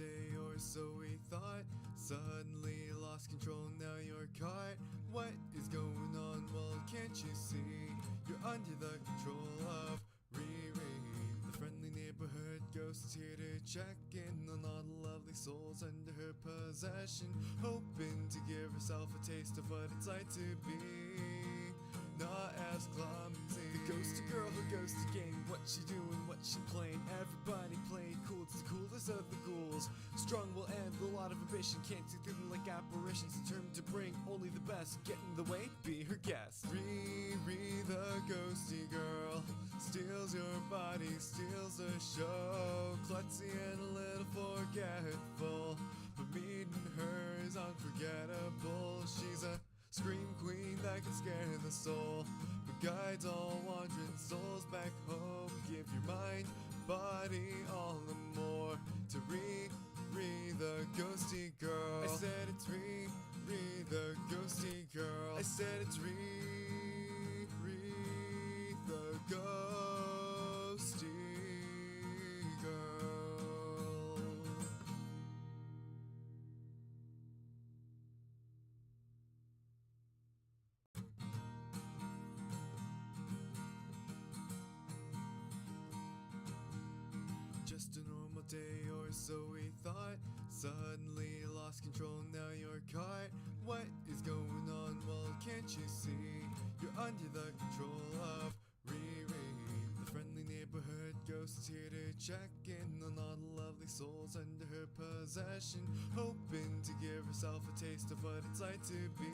day or so we thought. Suddenly lost control, now you're caught. What is going on? Well, can't you see? You're under the control of Riri. The friendly neighborhood ghost is here to check in on all the lovely souls under her possession, hoping to give herself a taste of what it's like to be not as clumsy. The ghosty girl who goes to game. What she doing, what she playing? Everybody playing cool, it's the coolest of the ghouls. Strong will end, a lot of ambition. Can't see through them like apparitions. Determined to bring only the best. Get in the way, be her guest. Riri the ghosty girl steals your body, steals the show. Klutzy and a little forgetful, but meeting her is unforgettable. She's a scream queen that can scare the soul, but guides all wandering souls back home. Give your mind, body, all the more to Riri the ghosty girl. I said it's Riri the ghosty girl. I said it's Riri the ghosty girl. Just a normal day or so we thought. Suddenly lost control, now you're caught. What is going on? Well, can't you see? You're under the control of Riri. The friendly neighborhood ghost is here to check in on all the lovely souls under her possession, hoping to give herself a taste of what it's like to be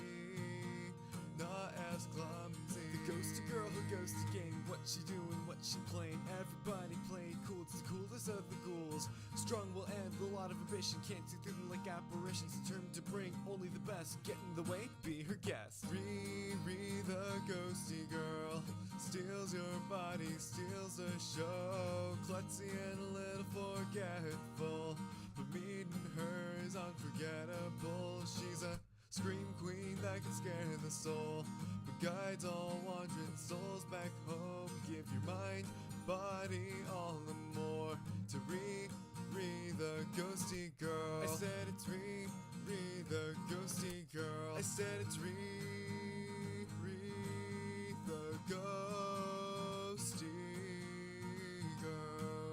not as clumsy. The ghosty girl who goes to game. What she doing, what she playing? Everybody playing cool, it's the coolest of the ghouls. Strong will end, a lot of ambition. Can't see through them like apparitions. Determined to bring only the best. Get in the way, be her guest. Riri the ghosty girl steals your body, steals the show. Klutzy and a little forgetful, but meeting her is unforgettable. She's a scream queen that can scare the soul, but guides all wandering souls back home. Give your mind, body, all the more to Riri the ghosty girl. I said it's Riri the ghosty girl. I said it's Riri the ghosty girl.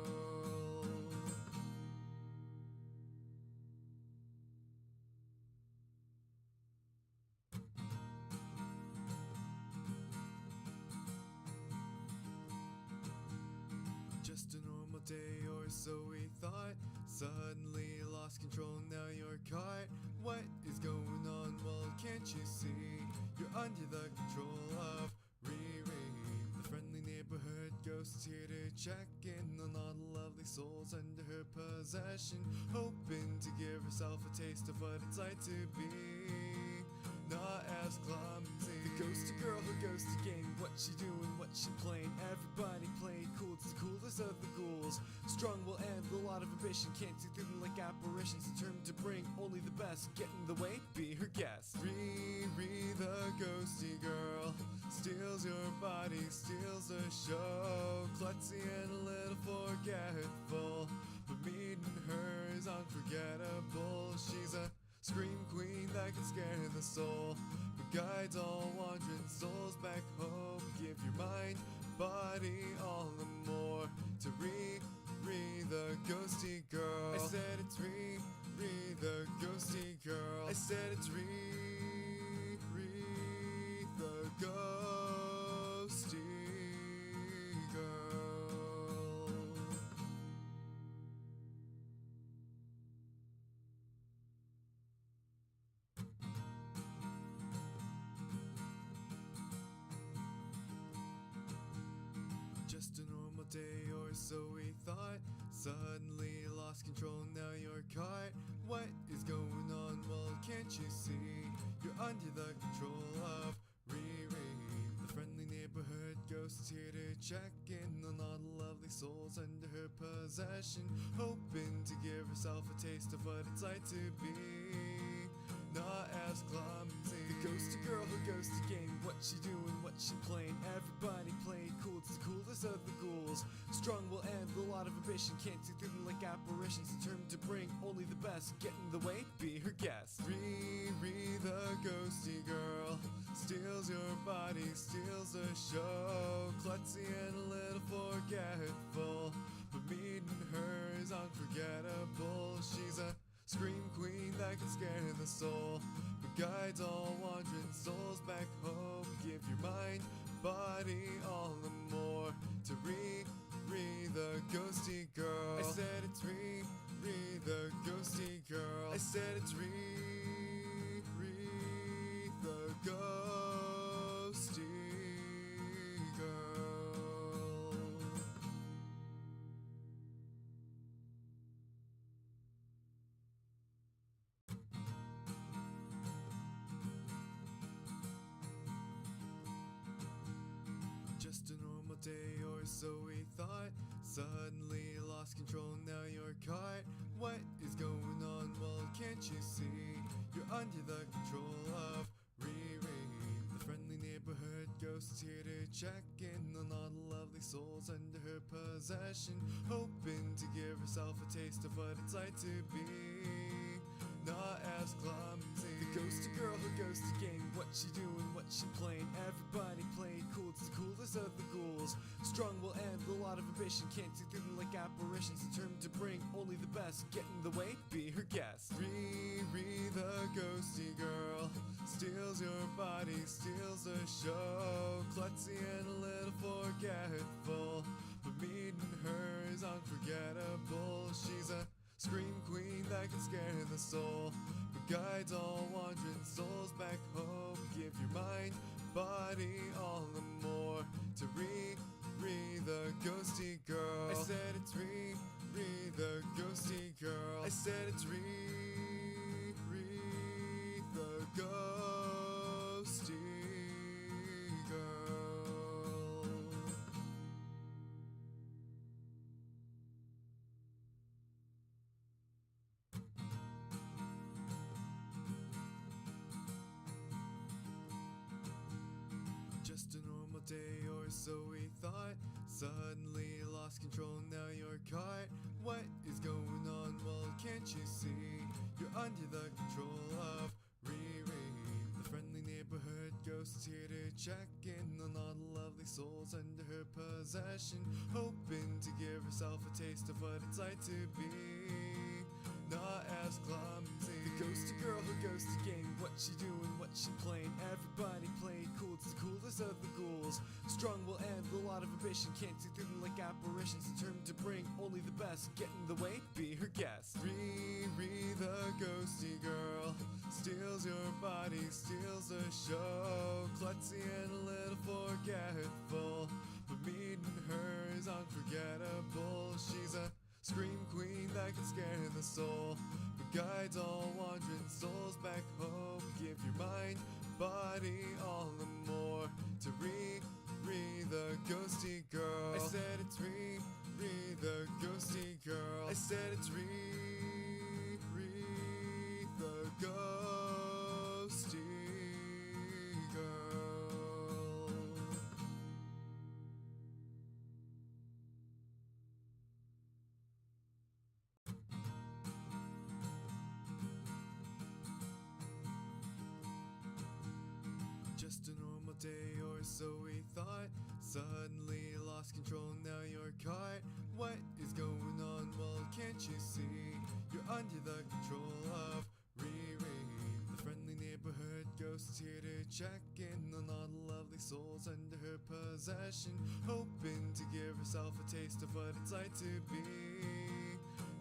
Just a normal day or so we thought. Suddenly lost control, now you're caught. What is going on? Well, can't you see? You're under the control of Riri. The friendly neighborhood ghost is here to check in on all the lovely souls under her possession, hoping to give herself a taste of what it's like to be not as clumsy. The ghosty girl who goes to game. What she doing, what she playing? Everybody playing cool, it's the coolest of the ghouls. Strong will end, a lot of ambition. Can't see through them like apparitions. Determined to bring only the best. Get in the way, be her guest. Riri the ghosty girl steals your body, steals the show. Klutzy and a little forgetful, but meeting her is unforgettable. She's a scream queen that can scare the soul, but guides all wandering souls back home. Give your mind, body, all the more to Riri the ghosty girl. I said it's Riri the ghosty girl. I said it's Riri the ghosty girl. Just a normal day or so we thought. Suddenly lost control, now you're caught. What is going on? Well, can't you see? You're under the control of Riri. The friendly neighborhood ghost is here to check in on all the lovely souls under her possession, hoping to give herself a taste of what it's like to be not as clumsy. The ghosty girl who goes to game. What she doing, what she playing? Everybody playing cool, it's the coolest of the ghouls. ghouls. Strong will end a lot of ambition, can't see through them like apparitions. Determined to bring only the best, get in the way, be her guest. Riri the ghosty girl steals your body, steals the show. Klutzy and a little forgetful, but meeting her is unforgettable. She's a scream queen that can scare the soul, but guides all wandering souls back home. Give your mind, body, all and more to Riri the ghosty girl. I said it's Riri the ghosty girl. I said it's Riri the ghosty girl. Just a normal day or so we thought. Suddenly lost control, now you're caught. What is going on? Well, can't you see? You're under the control of Riri, the friendly neighborhood ghost, here to check in on all the lovely souls under her possession, hoping to give herself a taste of what it's like to be not as clumsy. The ghosty girl who goes to game, what she doing, what she playing. Everybody play cool, it's the coolest of the ghouls. Strong will end a lot of ambition, can't see through them like apparitions. Determined to bring only the best, get in the way, be her guest. Riri the ghosty girl steals your body, steals the show. Klutzy and a little forgetful, but meeting her is unforgettable. She's a scream queen that can scare the soul, but guides all wandering souls back home. Give your mind, body, all and more to Riri the ghosty girl. I said it's Riri the ghosty girl. I said it's Riri the ghosty girl. Just a normal day or so we thought. Suddenly lost control, now you're caught. What is going on? Well, can't you see? You're under the control of Riri, the friendly neighborhood ghost, here to check in on all the lovely souls under her possession, hoping to give herself a taste of what it's like to be not as clumsy. The ghosty girl who goes to game, what she doing, what she playing. Everybody play cool, it's the coolest of the ghouls. Strong will end a lot of ambition, can't see through them like apparitions. Determined to bring only the best, get in the way, be her guest. Riri the ghosty girl steals your body, steals the show. Klutzy and a little forgetful, but meeting her is unforgettable. She's a scream queen that can scare the soul, but guides all wandering souls back home. Give your mind, body, all and more to Riri the ghosty girl. I said it's Riri the ghosty girl. I said it's Riri the ghosty girl. Just a normal day or so we thought. Suddenly lost control, now you're caught. What is going on? Well, can't you see? You're under the control of Riri, the friendly neighborhood ghost, here to check in on all the lovely souls under her possession, hoping to give herself a taste of what it's like to be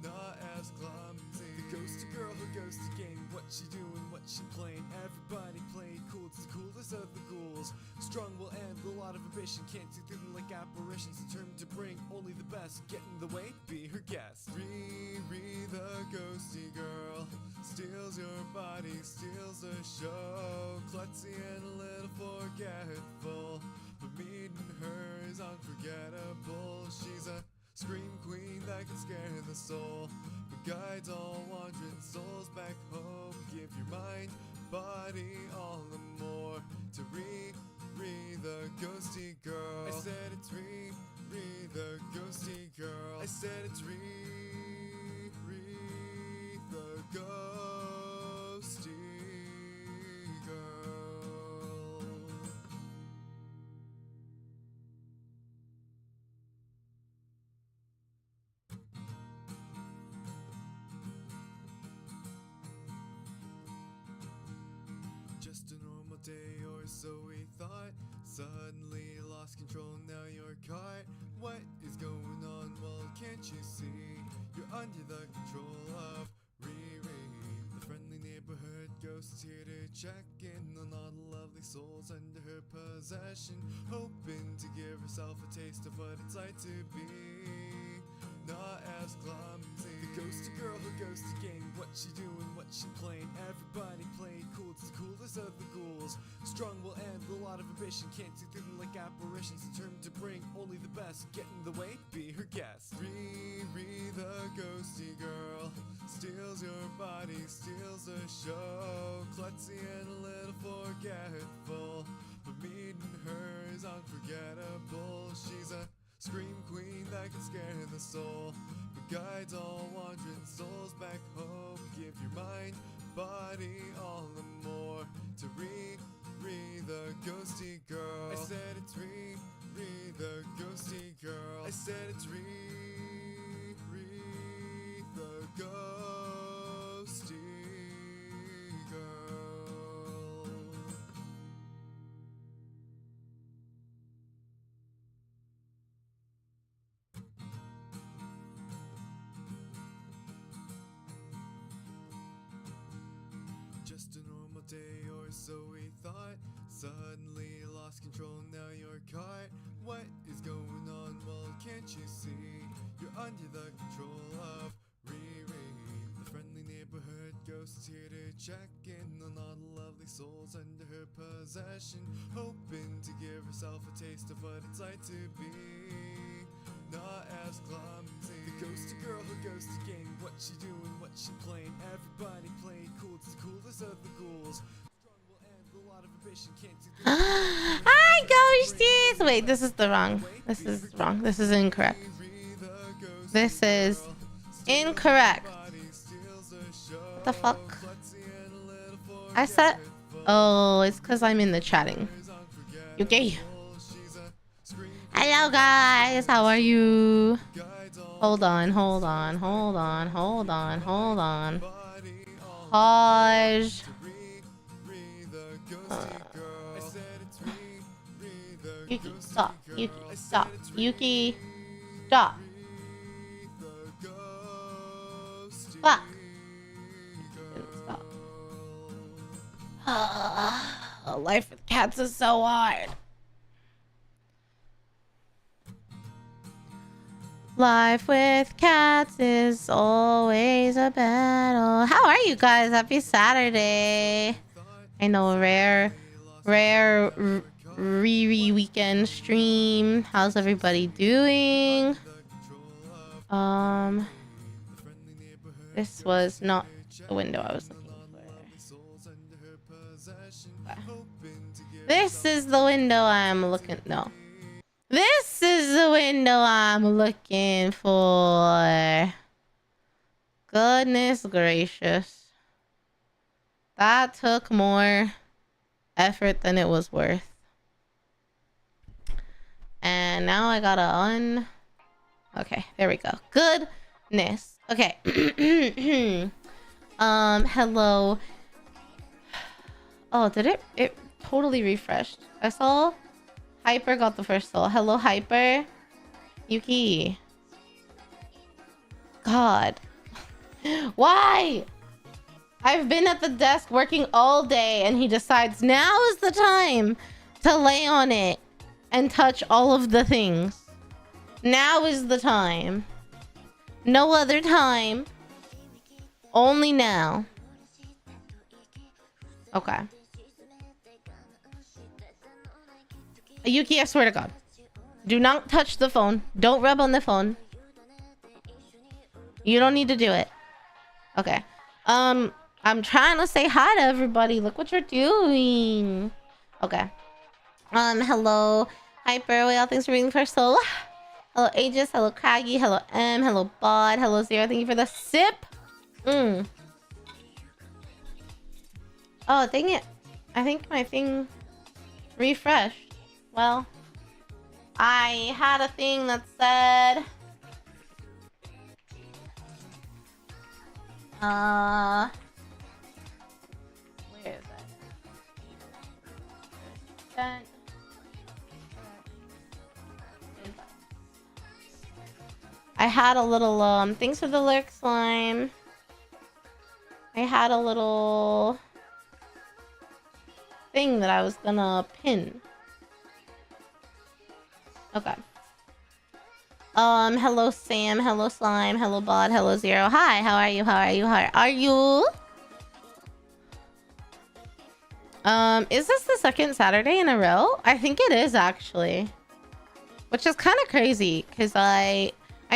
not as clumsy. The ghosty girl who goes to game, what she doing, what she playing. Everybody play cool, it's the coolest of the ghouls. Strong will end a lot of ambition, can't see through them like apparitions. Determined to bring only the best, get in the way, be her guest. Riri the ghosty girl steals your body, steals the show. Klutzy and a little forgetful, but meeting her is unforgettable. She's a scream queen that can scare the soul, but guides all wandering souls back home. Give your mind, body, all and more to Riri the ghosty girl. I said it's Riri the I said it's the ghosty girl. Just a normal day or so we thought. Suddenly lost control, now you're caught. What is going on? Well, can't you see? You're under the control of Riri. The friendly neighborhood ghost is here to check in on all the lovely souls under her possession, hoping to give herself a taste of what it's like to be not as clumsy. The ghosty girl who goes to game. What she doing, what she playing. Everybody playing cool, it's the coolest of the ghouls. Strong will end, a lot of ambition. Can't see through them like apparitions. Determined to bring only the best. Get in the way, be her guest. Riri the ghosty girl steals your body, steals the show. Klutzy and a little forgetful, but meeting her is unforgettable. She's a scream queen that can scare the soul, but guides all wandering souls back home. Give your mind, body, all and more to Riri the ghosty girl. I said it's Riri the ghosty girl. I said it's Riri the ghosty girl. Just a normal day or so we thought. Suddenly lost control, now you're caught. What is going on? Well, can't you see? You're under the control of Riri. The friendly neighborhood ghost is here to check in on all the lovely souls under her possession, hoping to give herself a taste of what it's like to be not as clumsy. The ghosty girl who goes to game. What she doing, what she playing. Everybody playing cool, it's the coolest of the ghouls. Strong will end, a lot of ambition. Can't see through. Hi, ghosties! Wait, this is the wrong. This is wrong. This is incorrect. This is incorrect. What the fuck? I said... Oh, it's because I'm in the chatting. Okay. Hello, guys. How are you? Hold on, hold on, hold on, hold on, hold on. Pause. Yuki, stop. Yuki, stop. Yuki, stop. Fuck. Stop. Life with cats is so hard. Life with cats is always a battle. How are you guys? Happy Saturday. I know, rare Riri weekend stream. How's everybody doing? This was not the window I was looking for. Okay. This is the window I'm looking... No. This is the window I'm looking for. Goodness gracious. That took more effort than it was worth. And now I gotta Okay, there we go. Goodness. Okay. Hello. Oh, did it totally refreshed? I saw Hyper got the first soul. Hello, Hyper. Yuki. God. Why? I've been at the desk working all day and he decides now is the time to lay on it and touch all of the things. Now is the time. No other time. Only now. Okay. Yuki, I swear to God. Do not touch the phone. Don't rub on the phone. You don't need to do it. Okay. I'm trying to say hi to everybody. Look what you're doing. Okay. Hello. Hyper. Well, thanks for being the first soul. Hello Aegis, hello Craggy, hello M, hello Bod, hello Zero. Thank you for the sip. Oh, dang it. I think my thing refreshed. Well, I had a thing that said where is it? I had a little thanks for the lurk slime. I had a little thing that I was gonna pin. Okay. Hello Sam, hello Slime, hello Bod, hello Zero. Hi, how are you? How are you? How are you? Is this the second Saturday in a row? I think it is actually. Which is kind of crazy because I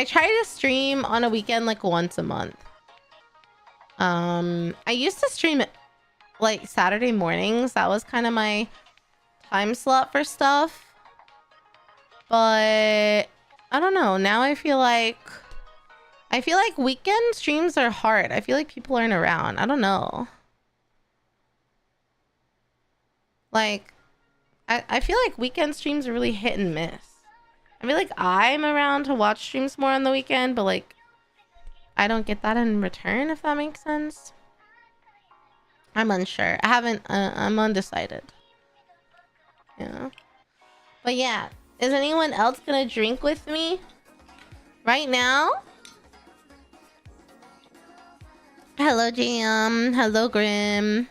try to stream on a weekend like once a month. I used to stream like Saturday mornings. That was kind of my time slot for stuff. But I don't know. Now I feel like weekend streams are hard. I feel like people aren't around. I don't know. Like I feel like weekend streams are really hit and miss. I feel like I'm around to watch streams more on the weekend, but like I don't get that in return, if that makes sense. I'm unsure. I'm undecided. Yeah. But yeah, is anyone else gonna drink with me right now? Hello, JM. Hello, Grim.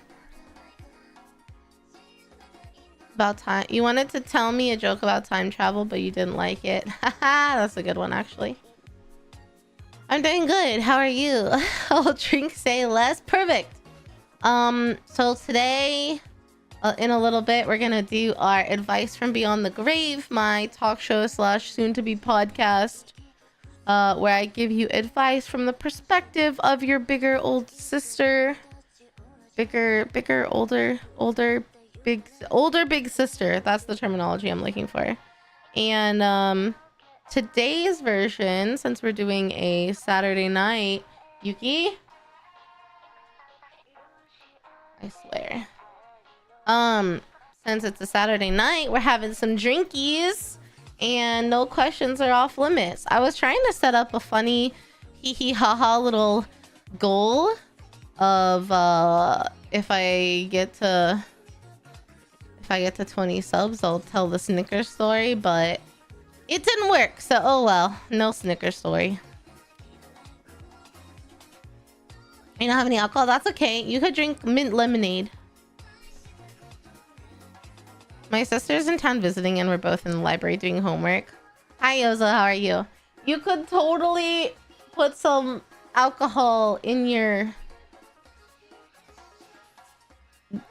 About time. You wanted to tell me a joke about time travel, but you didn't like it. Haha, that's a good one, actually. I'm doing good. How are you? I'll drink, say less. Perfect. So today, in a little bit, we're gonna do our advice from beyond the grave, my talk show / soon to be podcast, where I give you advice from the perspective of your bigger old sister, older big sister. That's the terminology I'm looking for. And today's version, since we're doing a Saturday night, Yuki, I swear, since it's a Saturday night, we're having some drinkies and no questions are off limits. I was trying to set up a funny hee hee ha ha little goal of if I get to 20 subs, I'll tell the Snickers story, but it didn't work. So, oh well, no Snickers story. You don't have any alcohol? That's okay. You could drink mint lemonade. My sister's in town visiting and we're both in the library doing homework. Hi, Yoza. How are you? You could totally put some alcohol in your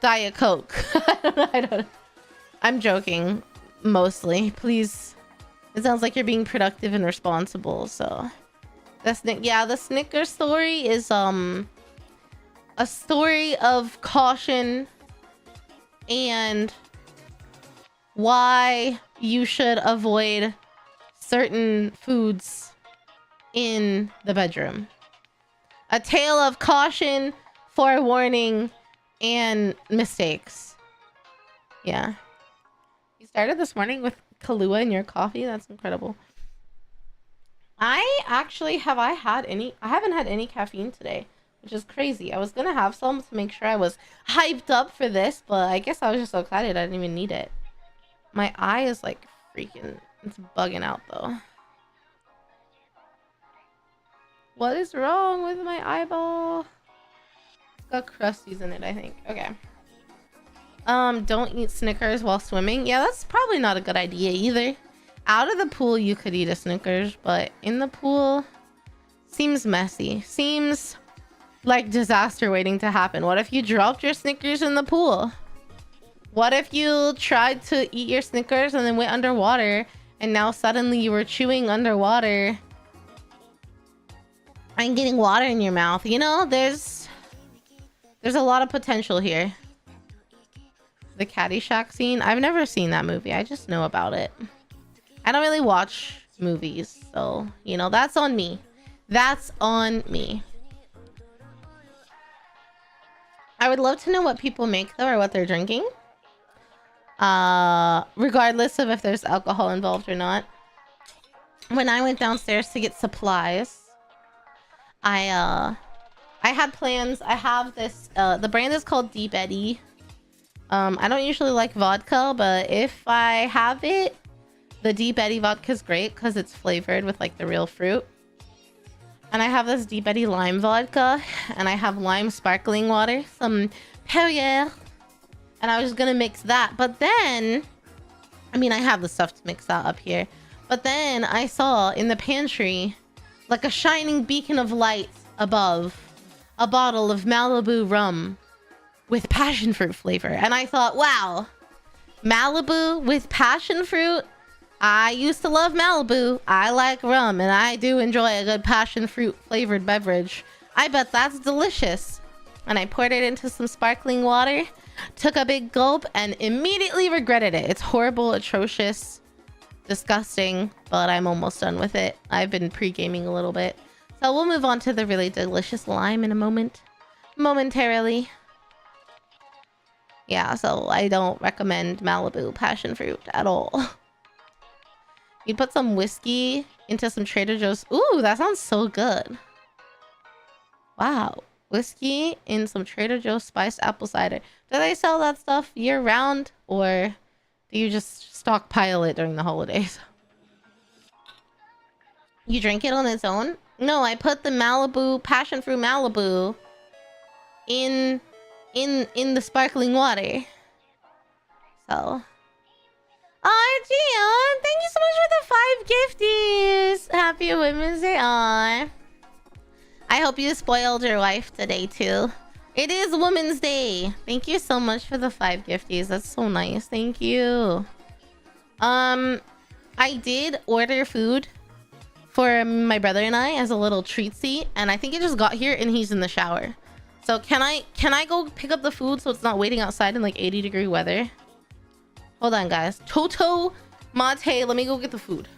Diet Coke. I don't know. I'm joking, mostly. Please. It sounds like you're being productive and responsible, so... the Snickers story is, a story of caution and why you should avoid certain foods in the bedroom. A tale of caution, forewarning, and mistakes. Yeah. You started this morning with Kahlua in your coffee? That's incredible. I haven't had any caffeine today, which is crazy. I was gonna have some to make sure I was hyped up for this, but I guess I was just so excited I didn't even need it. My eye is like freaking, it's bugging out though. What is wrong with my eyeball? It's got crusties in it, I think. Okay. Don't eat Snickers while swimming. Yeah, that's probably not a good idea either. Out of the pool, you could eat a Snickers, but in the pool, seems messy. Seems like disaster waiting to happen. What if you dropped your Snickers in the pool? What if you tried to eat your Snickers and then went underwater and now suddenly you were chewing underwater and getting water in your mouth? You know, there's a lot of potential here. The Caddyshack scene. I've never seen that movie. I just know about it. I don't really watch movies. So, you know, that's on me. That's on me. I would love to know what people make though, or what they're drinking. Regardless of if there's alcohol involved or not. When I went downstairs to get supplies, I had plans. I have this, the brand is called Deep Eddy. I don't usually like vodka, but if I have it, the Deep Eddy vodka is great because it's flavored with like the real fruit. And I have this Deep Eddy lime vodka, and I have lime sparkling water, some Perrier, and I was gonna mix that. But then, I mean, I have the stuff to mix that up here. But then I saw in the pantry, like a shining beacon of light above, a bottle of Malibu rum with passion fruit flavor. And I thought, wow, Malibu with passion fruit? I used to love Malibu. I like rum, and I do enjoy a good passion fruit flavored beverage. I bet that's delicious. And I poured it into some sparkling water, took a big gulp, and immediately regretted it. It's horrible, atrocious, disgusting, but I'm almost done with it. I've been pre-gaming a little bit. So we'll move on to the really delicious lime in a moment. Momentarily. Yeah, so I don't recommend Malibu passion fruit at all. You'd put some whiskey into some Trader Joe's. Ooh, that sounds so good. Wow. Whiskey in some Trader Joe's spiced apple cider. Do they sell that stuff year round, or do you just stockpile it during the holidays? You drink it on its own? No, I put the Malibu, passion fruit Malibu in the sparkling water. So, oh, Gian, thank you so much for the 5 gifties. Happy Women's Day. Aw. I hope you spoiled your wife today too. It is Women's Day. Thank you so much for the 5 gifties. That's so nice. Thank you. I did order food for my brother and I as a little treatsy, and I think it just got here and he's in the shower. So can I go pick up the food so it's not waiting outside in like 80-degree weather? Hold on, guys. Toto Mate, let me go get the food.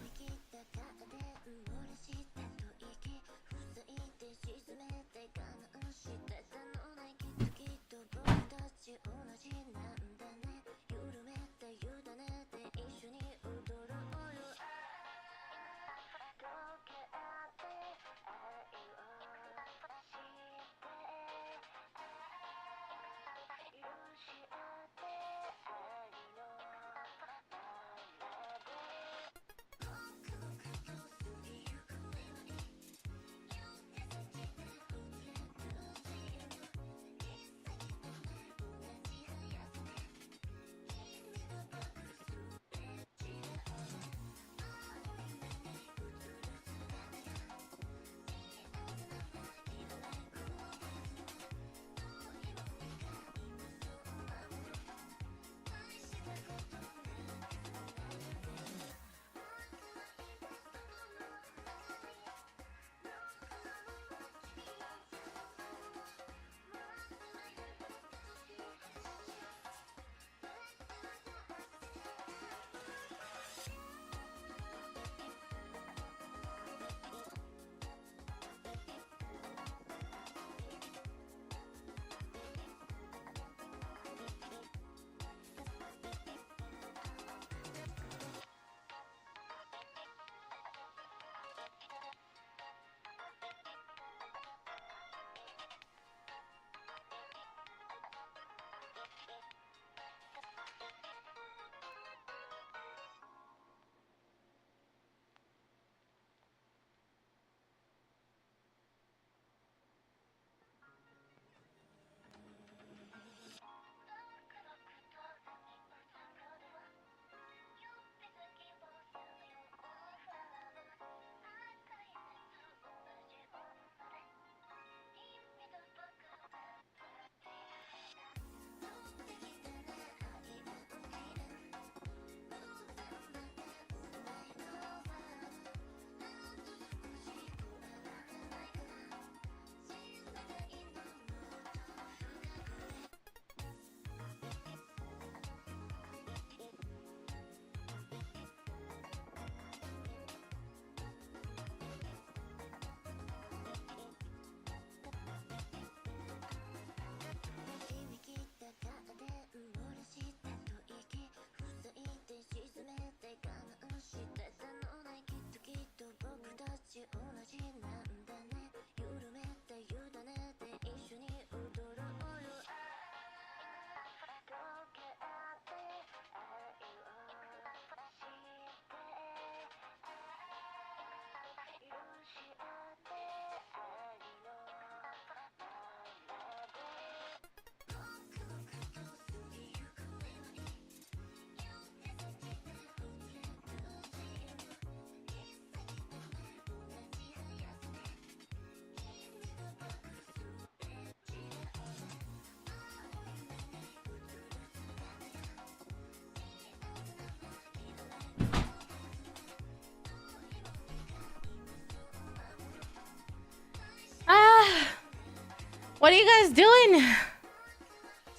What are you guys doing?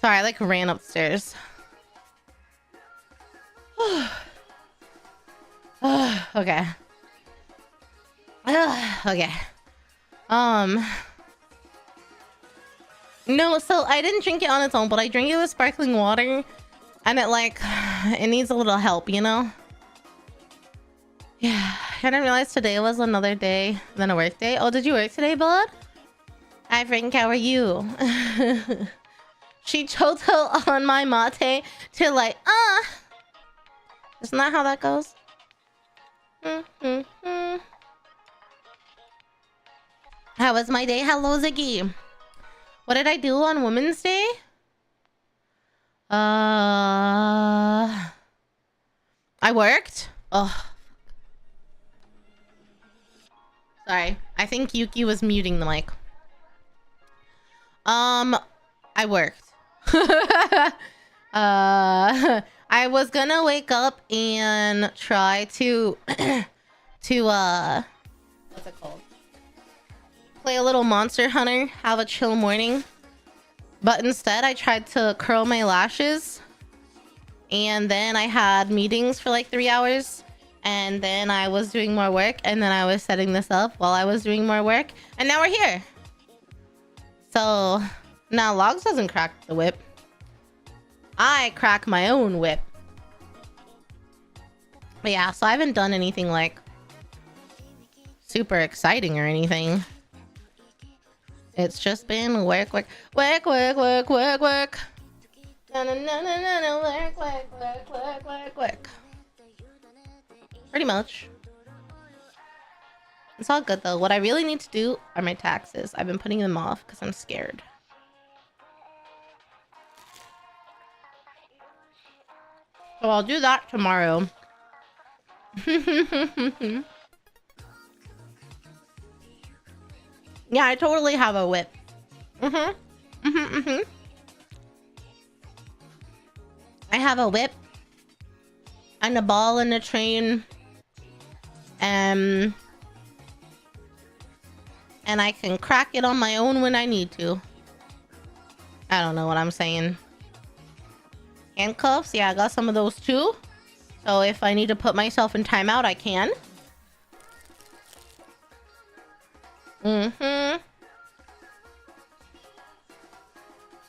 Sorry, I like ran upstairs. Okay. Okay. No, so I didn't drink it on its own, but I drank it with sparkling water, and it needs a little help, you know? Yeah, I didn't realize today was another day than a work day. Oh, did you work today, bud? Hi, Frank, how are you? She choked on my mate to Isn't that how that goes? How was my day? Hello, Ziggy. What did I do on Women's Day? I worked. Oh, sorry. I think Yuki was muting the mic. I worked. I was gonna wake up and try to what's it called? Play a little Monster Hunter, have a chill morning. But instead I tried to curl my lashes, and then I had meetings for like 3 hours, and then I was doing more work, and then I was setting this up while I was doing more work, and now we're here. So now Logs doesn't crack the whip. I crack my own whip. But yeah, so I haven't done anything like super exciting or anything. It's just been work, work, work, work, work, work, work. No, no, no, no, no, no, work, work, work, work, work, work. Pretty much. It's all good though. What I really need to do are my taxes. I've been putting them off because I'm scared. So I'll do that tomorrow. Yeah, I totally have a whip. I have a whip and a ball and a train. And I can crack it on my own when I need to. I don't know what I'm saying. Handcuffs, yeah, I got some of those too. So if I need to put myself in timeout, I can.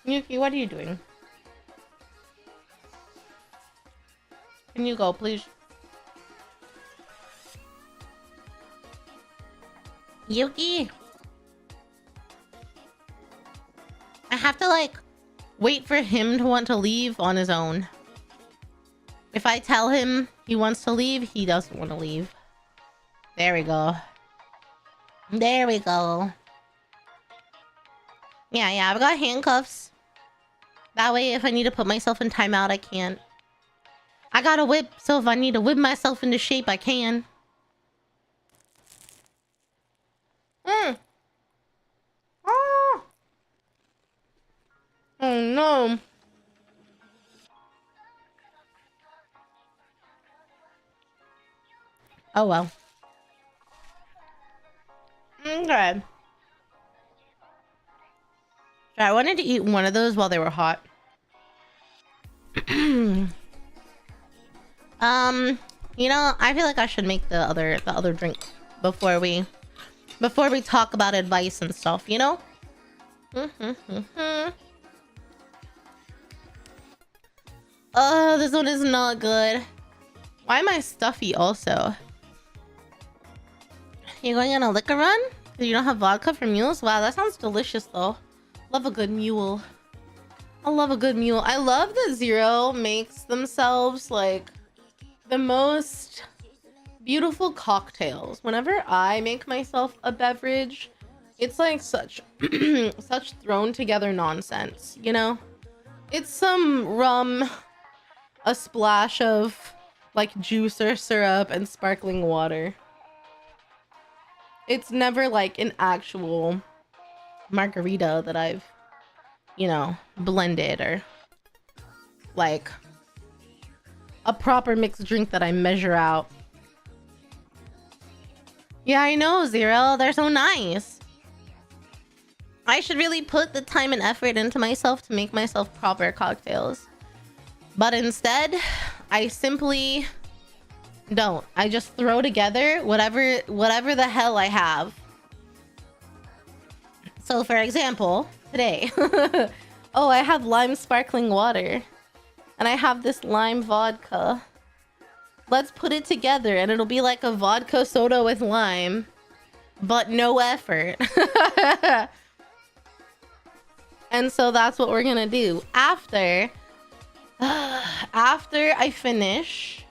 Yuki, what are you doing? Can you go, please? Yuki! I have to, wait for him to want to leave on his own. If I tell him he wants to leave, he doesn't want to leave. There we go. There we go. Yeah, I've got handcuffs. That way, if I need to put myself in timeout, I can. I got a whip, so if I need to whip myself into shape, I can. Oh! Oh no. Oh well. Okay. I wanted to eat one of those while they were hot. You know, I feel like I should make the other drink before we talk about advice and stuff, you know? Oh, this one is not good. Why am I stuffy also? You're going on a liquor run? You don't have vodka for mules? Wow, that sounds delicious though. Love a good mule. I love a good mule. I love that Zero makes themselves the most beautiful cocktails. Whenever I make myself a beverage, it's such such thrown together nonsense, you know? It's some rum, a splash of juice or syrup, and sparkling water. It's never an actual margarita that I've, blended, or a proper mixed drink that I measure out. Yeah, I know, Zero. They're so nice. I should really put the time and effort into myself to make myself proper cocktails. But instead, I simply don't. I just throw together whatever the hell I have. So for example, today, oh, I have lime sparkling water and I have this lime vodka. Let's put it together and it'll be like a vodka soda with lime, but no effort. And so that's what we're gonna do after I finish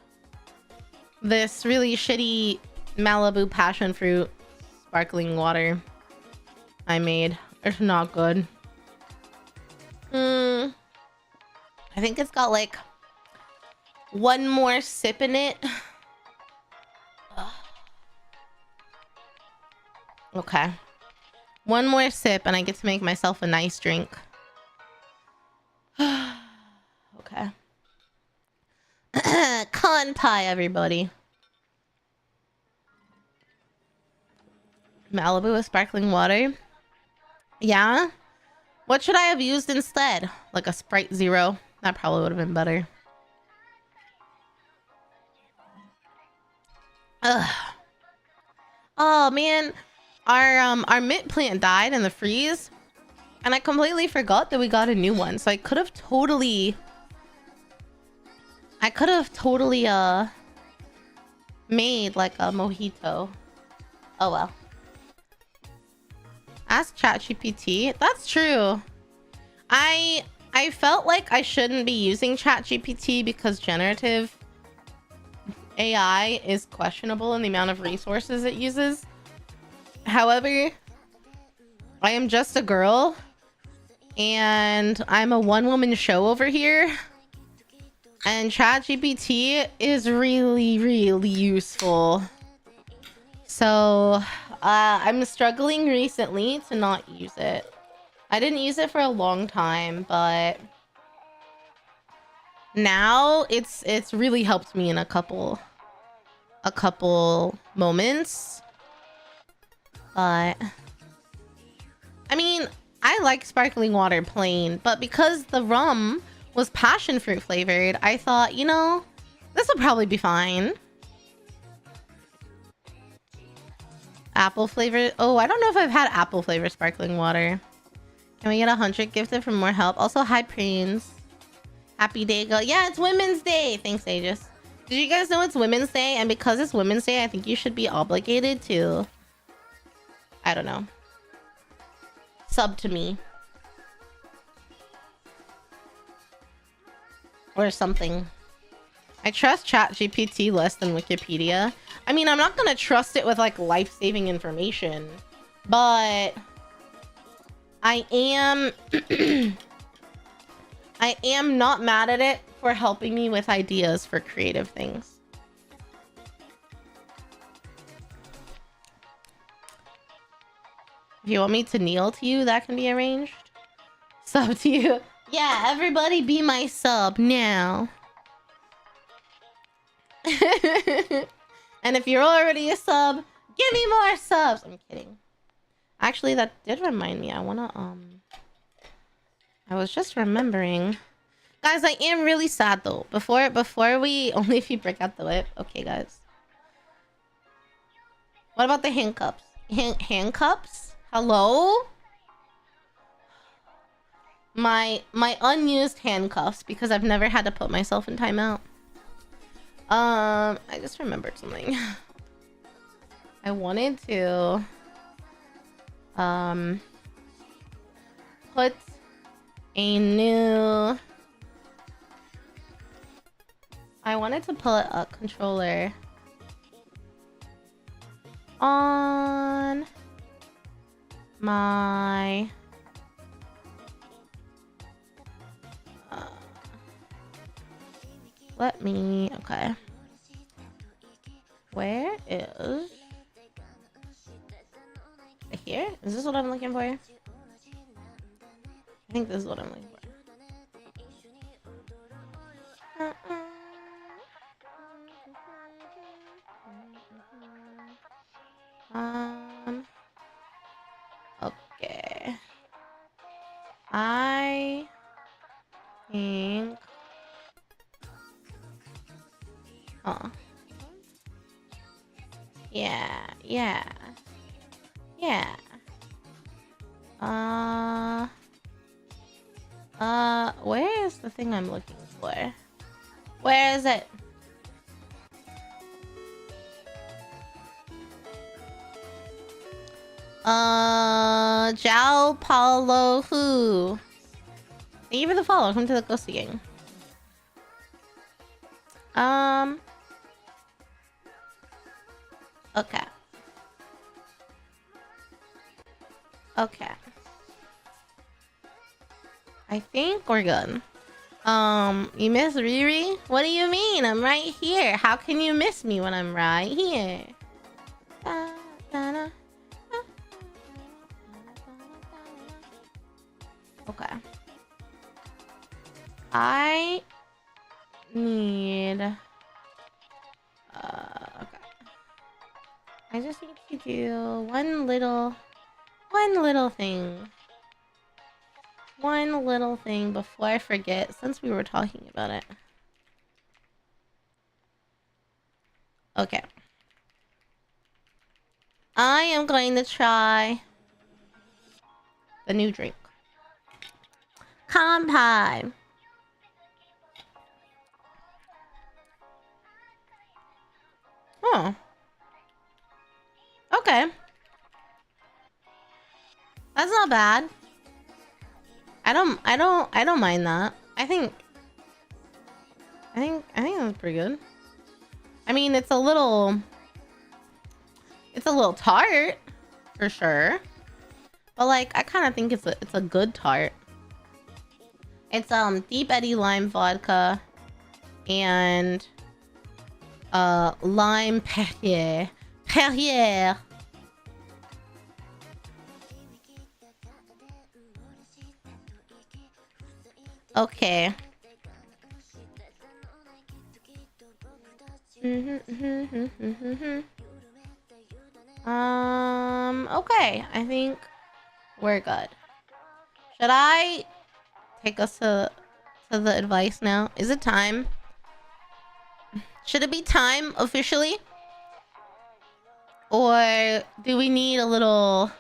this really shitty Malibu passion fruit sparkling water I made. It's not good. I think it's got like one more sip in it. Okay. One more sip and I get to make myself a nice drink. Okay. Con pie, everybody. Malibu with sparkling water. Yeah? What should I have used instead? Like a Sprite Zero? That probably would have been better. Ugh. Oh man, our mint plant died in the freeze, and I completely forgot that we got a new one. So I could have totally made like a mojito. Oh well. Ask ChatGPT. That's true. I felt like I shouldn't be using ChatGPT because generative AI is questionable in the amount of resources it uses. However, I am just a girl and I'm a one-woman show over here. And ChatGPT is really, really useful. So I'm struggling recently to not use it. I didn't use it for a long time, but now it's really helped me in a couple moments. But I mean, I like sparkling water plain, but because the rum was passion fruit flavored, I thought, you know, this will probably be fine. Apple flavor. Oh, I don't know if I've had apple flavor sparkling water. Can we get 100 gifted for more help? Also, hi Preens. Happy day go. Yeah, it's Women's Day. Thanks, Aegis. Did you guys know it's Women's Day? And because it's Women's Day, I think you should be obligated to, I don't know, sub to me. Or something. I trust ChatGPT less than Wikipedia. I mean, I'm not gonna trust it with like life-saving information, but I am I am not mad at it for helping me with ideas for creative things. If you want me to kneel to you, that can be arranged. Sub to you. Yeah, everybody be my sub now. And if you're already a sub, give me more subs. I'm kidding. Actually, that did remind me. I was just remembering. Guys, I am really sad though. Before we only if you break out the whip. Okay, guys. What about the handcuffs? Handcuffs? Hello? My unused handcuffs because I've never had to put myself in timeout. I just remembered something. I wanted to put a new controller on my okay. Where is here? Is this what I'm looking for? I think this is what I'm looking for. Okay. Yeah. Yeah. Where is the thing I'm looking for? Where is it? Jao Paulo Hu. Thank you for the follow. Welcome to the Ghosty Gang. Okay. Okay. I think we're good. You miss Riri? What do you mean? I'm right here. How can you miss me when I'm right here? Okay. I need... okay. I just need to do one little thing. One little thing before I forget, since we were talking about it. Okay. I am going to try the new drink. Kanpai. Oh. Okay. That's not bad. I don't mind that. I think that's pretty good. I mean, it's a little tart for sure. But like I kind of think it's a good tart. It's Deep Eddy lime vodka and lime Perrier. Perrier. Okay. Okay. I think we're good. Should I take us to the advice now? Is it time? Should it be time officially? Or do we need a little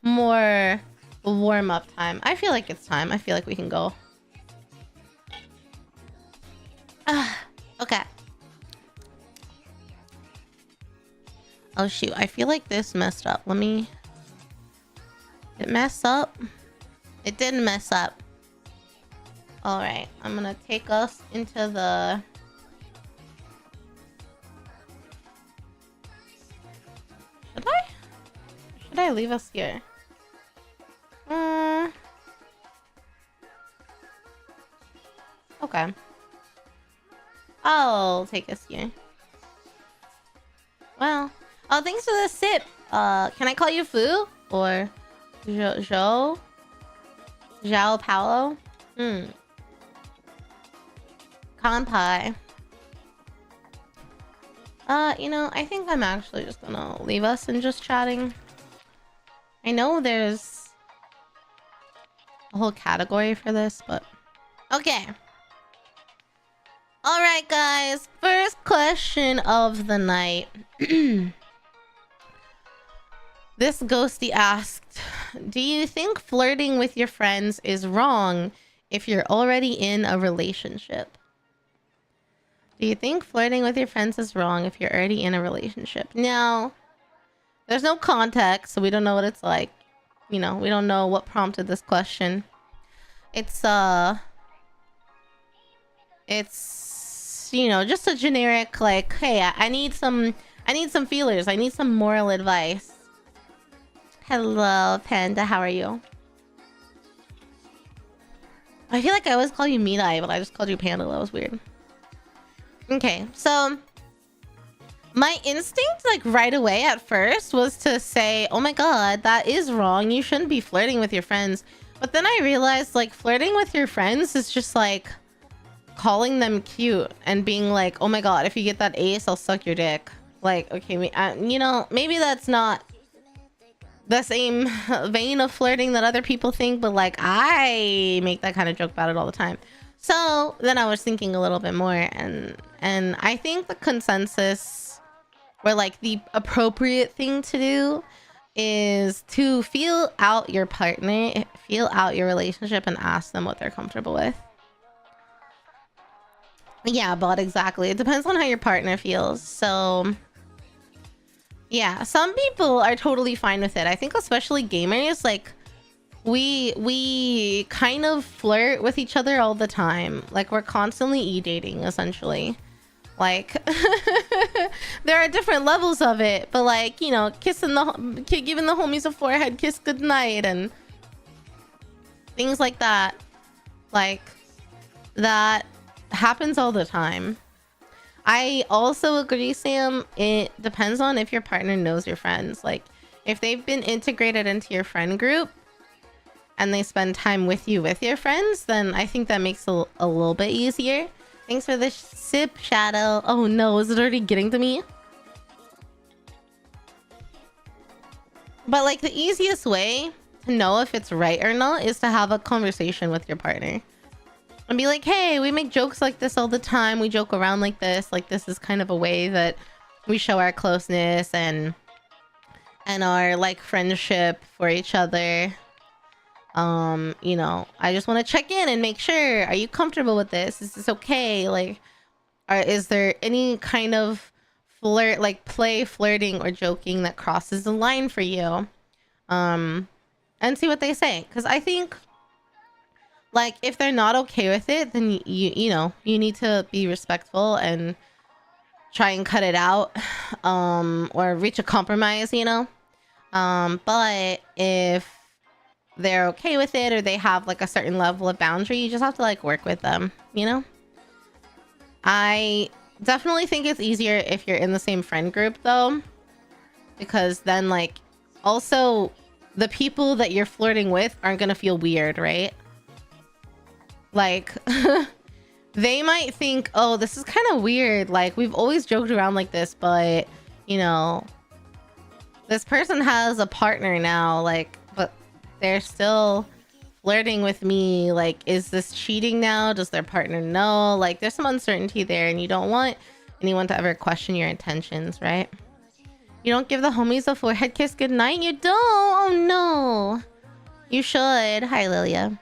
more warm-up time? I feel like it's time. I feel like we can go. Okay. Oh shoot, I feel like this messed up. Let me... Did it mess up? It didn't mess up. Alright, I'm gonna take us into the... Should I leave us here? Okay. I'll take us here. Well, oh, thanks for the sip. Can I call you Fu or Zhao Paulo? Kanpai. You know, I think I'm actually just gonna leave us and just chatting. I know there's a whole category for this, but okay. All right, guys. First question of the night. This ghosty asked, do you think flirting with your friends is wrong if you're already in a relationship? Do you think flirting with your friends is wrong if you're already in a relationship? Now, there's no context, so we don't know what it's like. You know, we don't know what prompted this question. It's you know, just a generic like, hey, I need some feelers. I need some moral advice. Hello, Panda. How are you? I feel like I always call you Meat-Eye, but I just called you Panda. That was weird. Okay, so my instinct, like right away at first, was to say, oh my god, that is wrong. You shouldn't be flirting with your friends. But then I realized, like, flirting with your friends is just like calling them cute and being like, oh my god, if you get that ace, I'll suck your dick. Like, okay, you know, maybe that's not the same vein of flirting that other people think, but like I make that kind of joke about it all the time. So then I was thinking a little bit more, and I think the consensus Where like the appropriate thing to do is to feel out your partner, feel out your relationship, and ask them what they're comfortable with. Yeah, but exactly. It depends on how your partner feels. So yeah, some people are totally fine with it. I think especially gamers, like we kind of flirt with each other all the time. Like we're constantly e-dating essentially. Like there are different levels of it, but like, you know, giving the homies a forehead kiss goodnight and things like that. Like that happens all the time. I also agree, Sam. It depends on if your partner knows your friends. Like if they've been integrated into your friend group and they spend time with you with your friends, then I think that makes it a little bit easier. Thanks for the sip, Shadow. Oh no, is it already getting to me? But like the easiest way to know if it's right or not is to have a conversation with your partner. And be like, hey, we make jokes like this all the time. We joke around like this. Like this is kind of a way that we show our closeness and our like friendship for each other. You know, I just want to check in and make sure, are you comfortable with this? Is this okay? Like, is there any kind of flirting or joking that crosses the line for you? And see what they say. Because I think, like, if they're not okay with it, then you know, you need to be respectful and try and cut it out, or reach a compromise, you know? But if they're okay with it or they have like a certain level of boundary, you just have to like work with them, you know? I definitely think it's easier if you're in the same friend group though, because then like also the people that you're flirting with aren't gonna feel weird, right? Like they might think, oh, this is kind of weird, like we've always joked around like this, but you know, this person has a partner now, like, but they're still flirting with me. Like, is this cheating now? Does their partner know? Like, there's some uncertainty there, and you don't want anyone to ever question your intentions, right? You don't give the homies a forehead kiss goodnight? You don't? Oh, no. You should. Hi, Lilia.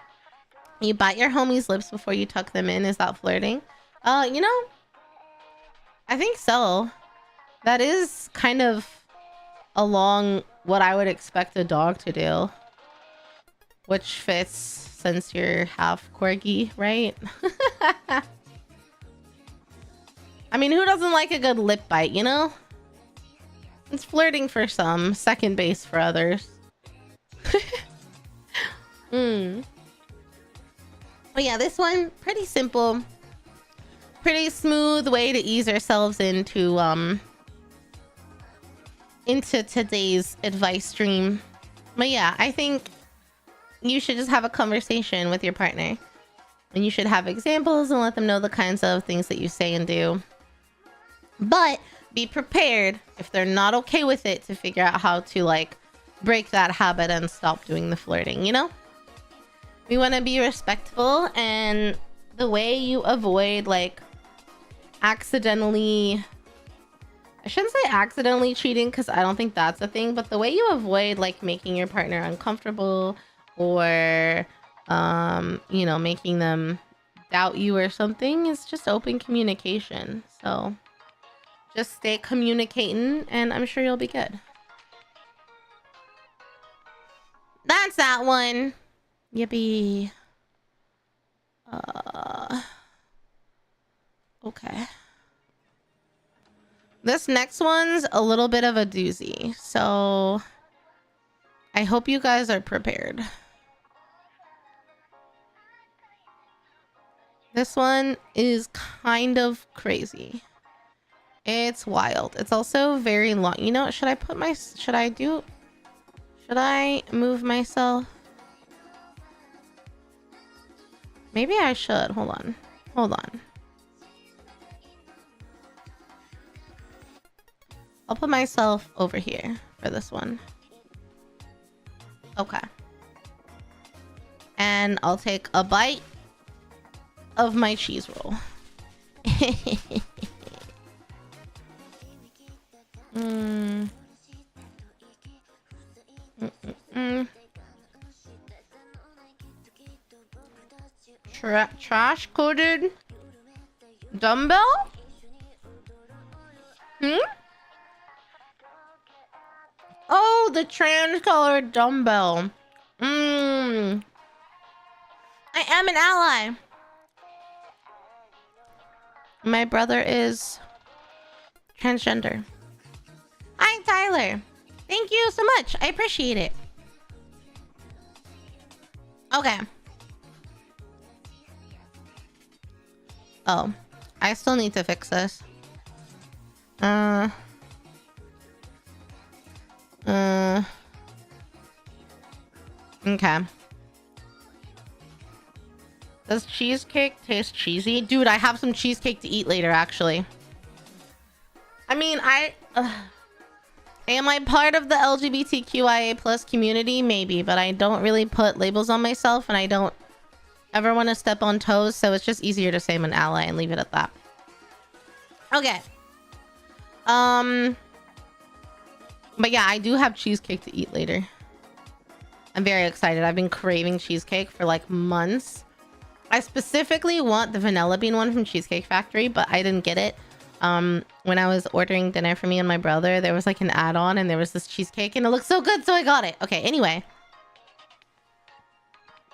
You bite your homies' lips before you tuck them in. Is that flirting? You know, I think so. That is kind of along what I would expect a dog to do. Which fits since you're half corgi, right? I mean, who doesn't like a good lip bite, you know? It's flirting for some, second base for others. But yeah, this one, pretty simple. Pretty smooth way to ease ourselves into today's advice stream. But yeah, I think you should just have a conversation with your partner, and you should have examples and let them know the kinds of things that you say and do. But be prepared if they're not okay with it to figure out how to like break that habit and stop doing the flirting, you know? We want to be respectful, and the way you avoid like accidentally, I shouldn't say accidentally cheating because I don't think that's a thing, but the way you avoid like making your partner uncomfortable or you know, making them doubt you or something is just open communication. So just stay communicating and I'm sure you'll be good. That's that one. Yippee. Okay. This next one's a little bit of a doozy, so I hope you guys are prepared. This one is kind of crazy. It's wild. It's also very long. You know, should I move myself? Maybe I should. Hold on. I'll put myself over here for this one. Okay. And I'll take a bite of my cheese roll. Mm. Mm-mm-mm. Trash coated dumbbell? Hmm? Oh, the trans colored dumbbell. I am an ally. My brother is transgender. Hi, Tyler. Thank you so much. I appreciate it. Okay. Oh, I still need to fix this. Okay. Does cheesecake taste cheesy? Dude, I have some cheesecake to eat later, actually. I mean, am I part of the LGBTQIA plus community? Maybe, but I don't really put labels on myself, and I don't ever want to step on toes, so it's just easier to say I'm an ally and leave it at that. Okay. But yeah, I do have cheesecake to eat later. I'm very excited. I've been craving cheesecake for like months. I specifically want the vanilla bean one from Cheesecake Factory, but I didn't get it. When I was ordering dinner for me and my brother, there was like an add-on and there was this cheesecake and it looked so good, so I got it. Okay, anyway.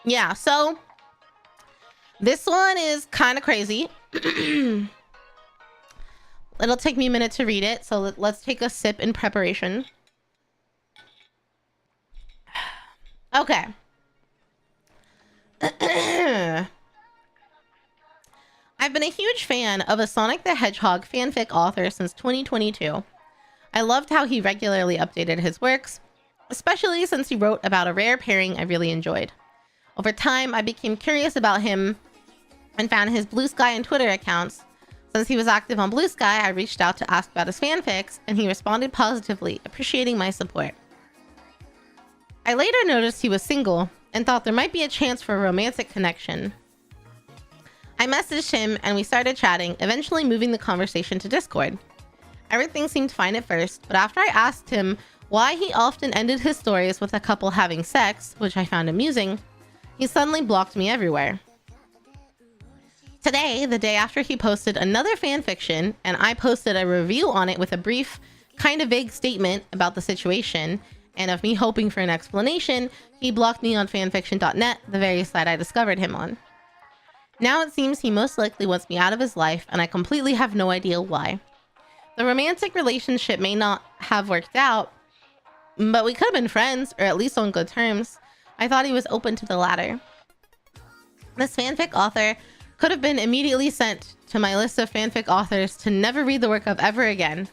Yeah, so this one is kind of crazy. It'll take me a minute to read it, so let's take a sip in preparation. Okay. I've been a huge fan of a Sonic the Hedgehog fanfic author since 2022. I loved how he regularly updated his works, especially since he wrote about a rare pairing I really enjoyed. Over time, I became curious about him and found his Blue Sky and Twitter accounts. Since he was active on Blue Sky, I reached out to ask about his fanfics, and he responded positively, appreciating my support. I later noticed he was single and thought there might be a chance for a romantic connection. I messaged him and we started chatting, eventually moving the conversation to Discord. Everything seemed fine at first, but after I asked him why he often ended his stories with a couple having sex, which I found amusing, he suddenly blocked me everywhere. Today, the day after he posted another fanfiction, and I posted a review on it with a brief, kind of vague statement about the situation, and of me hoping for an explanation, he blocked me on fanfiction.net, the very site I discovered him on. Now it seems he most likely wants me out of his life, and I completely have no idea why. The romantic relationship may not have worked out, but we could have been friends, or at least on good terms. I thought he was open to the latter. This fanfic author could have been immediately sent to my list of fanfic authors to never read the work of ever again.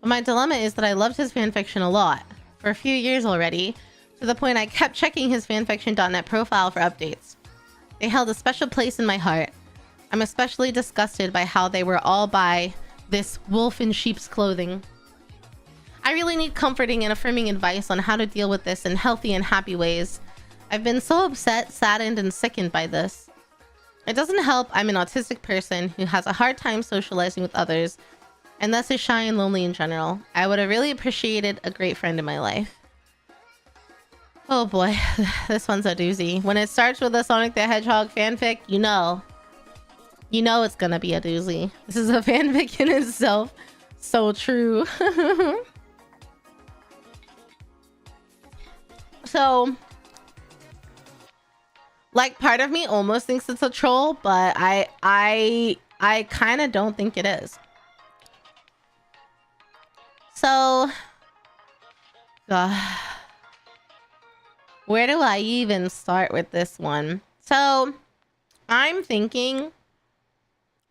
But my dilemma is that I loved his fanfiction a lot, for a few years already, to the point I kept checking his fanfiction.net profile for updates. They held a special place in my heart. I'm especially disgusted by how they were all by this wolf in sheep's clothing. I really need comforting and affirming advice on how to deal with this in healthy and happy ways. I've been so upset, saddened, and sickened by this. It doesn't help I'm an autistic person who has a hard time socializing with others, and thus is shy and lonely in general. I would have really appreciated a great friend in my life. Oh boy, this one's a doozy. When it starts with a Sonic the Hedgehog fanfic, you know it's gonna be a doozy. This is a fanfic in itself. So true. So, like, part of me almost thinks it's a troll, but I kind of don't think it is. So, where do I even start with this one? So, I'm thinking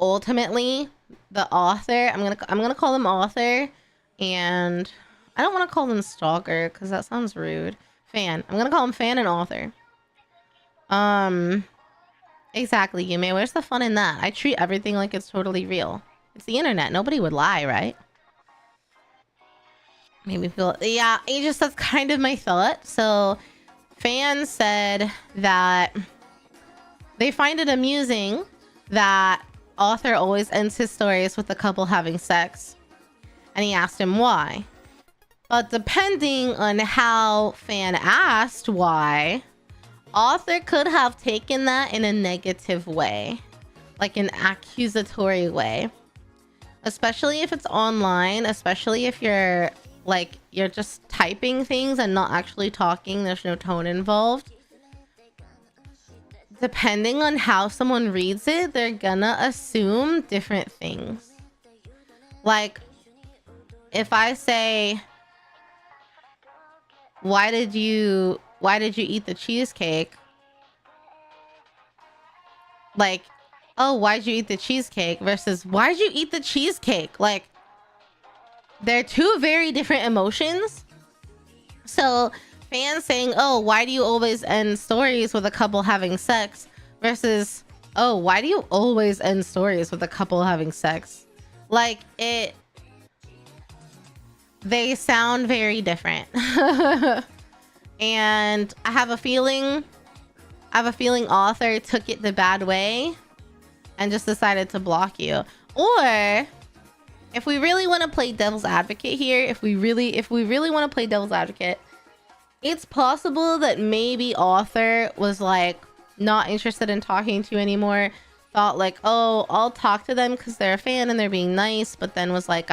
ultimately the author, I'm gonna call him author, and I don't want to call him stalker because that sounds rude. Fan. I'm gonna call him fan and author. Exactly, Yume. Where's the fun in that? I treat everything like it's totally real. It's the internet. Nobody would lie, right? Made me feel... Yeah, Aegis, that's kind of my thought. So, fan said that they find it amusing that author always ends his stories with the couple having sex. And he asked him why. But depending on how fan asked why, author could have taken that in a negative way, like an accusatory way. Especially if it's online, especially if you're just typing things and not actually talking, there's no tone involved. Depending on how someone reads it, they're gonna assume different things. Like, if I say, why did you eat the cheesecake? Like, oh, why'd you eat the cheesecake versus why'd you eat the cheesecake? Like, they're two very different emotions. So fans saying, oh, why do you always end stories with a couple having sex versus, oh, why do you always end stories with a couple having sex? Like, they sound very different. And I have a feeling author took it the bad way and just decided to block you. Or if we really want to play devil's advocate here, if we really want to play devil's advocate, it's possible that maybe author was like not interested in talking to you anymore, thought like, oh, I'll talk to them because they're a fan and they're being nice, but then was like,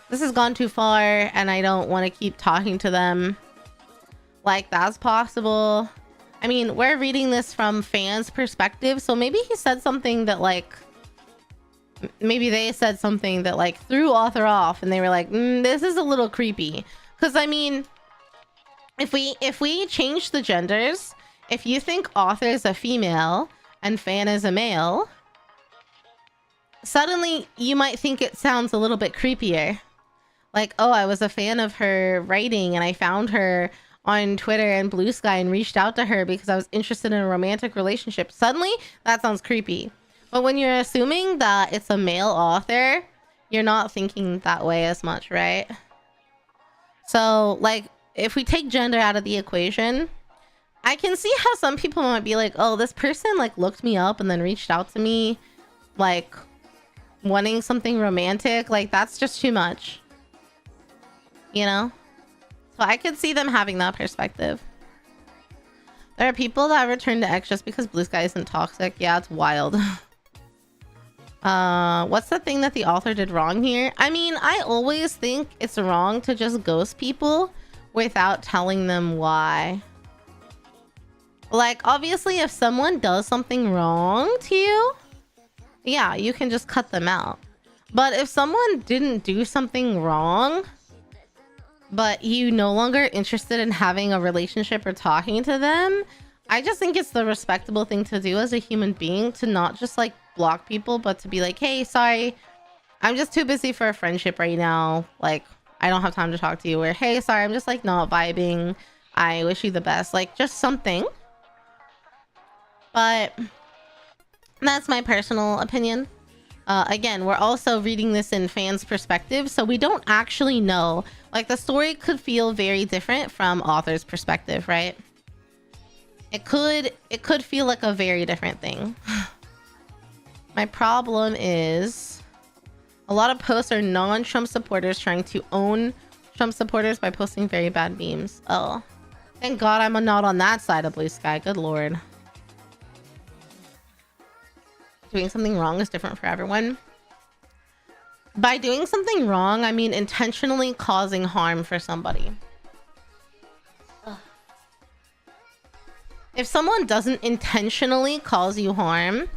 this has gone too far and I don't want to keep talking to them. Like, that's possible. I mean, we're reading this from fans' perspective, so maybe he said something that like, maybe they said something that like threw author off and they were like, this is a little creepy. Because I mean, if we change the genders, if you think author is a female and fan is a male, suddenly you might think it sounds a little bit creepier. Like, oh, I was a fan of her writing and I found her on Twitter and Blue Sky and reached out to her because I was interested in a romantic relationship. Suddenly, that sounds creepy. But when you're assuming that it's a male author, you're not thinking that way as much, right? So, like, if we take gender out of the equation, I can see how some people might be like, oh, this person, like, looked me up and then reached out to me, like, wanting something romantic. Like, that's just too much. You know? So I could see them having that perspective. There are people that return to X just because Blue Sky isn't toxic. Yeah, it's wild. What's the thing that the author did wrong here? I mean, I always think it's wrong to just ghost people without telling them why. Like, obviously, if someone does something wrong to you, yeah, you can just cut them out. But if someone didn't do something wrong, but you no longer interested in having a relationship or talking to them, I just think it's the respectable thing to do as a human being to not just like block people, but to be like, hey, sorry, I'm just too busy for a friendship right now. Like, I don't have time to talk to you. Or, hey, sorry, I'm just like not vibing. I wish you the best. Like, just something. But that's my personal opinion. Again, we're also reading this in fans' perspective, so we don't actually know. Like, the story could feel very different from author's perspective, right? It could feel like a very different thing. My problem is a lot of posts are non-Trump supporters trying to own Trump supporters by posting very bad memes. Oh, thank God I'm not on that side of Blue Sky. Good Lord. Doing something wrong is different for everyone. By doing something wrong, I mean intentionally causing harm for somebody. Ugh. If someone doesn't intentionally cause you harm,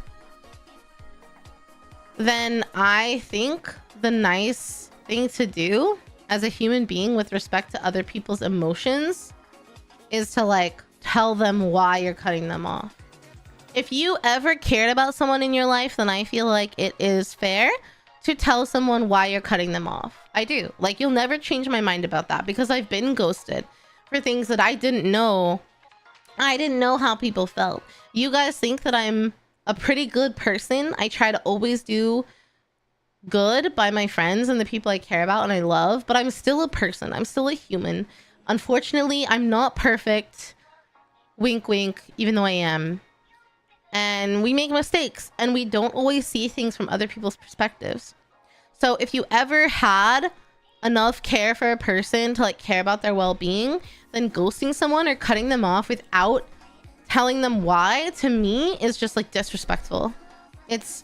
then I think the nice thing to do as a human being with respect to other people's emotions is to like tell them why you're cutting them off. If you ever cared about someone in your life, then I feel like it is fair to tell someone why you're cutting them off. I do. Like, you'll never change my mind about that because I've been ghosted for things that I didn't know. I didn't know how people felt. You guys think that I'm a pretty good person. I try to always do good by my friends and the people I care about and I love, but I'm still a person. I'm still a human. Unfortunately, I'm not perfect. Wink, wink, even though I am. And we make mistakes and we don't always see things from other people's perspectives. So if you ever had enough care for a person to like care about their well-being, then ghosting someone or cutting them off without telling them why, to me, is just like disrespectful. It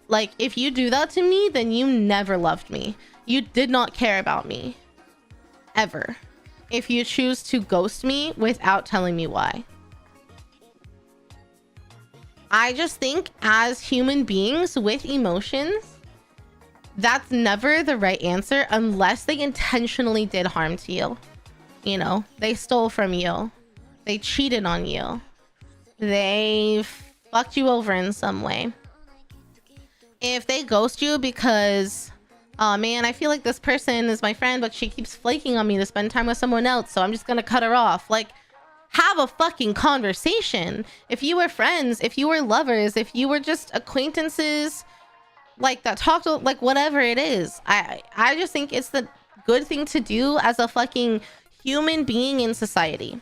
like, if you do that to me, then you never loved me. You did not care about me ever if you choose to ghost me without telling me why. I just think as human beings with emotions, that's never the right answer unless they intentionally did harm to you. You know, they stole from you, they cheated on you, they fucked you over in some way. If they ghost you because, oh man, I feel like this person is my friend, but she keeps flaking on me to spend time with someone else, so I'm just gonna cut her off. Like, have a fucking conversation. If you were friends, if you were lovers, if you were just acquaintances, like that talk to, like whatever it is, I just think it's the good thing to do as a fucking human being in society.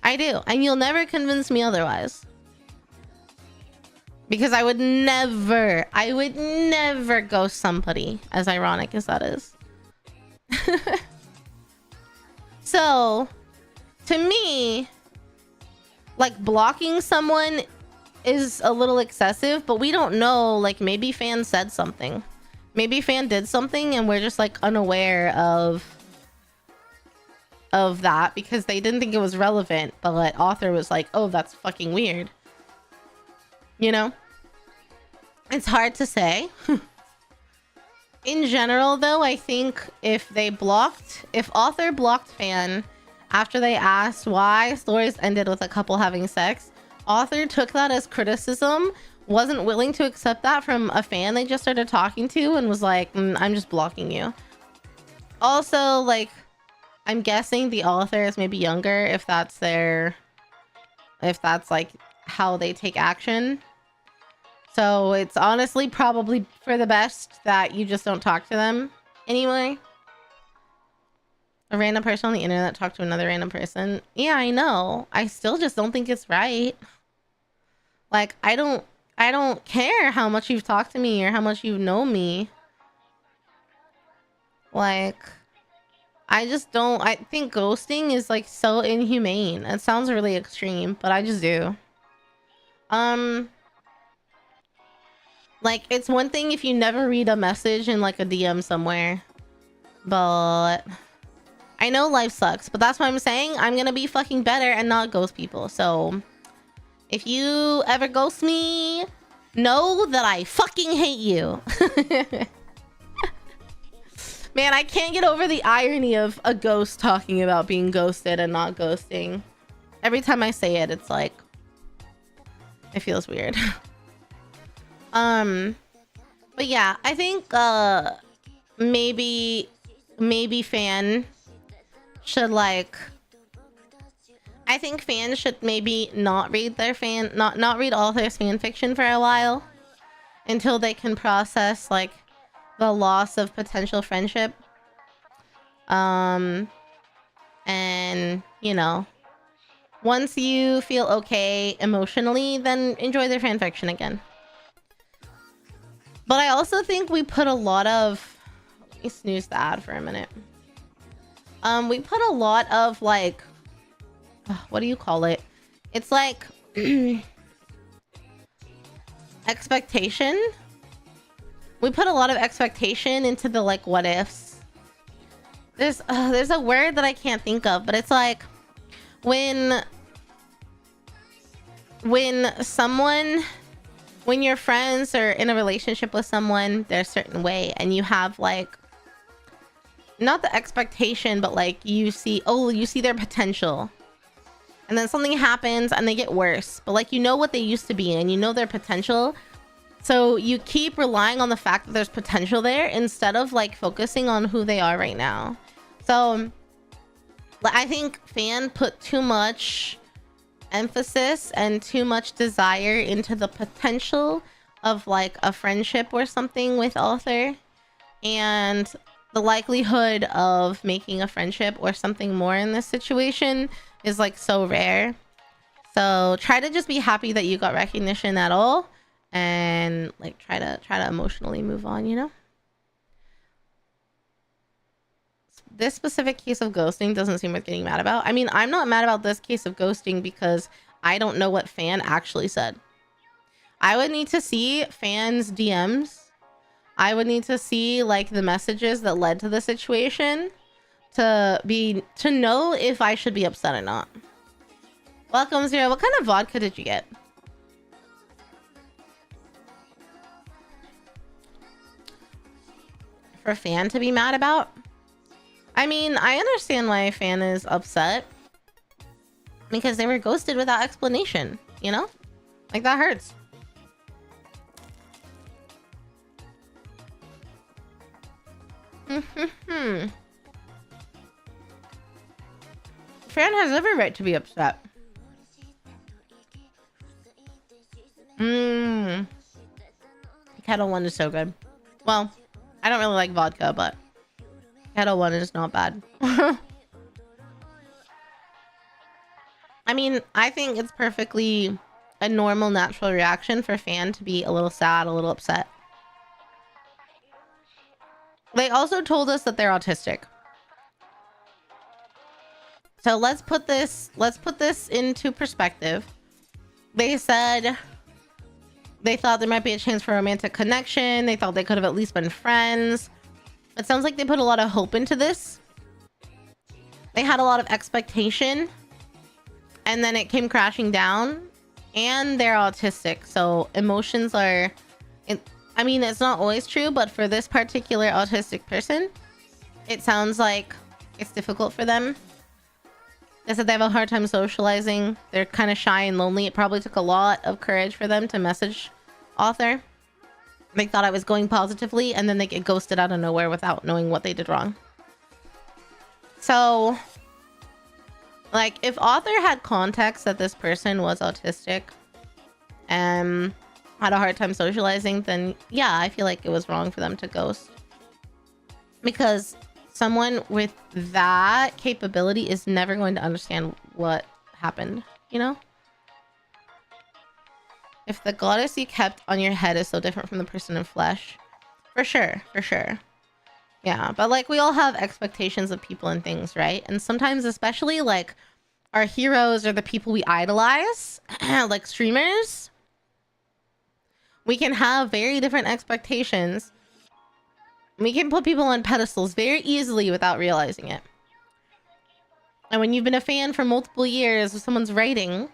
I do, and you'll never convince me otherwise. Because I would never ghost somebody, as ironic as that is. So, to me, like, blocking someone is a little excessive, but we don't know, like, maybe fan said something. Maybe fan did something and we're just, like, unaware of that because they didn't think it was relevant, but author was like, oh, that's fucking weird. You know? It's hard to say. In general, though, I think if author blocked fan after they asked why stories ended with a couple having sex, author took that as criticism, wasn't willing to accept that from a fan they just started talking to, and was like, I'm just blocking you. Also, like, I'm guessing the author is maybe younger, if that's like how they take action. So it's honestly probably for the best that you just don't talk to them anyway. A random person on the internet talked to another random person. Yeah, I know. I still just don't think it's right. Like, I don't care how much you've talked to me or how much you know me. Like, I just don't. I think ghosting is like so inhumane. It sounds really extreme, but I just do. Like, it's one thing if you never read a message in like a DM somewhere, but I know life sucks, but that's why I'm saying I'm gonna be fucking better and not ghost people. So if you ever ghost me, know that I fucking hate you. Man, I can't get over the irony of a ghost talking about being ghosted and not ghosting. Every time I say it, it's like, it feels weird. But yeah, I think maybe fan should like, I think fans should maybe not read their not read all their fan fiction for a while until they can process like the loss of potential friendship. And you know, once you feel okay emotionally, then enjoy their fan fiction again. But I also think we put a lot of, let me snooze the ad for a minute. We put a lot of like, what do you call it? It's like expectation. We put a lot of expectation into the like what ifs. There's a word that I can't think of, but it's like when your friends are in a relationship with someone, they're a certain way, and you have like, not the expectation, but like you see their potential, and then something happens and they get worse, but like you know what they used to be and you know their potential, so you keep relying on the fact that there's potential there instead of like focusing on who they are right now. So I think fan put too much emphasis and too much desire into the potential of like a friendship or something with author, and the likelihood of making a friendship or something more in this situation is like so rare. So try to just be happy that you got recognition at all, and like try to emotionally move on, you know. this specific case of ghosting doesn't seem worth getting mad about. I mean, I'm not mad about this case of ghosting because I don't know what fan actually said. I would need to see fans' DMs. I would need to see like the messages that led to the situation to know if I should be upset or not. Welcome, Zero. What kind of vodka did you get? For fan to be mad about? I mean, I understand why a fan is upset. Because they were ghosted without explanation, you know? Like, that hurts. Fan has every right to be upset. Kettle 1 is so good. Well, I don't really like vodka, but Kettle 1 is not bad. I mean, I think it's perfectly a normal, natural reaction for fan to be a little sad, a little upset. They also told us that they're autistic. So let's put this into perspective. They said they thought there might be a chance for a romantic connection. They thought they could have at least been friends. It sounds like they put a lot of hope into this. They had a lot of expectation. And then it came crashing down. And they're autistic. So emotions are... I mean, it's not always true, but for this particular autistic person, it sounds like it's difficult for them. They said they have a hard time socializing. They're kind of shy and lonely. It probably took a lot of courage for them to message author. They thought I was going positively, and then they get ghosted out of nowhere without knowing what they did wrong. So, like, if author had context that this person was autistic and had a hard time socializing, then yeah, I feel like it was wrong for them to ghost. Because someone with that capability is never going to understand what happened, you know? If the goddess you kept on your head is so different from the person in flesh, for sure, for sure. Yeah, but like we all have expectations of people and things, right? And sometimes, especially like our heroes or the people we idolize, like streamers, we can have very different expectations. We can put people on pedestals very easily without realizing it. And when you've been a fan for multiple years of someone's writing,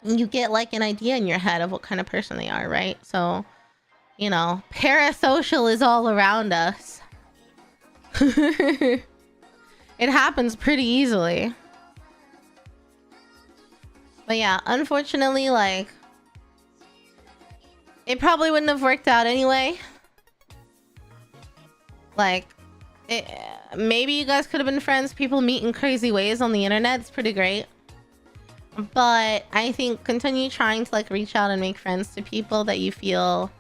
you get like an idea in your head of what kind of person they are, right? So, you know, parasocial is all around us. It happens pretty easily. But yeah, unfortunately, like, it probably wouldn't have worked out anyway. Like, maybe you guys could have been friends. People meet in crazy ways on the internet. It's pretty great. But I think continue trying to like reach out and make friends to people that you feel,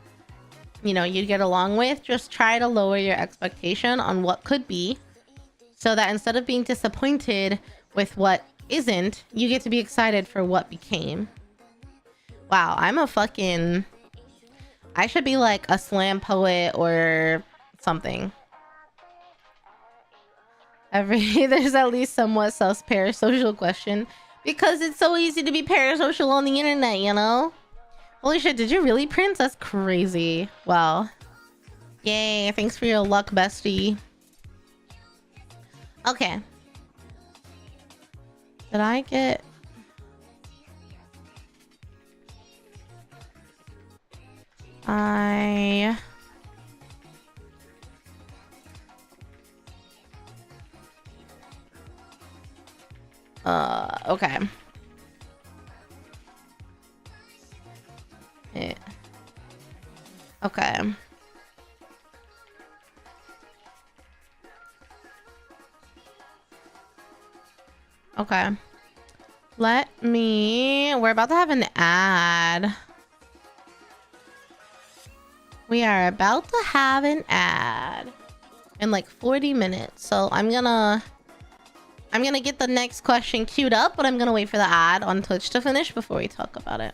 you know, you'd get along with. Just try to lower your expectation on what could be, so that instead of being disappointed with what isn't, you get to be excited for what became. Wow, I'm a fucking... I should be like a slam poet or something. There's at least somewhat sus parasocial question. Because it's so easy to be parasocial on the internet, you know? Holy shit, did you really, Prince? That's crazy. Wow. Yay, thanks for your luck, bestie. Okay. Did I get... okay. Yeah. Okay. Okay. We're about to have an ad. We are about to have an ad in like 40 minutes. So I'm gonna get the next question queued up, but I'm gonna wait for the ad on Twitch to finish before we talk about it.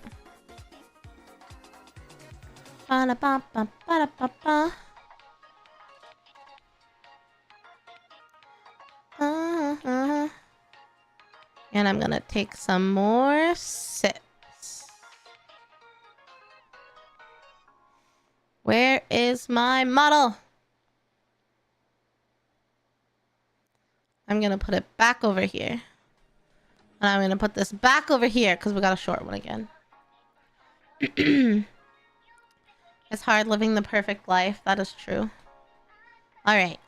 And I'm gonna take some more sips. Where is my model? I'm gonna put it back over here. And I'm gonna put this back over here because we got a short one again. It's hard living the perfect life. That is true. All right.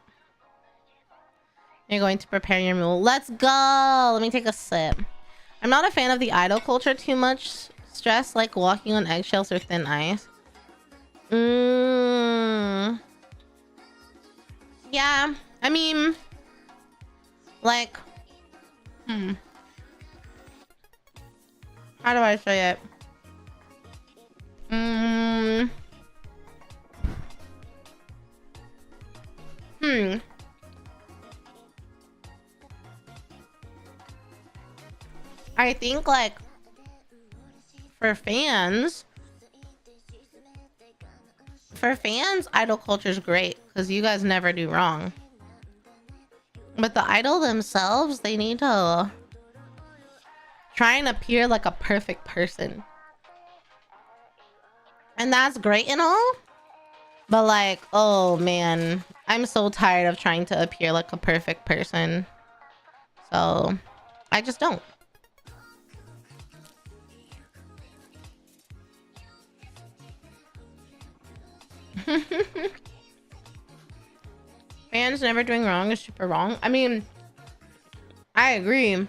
You're going to prepare your meal. Let's go. Let me take a sip. I'm not a fan of the idol culture too much. Stress like walking on eggshells or thin ice. Yeah. I mean, like, how do I say it? I think, like, for fans, idol culture is great because you guys never do wrong. But the idol themselves, they need to try and appear like a perfect person. And that's great and all. But like, oh man, I'm so tired of trying to appear like a perfect person. So I just don't. Fans never doing wrong is super wrong. I mean, I agree.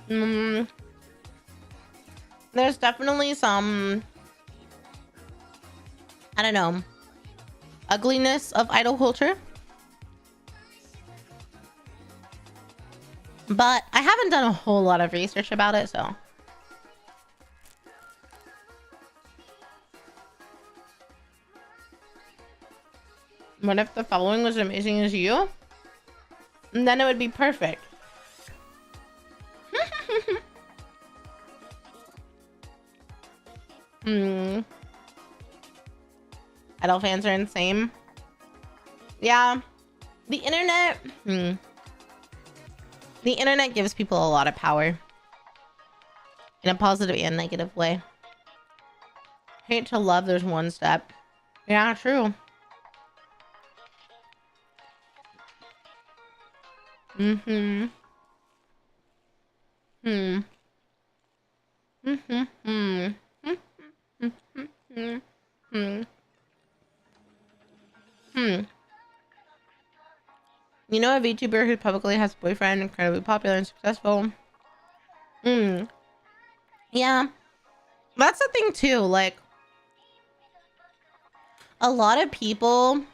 There's definitely some, I don't know, ugliness of idol culture. But I haven't done a whole lot of research about it, so. What if the following was as amazing as you? And then it would be perfect. Idol fans are insane. Yeah. The internet. The internet gives people a lot of power. In a positive and negative way. Hate to love, there's one step. Yeah, true. You know a VTuber who publicly has a boyfriend, incredibly popular and successful? Yeah. That's the thing too, like, a lot of people,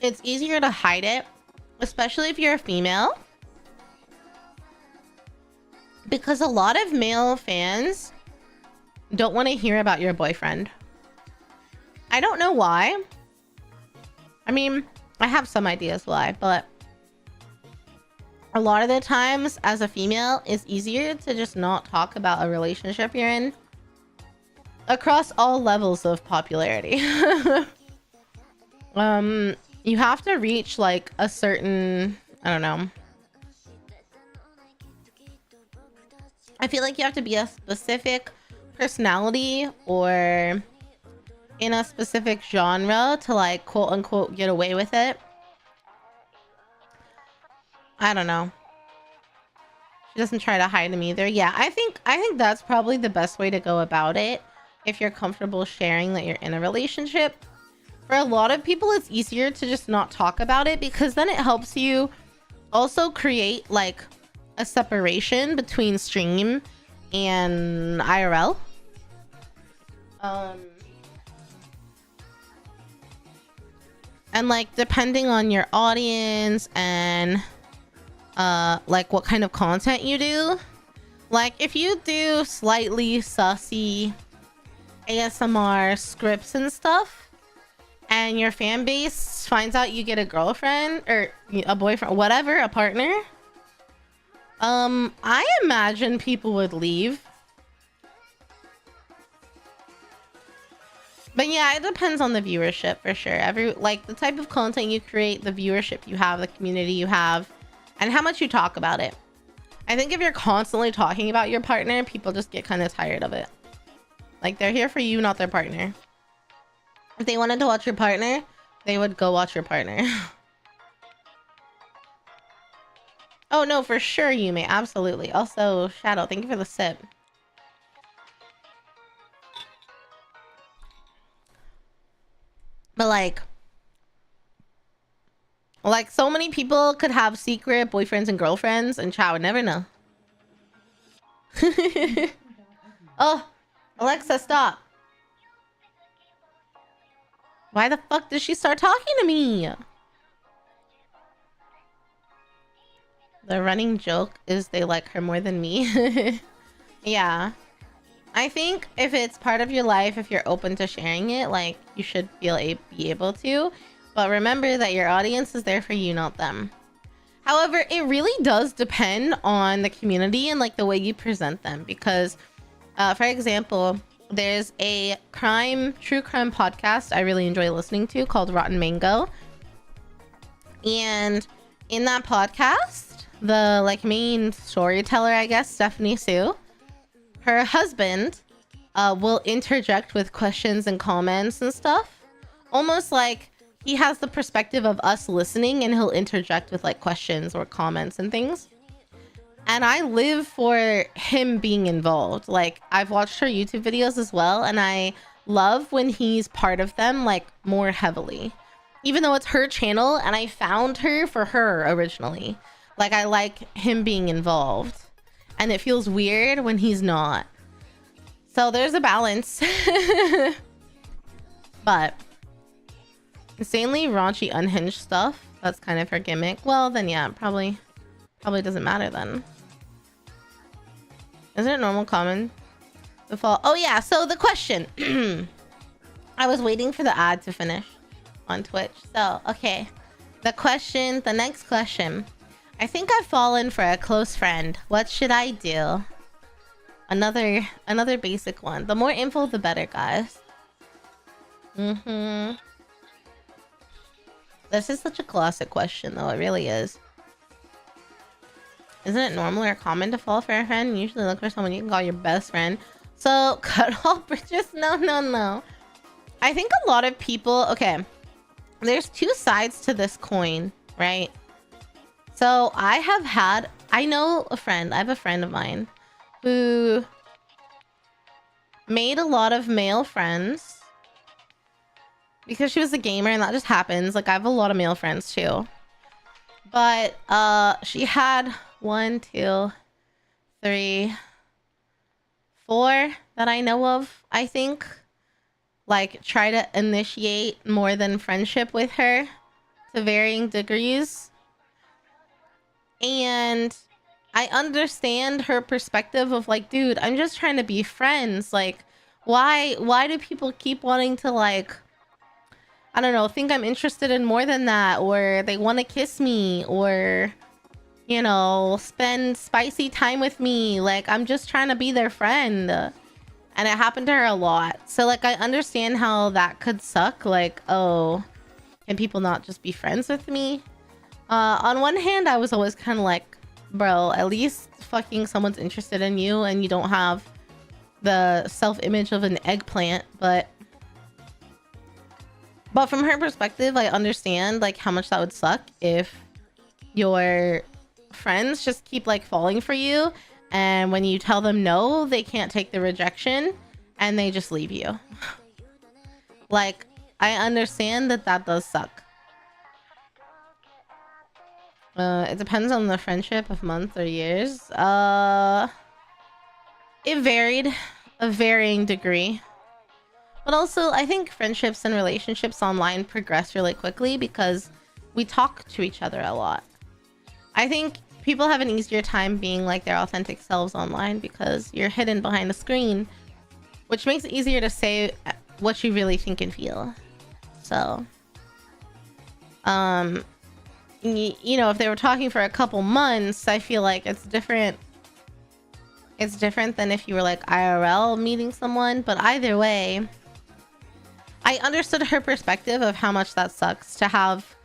it's easier to hide it, especially if you're a female. Because a lot of male fans don't want to hear about your boyfriend. I don't know why. I mean, I have some ideas why, but a lot of the times as a female, it's easier to just not talk about a relationship you're in across all levels of popularity. You have to reach like a certain, I don't know. I feel like you have to be a specific personality or in a specific genre to like quote unquote get away with it. I don't know. She doesn't try to hide them either. Yeah, I think that's probably the best way to go about it if you're comfortable sharing that you're in a relationship. For a lot of people, it's easier to just not talk about it because then it helps you also create like a separation between stream and IRL. And like depending on your audience and like what kind of content you do, like if you do slightly sussy ASMR scripts and stuff and your fan base finds out you get a girlfriend or a boyfriend, whatever, a partner, I imagine people would leave. But yeah, it depends on the viewership for sure. Like the type of content you create, the viewership you have, the community you have, and how much you talk about it. I think if you're constantly talking about your partner, people just get kind of tired of it. Like, they're here for you, not their partner. If they wanted to watch your partner, they would go watch your partner. Oh, no, for sure, you may. Absolutely. Also, Shadow, thank you for the sip. But like so many people could have secret boyfriends and girlfriends, and Chow would never know. Oh, Alexa, stop. Why the fuck did she start talking to me? The running joke is they like her more than me. Yeah. I think if it's part of your life, if you're open to sharing it, like, you should be able to. But remember that your audience is there for you, not them. However, it really does depend on the community and like the way you present them. Because, for example, there's a true crime podcast I really enjoy listening to called Rotten Mango. And in that podcast, the like main storyteller, I guess, Stephanie Sue, her husband will interject with questions and comments and stuff. Almost like he has the perspective of us listening, and he'll interject with like questions or comments and things. And I live for him being involved. Like, I've watched her YouTube videos as well, and I love when he's part of them like more heavily. Even though it's her channel and I found her for her originally. Like, I like him being involved. And it feels weird when he's not. So there's a balance. But insanely raunchy unhinged stuff, that's kind of her gimmick. Well, then yeah, probably doesn't matter then. Isn't it normal common to fall? Oh yeah, so the question. I was waiting for the ad to finish on Twitch. So, okay. The next question. I think I've fallen for a close friend. What should I do? Another basic one. The more info, the better, guys. This is such a classic question, though. It really is. Isn't it normal or common to fall for a friend? Usually look for someone you can call your best friend. So, cut all bridges? No. I think a lot of people... Okay. There's two sides to this coin, right? So, I have a friend of mine who made a lot of male friends because she was a gamer, and that just happens. Like, I have a lot of male friends too. But she had 1, 2, 3, 4 that I know of, I think, like, try to initiate more than friendship with her to varying degrees. And I understand her perspective of like, dude, I'm just trying to be friends. Like, why do people keep wanting to, like, I don't know, think I'm interested in more than that, or they want to kiss me, or, you know, spend spicy time with me. Like, I'm just trying to be their friend. And it happened to her a lot. So, like, I understand how that could suck. Like, oh, can people not just be friends with me? On one hand, I was always kind of like, bro, at least fucking someone's interested in you and you don't have the self-image of an eggplant. But from her perspective, I understand like how much that would suck if your friends just keep like falling for you, and when you tell them no, they can't take the rejection and they just leave you. Like, I understand that does suck. It depends on the friendship of months or years. It varied a varying degree. But also, I think friendships and relationships online progress really quickly because we talk to each other a lot. I think people have an easier time being like their authentic selves online because you're hidden behind a screen, which makes it easier to say what you really think and feel. So, you know, if they were talking for a couple months, I feel like it's different. It's different than if you were like IRL meeting someone. But either way, I understood her perspective of how much that sucks to have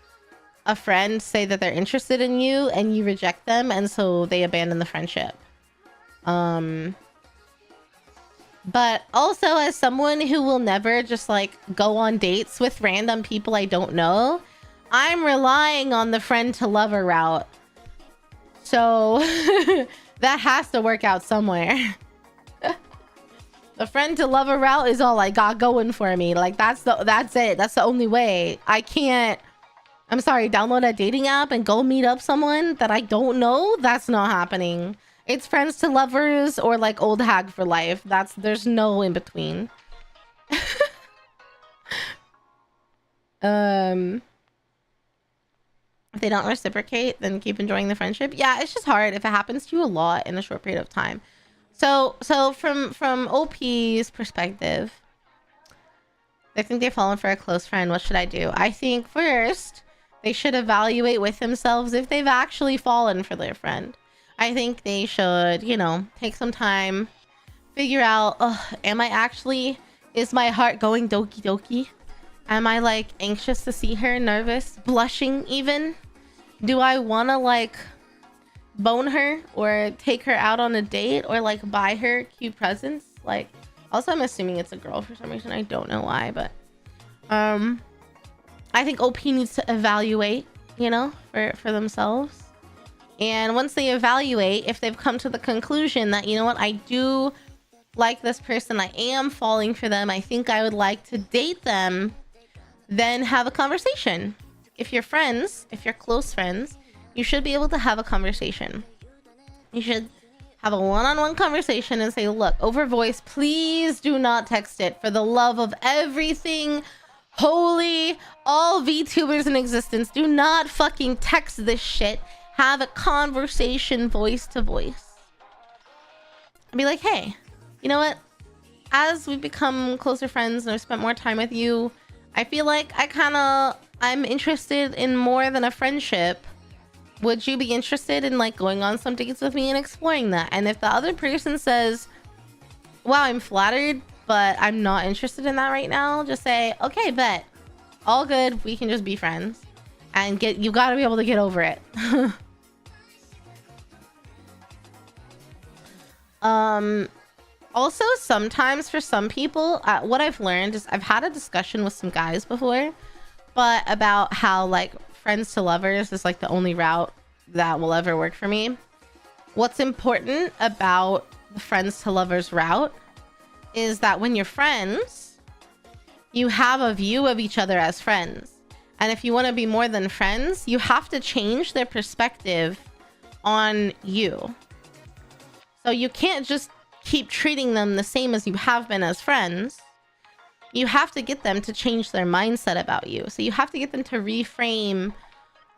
a friend say that they're interested in you and you reject them, and so they abandon the friendship. But also, as someone who will never just like go on dates with random people I don't know, I'm relying on the friend to lover route. So that has to work out somewhere. The friend to lover route is all I got going for me. Like that's it. That's the only way. I can't, I'm sorry, download a dating app and go meet up someone that I don't know. That's not happening. It's friends to lovers or like old hag for life. There's no in between. If they don't reciprocate, then keep enjoying the friendship. Yeah, it's just hard if it happens to you a lot in a short period of time. So from OP's perspective, I think they've fallen for a close friend. What should I do? I think first they should evaluate with themselves if they've actually fallen for their friend. I think they should, you know, take some time, figure out, is my heart going doki doki? Am I like anxious to see her, nervous, blushing even? Do I want to like bone her or take her out on a date or like buy her cute presents? Like, also I'm assuming it's a girl for some reason. I don't know why, but I think OP needs to evaluate, you know, for themselves. And once they evaluate, if they've come to the conclusion that, you know what, I do like this person, I am falling for them, I think I would like to date them, then have a conversation. If you're friends, if you're close friends, you should be able to have a conversation. You should have a one-on-one conversation and say, look, over voice, please do not text it. For the love of everything holy, all VTubers in existence, do not fucking text this shit. Have a conversation voice to voice. And be like, hey, you know what? As we become closer friends and I've spent more time with you, I feel like I'm interested in more than a friendship. Would you be interested in like going on some dates with me and exploring that? And if the other person says, wow, I'm flattered, but I'm not interested in that right now, just say, okay, bet. All good. We can just be friends. And you gotta be able to get over it. Also, sometimes for some people, what I've learned is I've had a discussion with some guys before, but about how like friends to lovers is like the only route that will ever work for me. What's important about the friends to lovers route is that when you're friends, you have a view of each other as friends. And if you want to be more than friends, you have to change their perspective on you. So you can't just keep treating them the same as you have been as friends. You have to get them to change their mindset about you. So you have to get them to reframe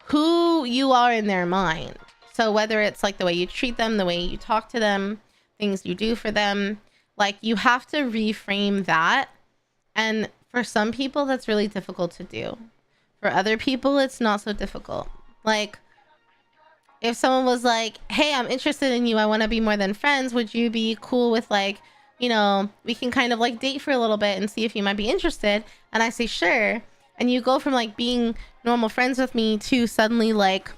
who you are in their mind. So whether it's like the way you treat them, the way you talk to them, things you do for them, like you have to reframe that. And for some people, that's really difficult to do. For other people, it's not so difficult. Like, if someone was like, hey, I'm interested in you, I want to be more than friends, would you be cool with like, you know, we can kind of like date for a little bit and see if you might be interested? And I say, sure. And you go from like being normal friends with me to suddenly like,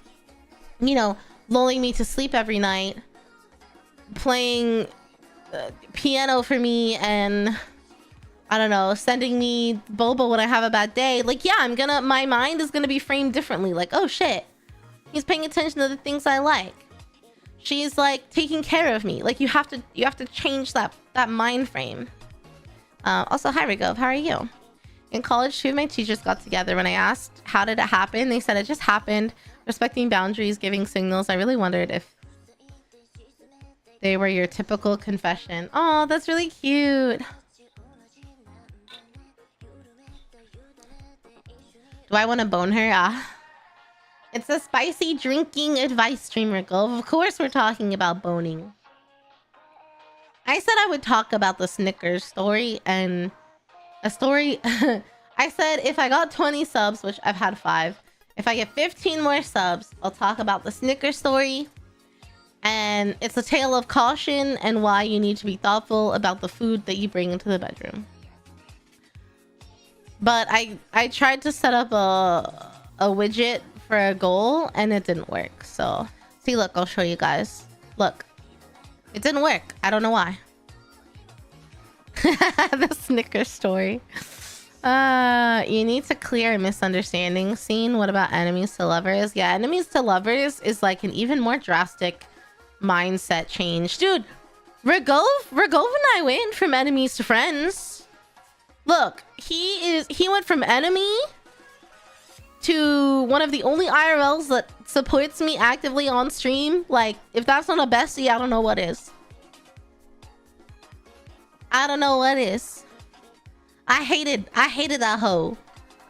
you know, lulling me to sleep every night, playing piano for me, and I don't know, sending me boba when I have a bad day. Like, yeah, my mind is gonna be framed differently. Like, oh shit, he's paying attention to the things I like. She's like taking care of me. Like, you have to change that mind frame. Also, hi Rigov, how are you? In college, two of my teachers got together. When I asked how did it happen, they said it just happened. Respecting boundaries, giving signals. I really wondered if they were your typical confession. Oh, that's really cute. Do I want to bone her? It's a spicy drinking advice stream, Rigov. Of course we're talking about boning. I said I would talk about the Snickers story, and a story. I said if I got 20 subs, which I've had 5, if I get 15 more subs, I'll talk about the Snickers story. And it's a tale of caution and why you need to be thoughtful about the food that you bring into the bedroom. But I tried to set up a widget for a goal and it didn't work. So see, look, I'll show you guys. Look, it didn't work. I don't know why. The Snickers story. You need to clear a misunderstanding scene. What about enemies to lovers? Yeah, enemies to lovers is like an even more drastic mindset change. Dude, Regov and I went from enemies to friends. Look, he went from enemy to one of the only IRLs that supports me actively on stream. Like, if that's not a bestie, I don't know what is. I don't know what is. I hated that hoe.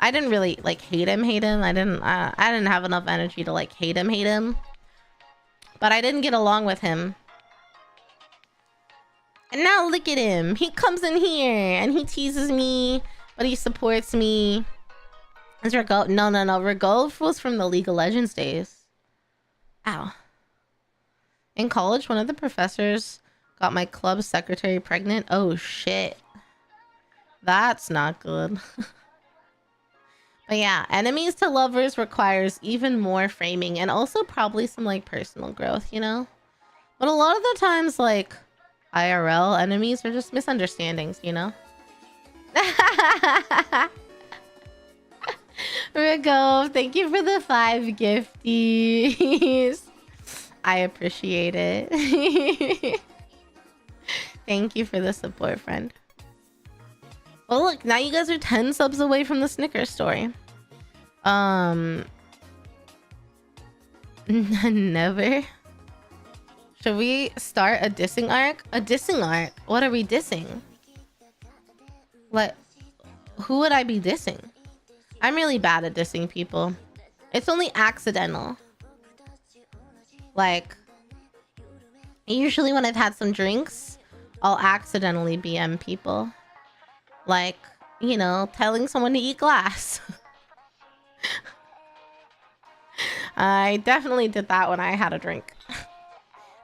I didn't really like hate him. I didn't have enough energy to like hate him. But I didn't get along with him. And now look at him. He comes in here and he teases me, but he supports me. Is Regolf? No. Regolf was from the League of Legends days. Ow. In college, one of the professors got my club secretary pregnant. Oh shit. That's not good. But yeah, enemies to lovers requires even more framing and also probably some like personal growth, you know? But a lot of the times, like, IRL enemies are just misunderstandings, you know? Rigo, thank you for the 5 gifties. I appreciate it. Thank you for the support, friend. Well, look, now you guys are 10 subs away from the Snickers story. Never. Should we start a dissing arc? A dissing arc? What are we dissing? Like, who would I be dissing? I'm really bad at dissing people. It's only accidental. Like, usually when I've had some drinks, I'll accidentally BM people. Like, you know, telling someone to eat glass. I definitely did that when I had a drink.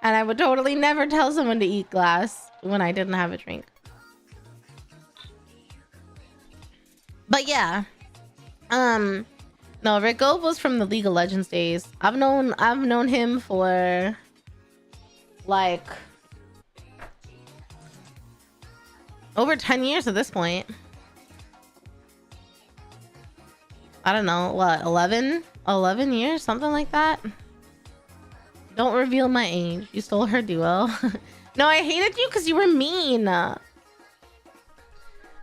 And I would totally never tell someone to eat glass when I didn't have a drink. But yeah. No, Rico was from the League of Legends days. I've known him for like over 10 years at this point. I don't know, what, 11 years, something like that. Don't reveal my age. You stole her duo. No, I hated you because you were mean. I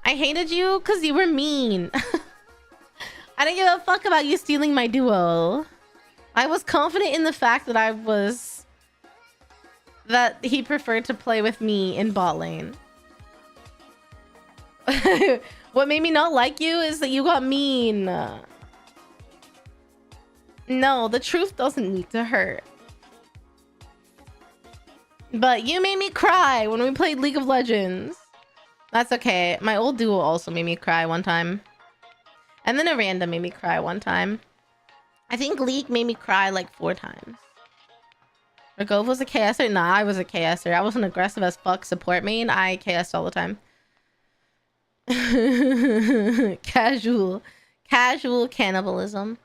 hated you because you were mean. I didn't give a fuck about you stealing my duo. I was confident in the fact that he preferred to play with me in bot lane. What made me not like you is that you got mean. No, the truth doesn't need to hurt. But you made me cry when we played League of Legends. That's okay. My old duo also made me cry one time. And then Aranda made me cry one time. I think League made me cry like 4 times. Ragov was a KSer? Nah, I was a KSer. I was an aggressive as fuck support main. I KS'd all the time. Casual cannibalism.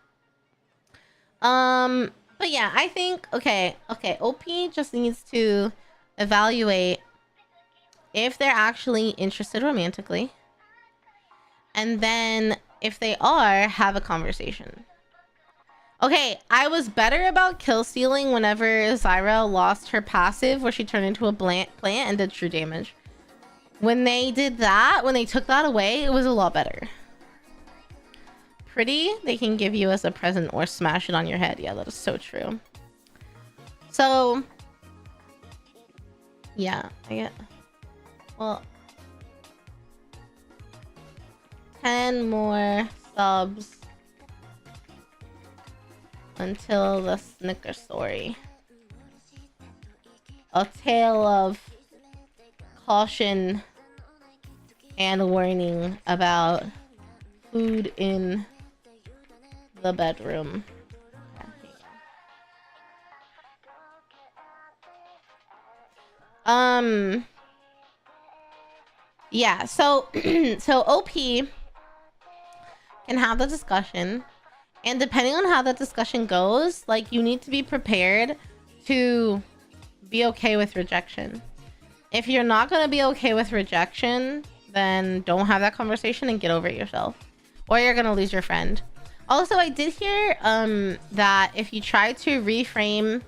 But yeah, I think okay, OP just needs to evaluate if they're actually interested romantically, and then if they are, have a conversation. Okay, I was better about kill stealing whenever Zyra lost her passive where she turned into a plant and did true damage. When they did that, when they took that away, it was a lot better. Pretty, they can give you as a present or smash it on your head. Yeah, that is so true. So, yeah, I get... Well... 10 more subs until the Snicker story. A tale of caution and warning about food in the bedroom. Yeah, so so OP can have the discussion And depending on how that discussion goes, like, you need to be prepared to be okay with rejection. If you're not going to be okay with rejection, then don't have that conversation and get over it yourself. Or you're going to lose your friend. Also, I did hear that if you try to reframe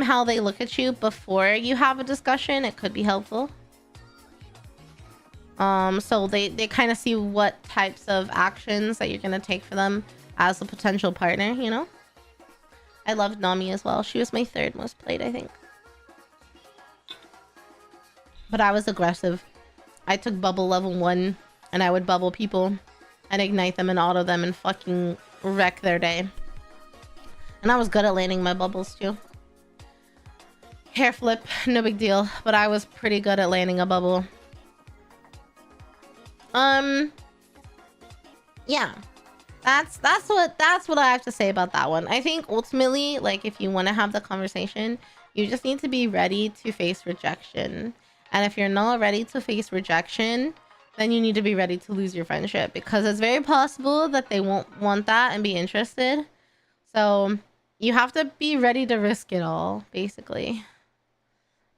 how they look at you before you have a discussion, it could be helpful. So they kind of see what types of actions that you're gonna take for them as a potential partner, you know? I loved Nami as well. She was my 3rd most played, I think. But I was aggressive. I took bubble level 1 and I would bubble people and ignite them and auto them and fucking wreck their day. And I was good at landing my bubbles too. Hair flip, no big deal, but I was pretty good at landing a bubble. Yeah, that's what I have to say about that one. I think ultimately, like, if you want to have the conversation, you just need to be ready to face rejection. And if you're not ready to face rejection, then you need to be ready to lose your friendship, because it's very possible that they won't want that and be interested. So you have to be ready to risk it all, basically.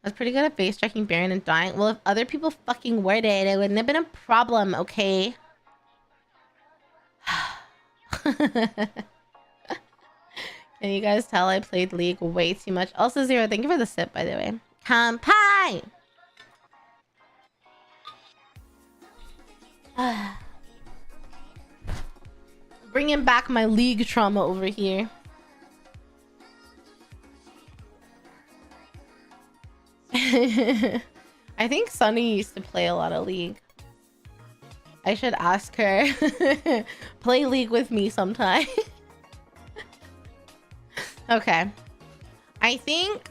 I was pretty good at face checking Baron and dying. Well, if other people fucking worded it, it wouldn't have been a problem, okay? Can you guys tell I played League way too much? Also, Zero, thank you for the sip, by the way. Kampai! Bringing back my League trauma over here. I think Sunny used to play a lot of League. I should ask her. Play League with me sometime. Okay. I think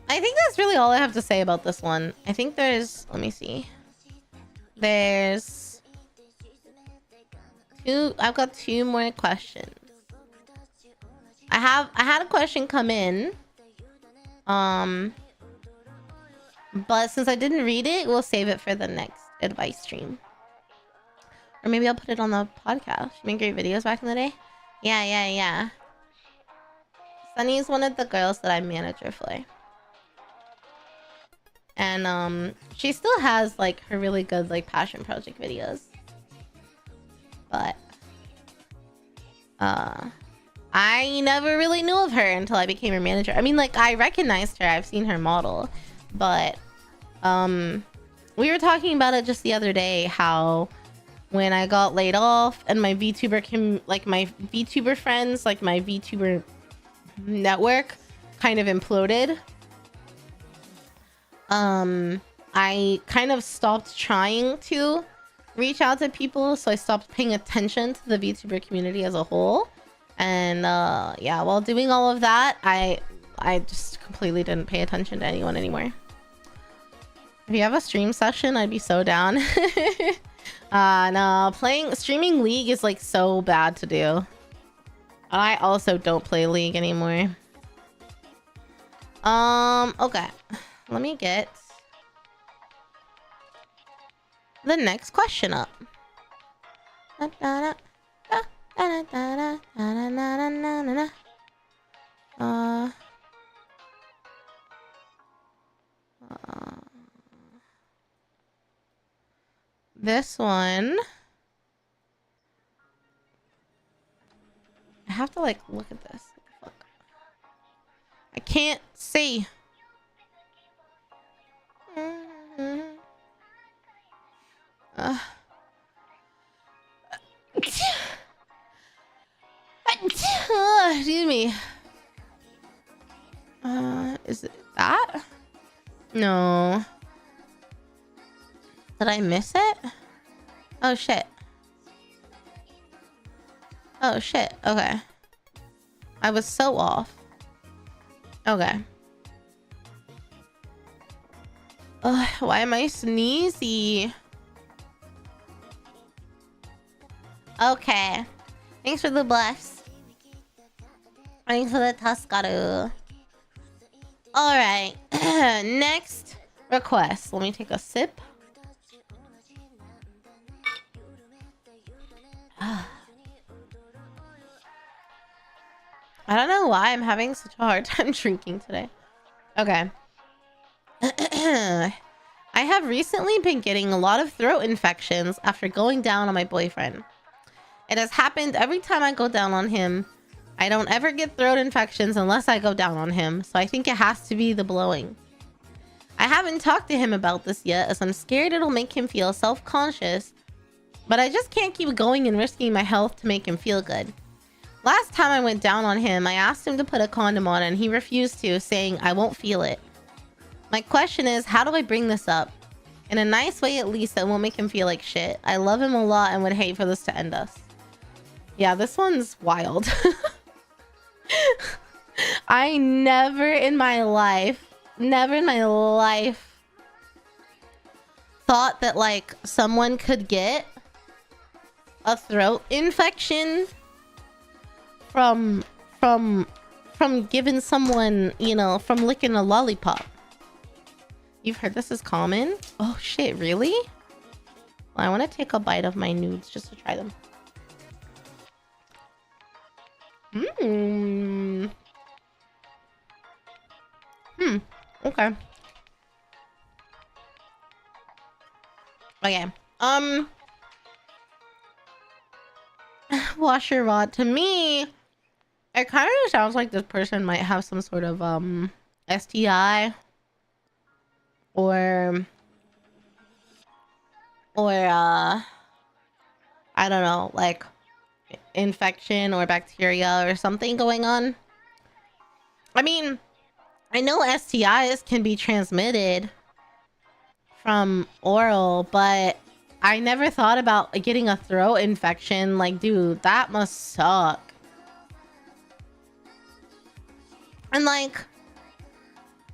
that's really all I have to say about this one. I think there's... Let me see. There's... I've got 2 more questions. I had a question come in. But since I didn't read it, we'll save it for the next advice stream. Or maybe I'll put it on the podcast. She made great videos back in the day. Yeah. Sunny's one of the girls that I'm manager for. And she still has like her really good like passion project videos. But I never really knew of her until I became her manager. I mean, like, I recognized her. I've seen her model. But we were talking about it just the other day, how when I got laid off and my VTuber friends, like my VTuber network kind of imploded, I kind of stopped trying to reach out to people, so I stopped paying attention to the VTuber community as a whole. And yeah, while doing all of that, I just completely didn't pay attention to anyone anymore. If you have a stream session, I'd be so down. No, streaming League is like so bad to do. I also don't play League anymore. Okay. Let me get the next question up. This one, I have to like look at this. What the fuck? I can't see. Excuse me. Is it that? No. Did I miss it? Oh shit. Oh shit. Okay. I was so off. Okay. Ugh, why am I sneezy? Okay. Thanks for the bless. Thanks for the Tuscaru. Alright. Next request. Let me take a sip. I don't know why I'm having such a hard time drinking today. Okay. I have recently been getting a lot of throat infections after going down on my boyfriend. It has happened every time I go down on him. I don't ever get throat infections unless I go down on him, so I think it has to be the blowing. I haven't talked to him about this yet as I'm scared it'll make him feel self-conscious, but I just can't keep going and risking my health to make him feel good. Last time I went down on him, I asked him to put a condom on and he refused to, saying I won't feel it. My question is, how do I bring this up? In a nice way at least that won't make him feel like shit. I love him a lot and would hate for this to end us. Yeah, this one's wild. I never in my life thought that like someone could get a throat infection from giving someone, you know, from licking a lollipop. You've heard this is common? Oh shit, really? Well, I want to take a bite of my nudes just to try them. Okay. Okay. Washer rod. To me, it kind of sounds like this person might have some sort of STI or I don't know, like infection or bacteria or something going on. I mean, I know STIs can be transmitted from oral, but I never thought about getting a throat infection. Like, dude, that must suck. And like,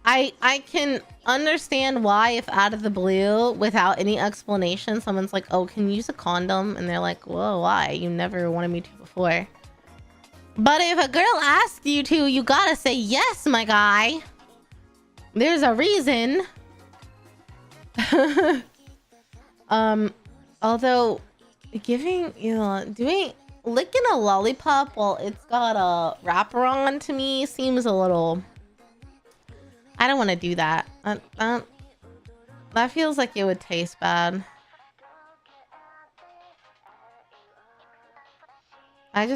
I can understand why if out of the blue, without any explanation, someone's like, oh, can you use a condom? And they're like, whoa, why? You never wanted me to before. But if a girl asks you to, you gotta say yes, my guy. There's a reason. Although giving, you know, licking a lollipop while it's got a wrapper on to me seems a little, I don't want to do that. That feels like it would taste bad. What are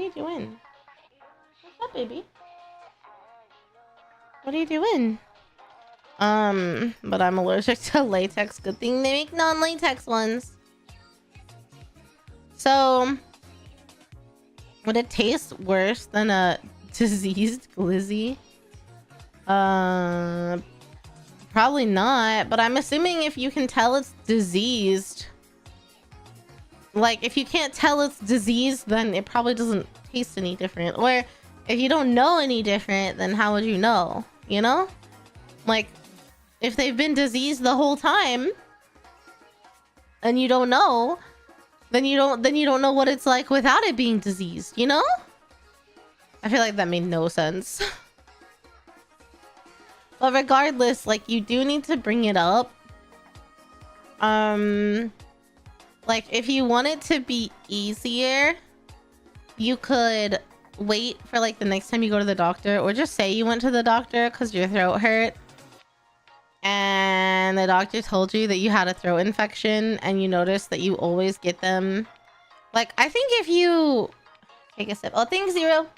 you doing? What's up, baby? What are you doing? But I'm allergic to latex. Good thing they make non-latex ones. So, would it taste worse than a diseased glizzy? Probably not, but I'm assuming if you can tell it's diseased, like if you can't tell it's diseased, then it probably doesn't taste any different. Or if you don't know any different, then how would you know? You know? Like, if they've been diseased the whole time and you don't know, then you don't know what it's like without it being diseased, you know? I feel like that made no sense. But regardless, like, you do need to bring it up. Like, if you want it to be easier, you could wait for like the next time you go to the doctor, or just say you went to the doctor because your throat hurt and the doctor told you that you had a throat infection and you noticed that you always get them. Like, I think if you take a sip. Oh, thanks, Zero.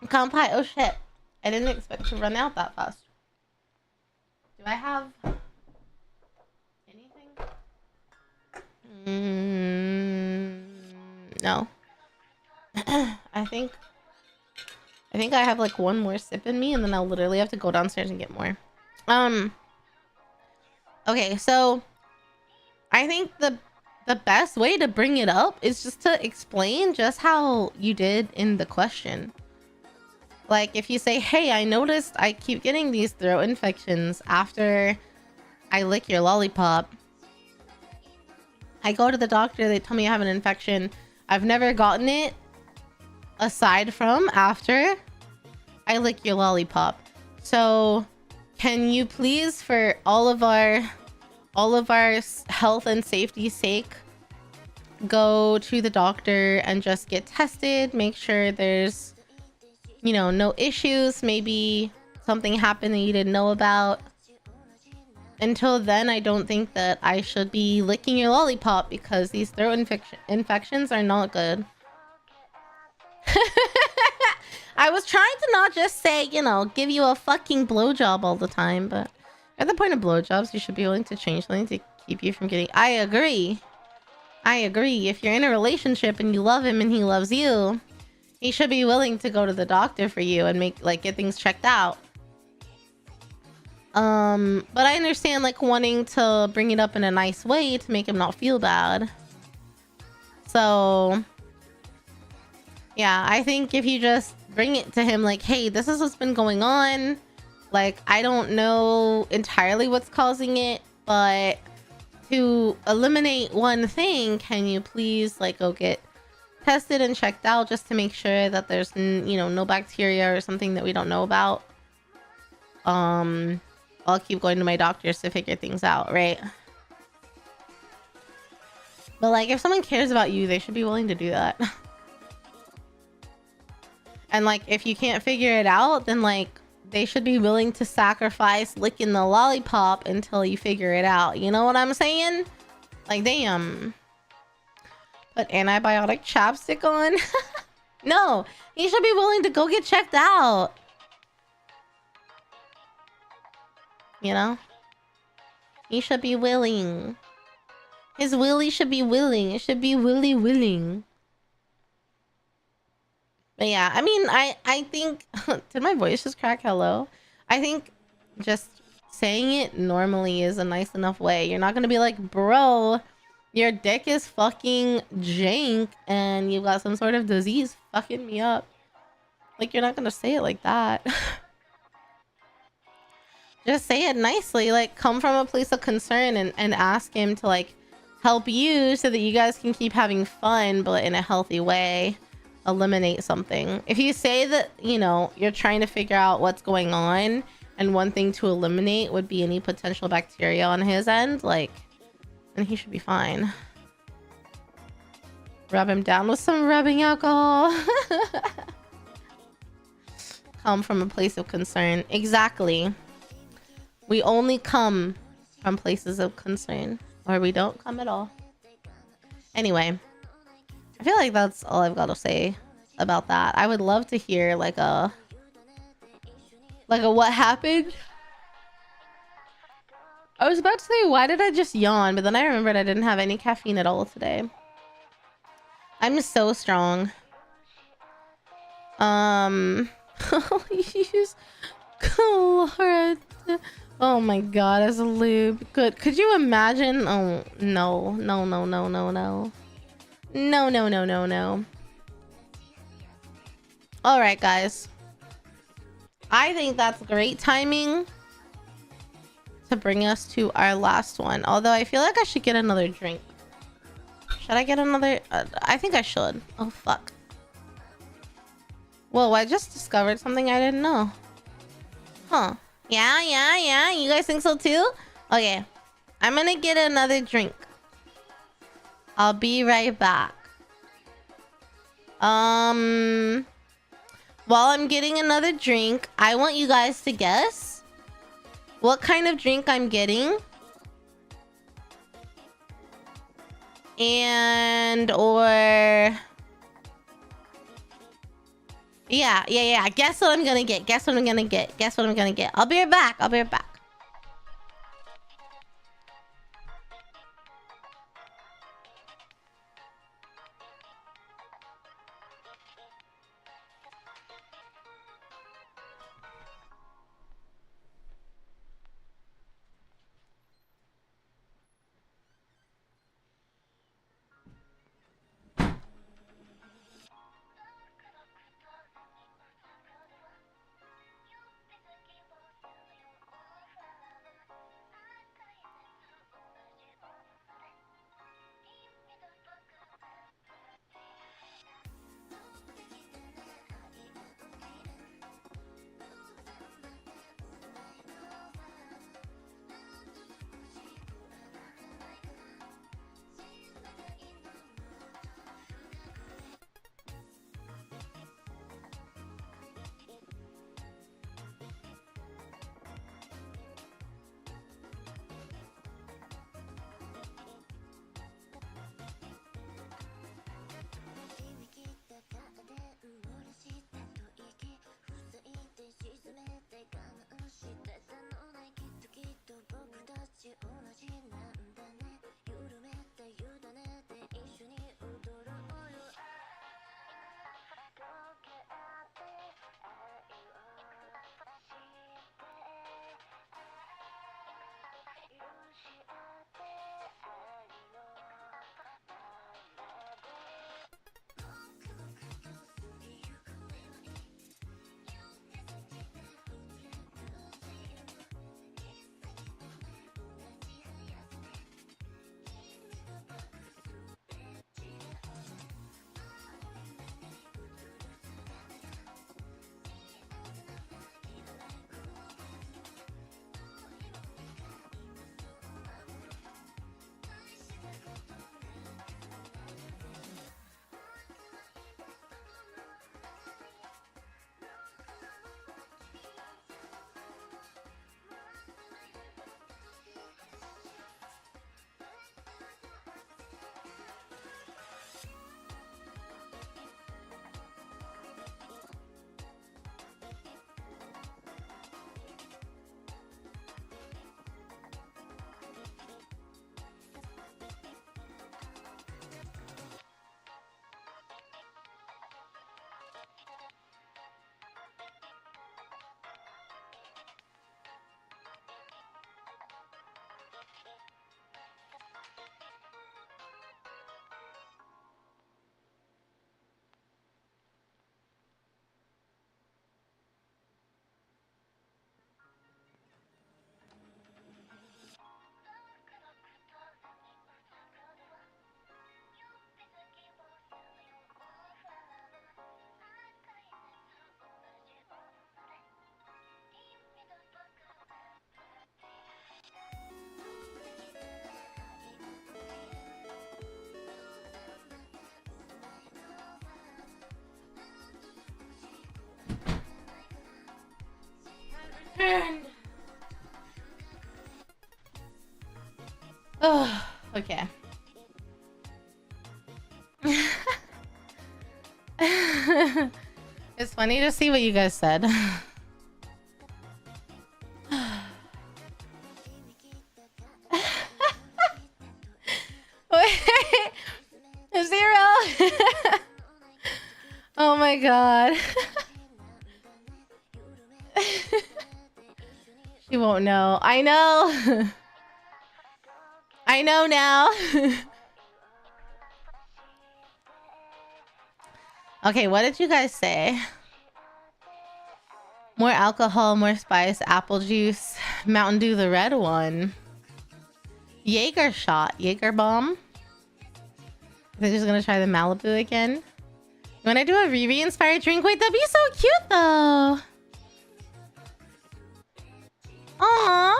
Comp pie. Oh shit, I didn't expect to run out that fast. Do I have anything? No. I think I have like one more sip in me, and then I'll literally have to go downstairs and get more. Okay, so I think the best way to bring it up is just to explain just how you did in the question. Like, if you say, hey, I noticed I keep getting these throat infections after I lick your lollipop. I go to the doctor, they tell me I have an infection. I've never gotten it aside from after I lick your lollipop. So can you please, for all of our all of our health and safety's sake, go to the doctor and just get tested. Make sure there's, you know, no issues. Maybe something happened that you didn't know about. Until then, I don't think that I should be licking your lollipop because these throat infections are not good. I was trying to not just say, you know, give you a fucking blowjob all the time, but at the point of blowjobs, you should be willing to change something to keep you from getting... I agree. If you're in a relationship and you love him and he loves you, he should be willing to go to the doctor for you and get things checked out. But I understand like wanting to bring it up in a nice way to make him not feel bad. So yeah, I think if you just bring it to him like, hey, this is what's been going on. Like, I don't know entirely what's causing it, but to eliminate one thing, can you please like go get tested and checked out just to make sure that there's, you know, no bacteria or something that we don't know about. I'll keep going to my doctors to figure things out, right? But like, if someone cares about you, they should be willing to do that. And like, if you can't figure it out, then like, they should be willing to sacrifice licking the lollipop until you figure it out. You know what I'm saying? Like, damn. Put antibiotic chapstick on? No, he should be willing to go get checked out. You know? He should be willing. His willy should be willing. It should be willy willing. But yeah, I mean, I think... Did my voice just crack? Hello? I think just saying it normally is a nice enough way. You're not gonna be like, bro, your dick is fucking jank and you've got some sort of disease fucking me up. Like, you're not gonna say it like that. Just say it nicely, like come from a place of concern and ask him to like help you so that you guys can keep having fun, but in a healthy way. Eliminate something. If you say that, you know, you're trying to figure out what's going on and one thing to eliminate would be any potential bacteria on his end, like, then he should be fine. Rub him down with some rubbing alcohol. Come from a place of concern. Exactly. We only come from places of concern, or we don't come at all. Anyway, I feel like that's all I've got to say about that. I would love to hear like a what happened. I was about to say, why did I just yawn? But then I remembered I didn't have any caffeine at all today. I'm so strong. Use Chlorant. Oh my god, as a lube. Good. Could you imagine? Oh, no. No, no, no, no, no. No, no, no, no, no. Alright, guys. I think that's great timing to bring us to our last one. Although I feel like I should get another drink. Should I get another? I think I should. Oh, fuck. Whoa, I just discovered something I didn't know. Huh. Yeah. You guys think so too? Okay. I'm gonna get another drink. I'll be right back. While I'm getting another drink, I want you guys to guess what kind of drink I'm getting. And or yeah. Guess what I'm gonna get. I'll be right back. burned. Oh, okay. It's funny to see what you guys said. Wait, 0. Oh my god. She won't know. I know. I know now. Okay, what did you guys say? More alcohol, more spice, apple juice, Mountain Dew, the red one. Jaeger shot, Jaeger bomb. They're just gonna try the Malibu again. When I do a Riri inspired drink, wait, that'd be so cute though. Aww.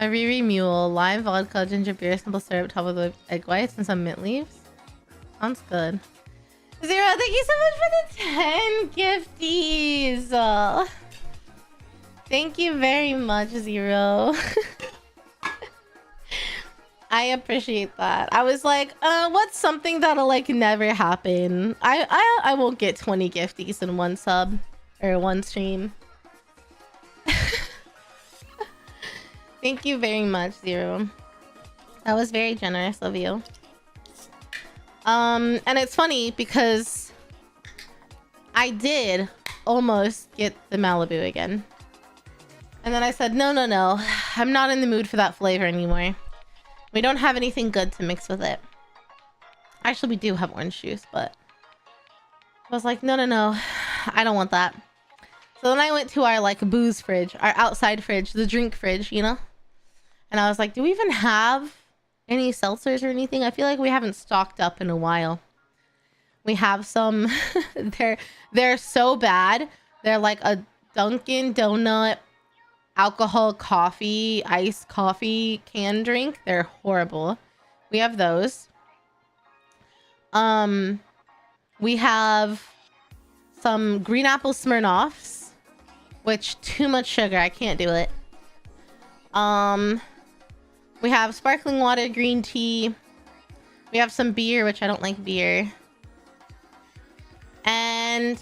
A Riri mule, lime, vodka, ginger beer, simple syrup, topped with egg whites and some mint leaves. Sounds good. 0, thank you so much for the 10 gifties. Thank you very much, 0. I appreciate that. I was like, what's something that'll like never happen? I won't get 20 gifties in one sub or one stream. Thank you very much, 0. That was very generous of you. And it's funny because I did almost get the Malibu again. And then I said, no. I'm not in the mood for that flavor anymore. We don't have anything good to mix with it. Actually, we do have orange juice, but I was like, no. I don't want that. So then I went to our like booze fridge, our outside fridge, the drink fridge, you know? And I was like, do we even have any seltzers or anything? I feel like we haven't stocked up in a while. We have some. They're so bad. They're like a Dunkin' Donut alcohol coffee, iced coffee can drink. They're horrible. We have those. We have some green apple Smirnoffs, which too much sugar. I can't do it. We have sparkling water, green tea. We have some beer, which I don't like beer. And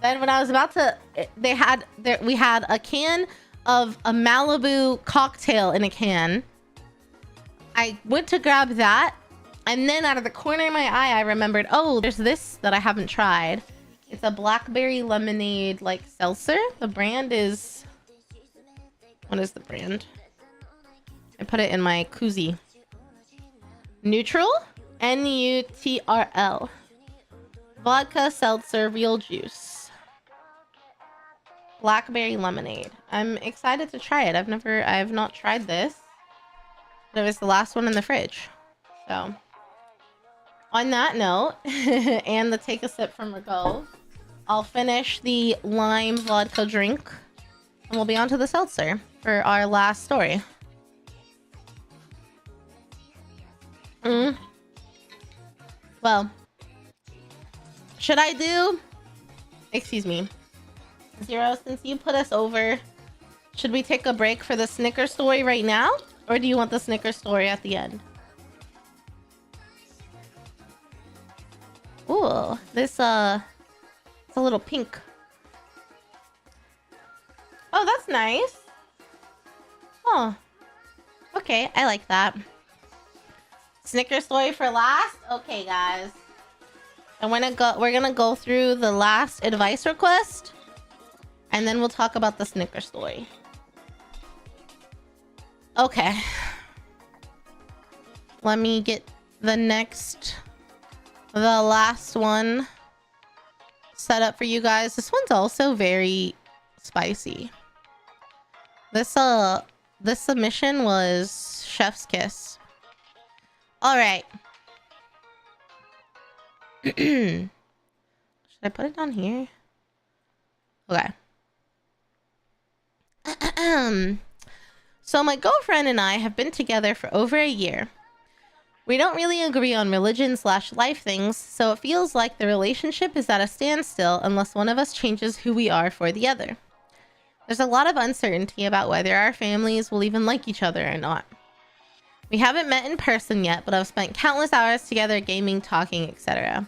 then when I was about to, we had a can of a Malibu cocktail in a can. I went to grab that, and then out of the corner of my eye, I remembered, oh, there's this that I haven't tried. It's a blackberry lemonade like seltzer. The brand is, what is the brand? I put it in my koozie. Neutral? N-U-T-R-L. Vodka seltzer real juice. Blackberry lemonade. I'm excited to try it. I have not tried this. But it was the last one in the fridge. So on that note, and the take a sip from Rago, I'll finish the lime vodka drink and we'll be on to the seltzer for our last story. Well, should I do, excuse me, 0, since you put us over, should we take a break for the Snicker story right now? Or do you want the Snicker story at the end? Ooh, this, it's a little pink. Oh, that's nice. Oh, okay, I like that. Snicker story for last? Okay, guys. And we're gonna go through the last advice request, and then we'll talk about the Snicker story. Okay. Let me get the last one set up for you guys. This one's also very spicy. This submission was Chef's Kiss. All right. Should I put it down here? Okay. So my girlfriend and I have been together for over a year. We don't really agree on religion/life things, so it feels like the relationship is at a standstill unless one of us changes who we are for the other. There's a lot of uncertainty about whether our families will even like each other or not. We haven't met in person yet, but I've spent countless hours together gaming, talking, etc.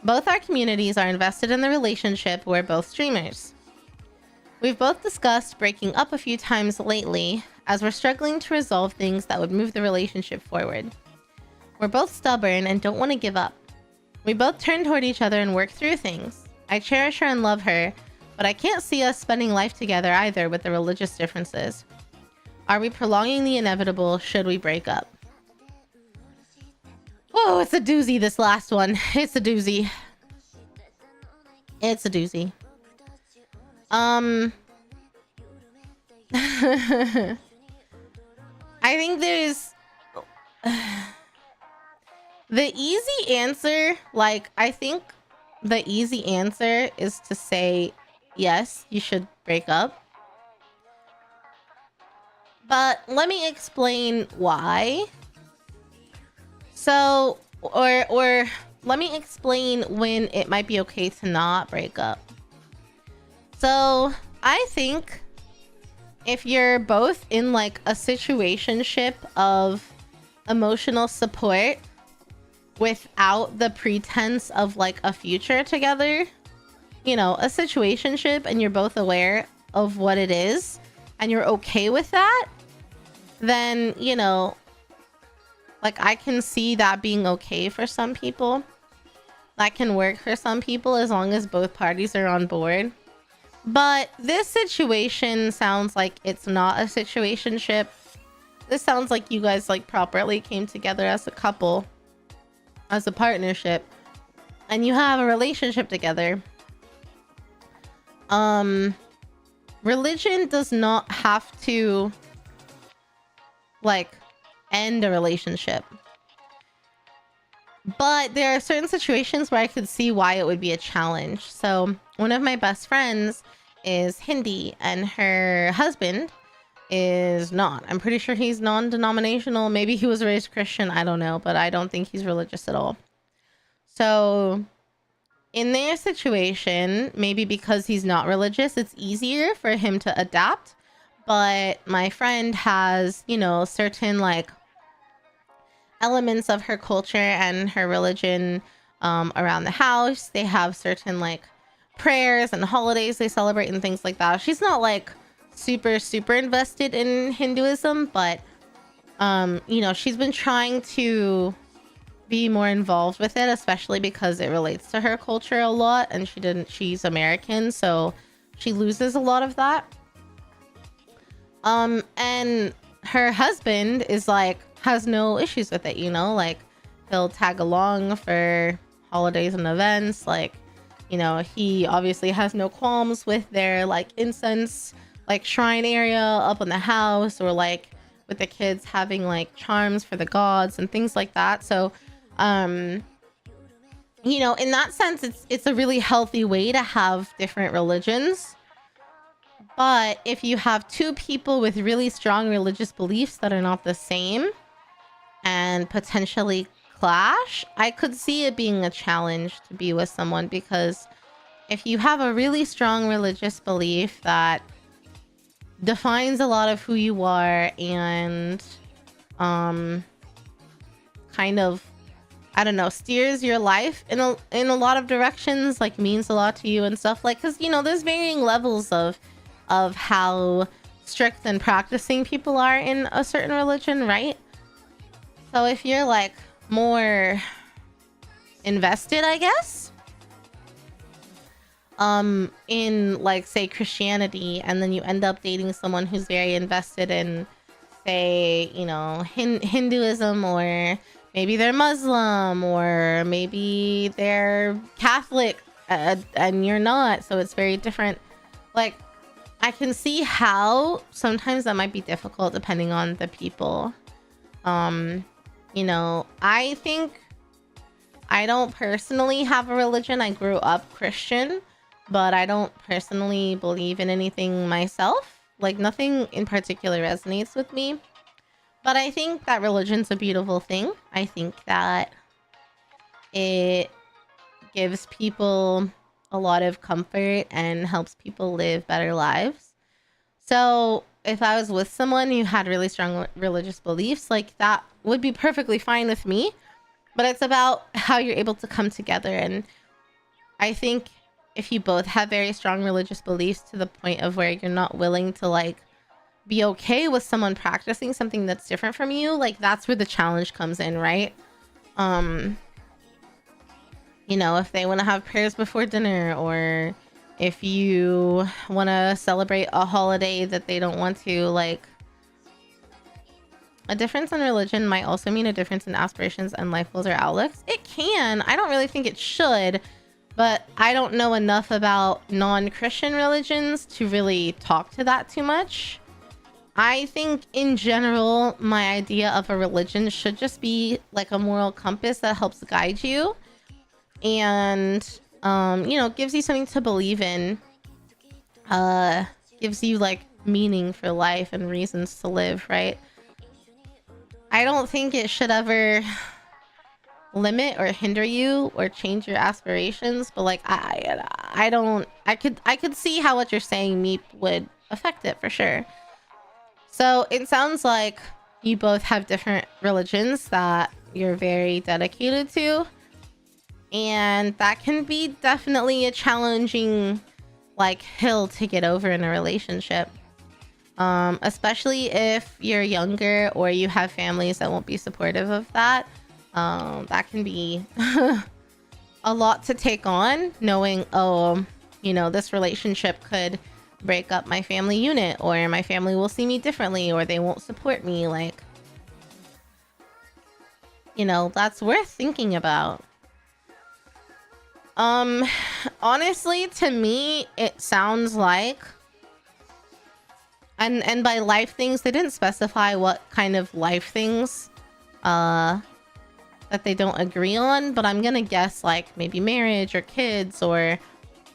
Both our communities are invested in the relationship. We're both streamers. We've both discussed breaking up a few times lately, as we're struggling to resolve things that would move the relationship forward. We're both stubborn and don't want to give up. We both turn toward each other and work through things. I cherish her and love her, but I can't see us spending life together either with the religious differences. Are we prolonging the inevitable? Should we break up? Whoa, it's a doozy, this last one. It's a doozy. It's a doozy. I think there's... the easy answer, like, I think the easy answer is to say, yes, you should break up. But let me explain why. So, or let me explain when it might be okay to not break up. So, I think if you're both in like a situationship of emotional support without the pretense of like a future together, you know, a situationship, and you're both aware of what it is and you're okay with that, then, you know, like I can see that being okay for some people. That can work for some people as long as both parties are on board. But this situation sounds like it's not a situationship. This sounds like you guys like properly came together as a couple, as a partnership, and you have a relationship together. Religion does not have to like end a relationship. But there are certain situations where I could see why it would be a challenge. So one of my best friends is Hindi and her husband is not. I'm pretty sure he's non-denominational. Maybe he was raised Christian. I don't know, but I don't think he's religious at all. So in their situation, maybe because he's not religious, it's easier for him to adapt. But my friend has, you know, certain like elements of her culture and her religion around the house. They have certain like prayers and holidays they celebrate and things like that. She's not like super invested in Hinduism, but you know, she's been trying to be more involved with it, especially because it relates to her culture a lot, and she's American, so she loses a lot of that. And her husband is like, has no issues with it, you know, like he'll tag along for holidays and events. Like, you know, he obviously has no qualms with their like incense, like shrine area up in the house, or like with the kids having like charms for the gods and things like that. So, you know, in that sense, it's a really healthy way to have different religions. But if you have two people with really strong religious beliefs that are not the same and potentially clash, I could see it being a challenge to be with someone, because if you have a really strong religious belief that defines a lot of who you are and kind of, I don't know, steers your life in a lot of directions, like means a lot to you and stuff, like, because, you know, there's varying levels of how strict and practicing people are in a certain religion, right? So if you're like more invested, I guess, in like say Christianity, and then you end up dating someone who's very invested in, say, you know, Hinduism, or maybe they're Muslim, or maybe they're Catholic, and you're not, so it's very different. Like, I can see how sometimes that might be difficult depending on the people. You know, I think I don't personally have a religion. I grew up Christian, but I don't personally believe in anything myself. Like, nothing in particular resonates with me. But I think that religion's a beautiful thing. I think that it gives people a lot of comfort and helps people live better lives. So if I was with someone who had really strong religious beliefs, like that would be perfectly fine with me. But it's about how you're able to come together. And I think if you both have very strong religious beliefs to the point of where you're not willing to like be okay with someone practicing something that's different from you, like that's where the challenge comes in, right? You know, if they want to have prayers before dinner, or if you want to celebrate a holiday that they don't want to, like, a difference in religion might also mean a difference in aspirations and life goals or outlooks. It can. I don't really think it should, but I don't know enough about non-Christian religions to really talk to that too much. I think in general, my idea of a religion should just be like a moral compass that helps guide you and you know, gives you something to believe in, gives you like meaning for life and reasons to live, right? I don't think it should ever limit or hinder you or change your aspirations, but like I could see how what you're saying, Meep, would affect it for sure. So it sounds like you both have different religions that you're very dedicated to, and that can be definitely a challenging like hill to get over in a relationship, especially if you're younger or you have families that won't be supportive of that. That can be a lot to take on, knowing, oh, you know, this relationship could break up my family unit, or my family will see me differently, or they won't support me. Like, you know, that's worth thinking about. Honestly, to me, it sounds like, and by life things, they didn't specify what kind of life things that they don't agree on, but I'm gonna guess like maybe marriage or kids or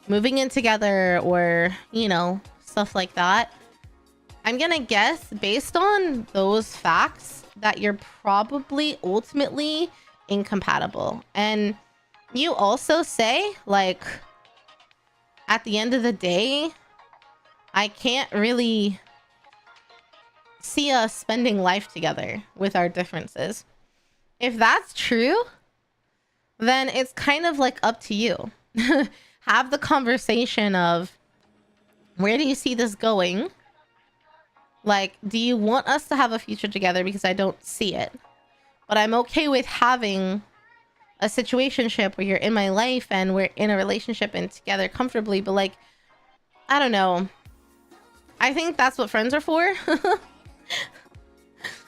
moving in together, or, you know, stuff like that. I'm gonna guess based on those facts that you're probably ultimately incompatible. And you also say, like, at the end of the day, I can't really see us spending life together with our differences. If that's true, then it's kind of like up to you. Have the conversation of, where do you see this going? Like, do you want us to have a future together? Because I don't see it. But I'm okay with having a situationship where you're in my life and we're in a relationship and together comfortably. But like, I don't know. I think that's what friends are for.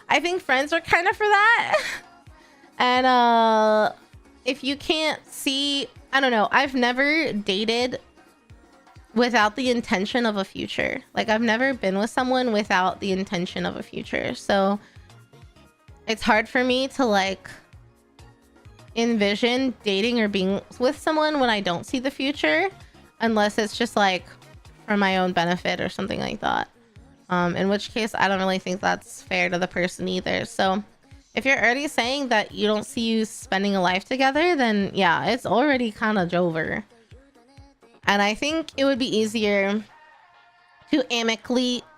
I think friends are kind of for that. And if you can't see, I don't know. I've never dated without the intention of a future. Like, I've never been with someone without the intention of a future. So it's hard for me to like envision dating or being with someone when I don't see the future, unless it's just like for my own benefit or something like that. In which case, I don't really think that's fair to the person either. So if you're already saying that you don't see you spending a life together, then yeah, it's already kind of over. And I think it would be easier to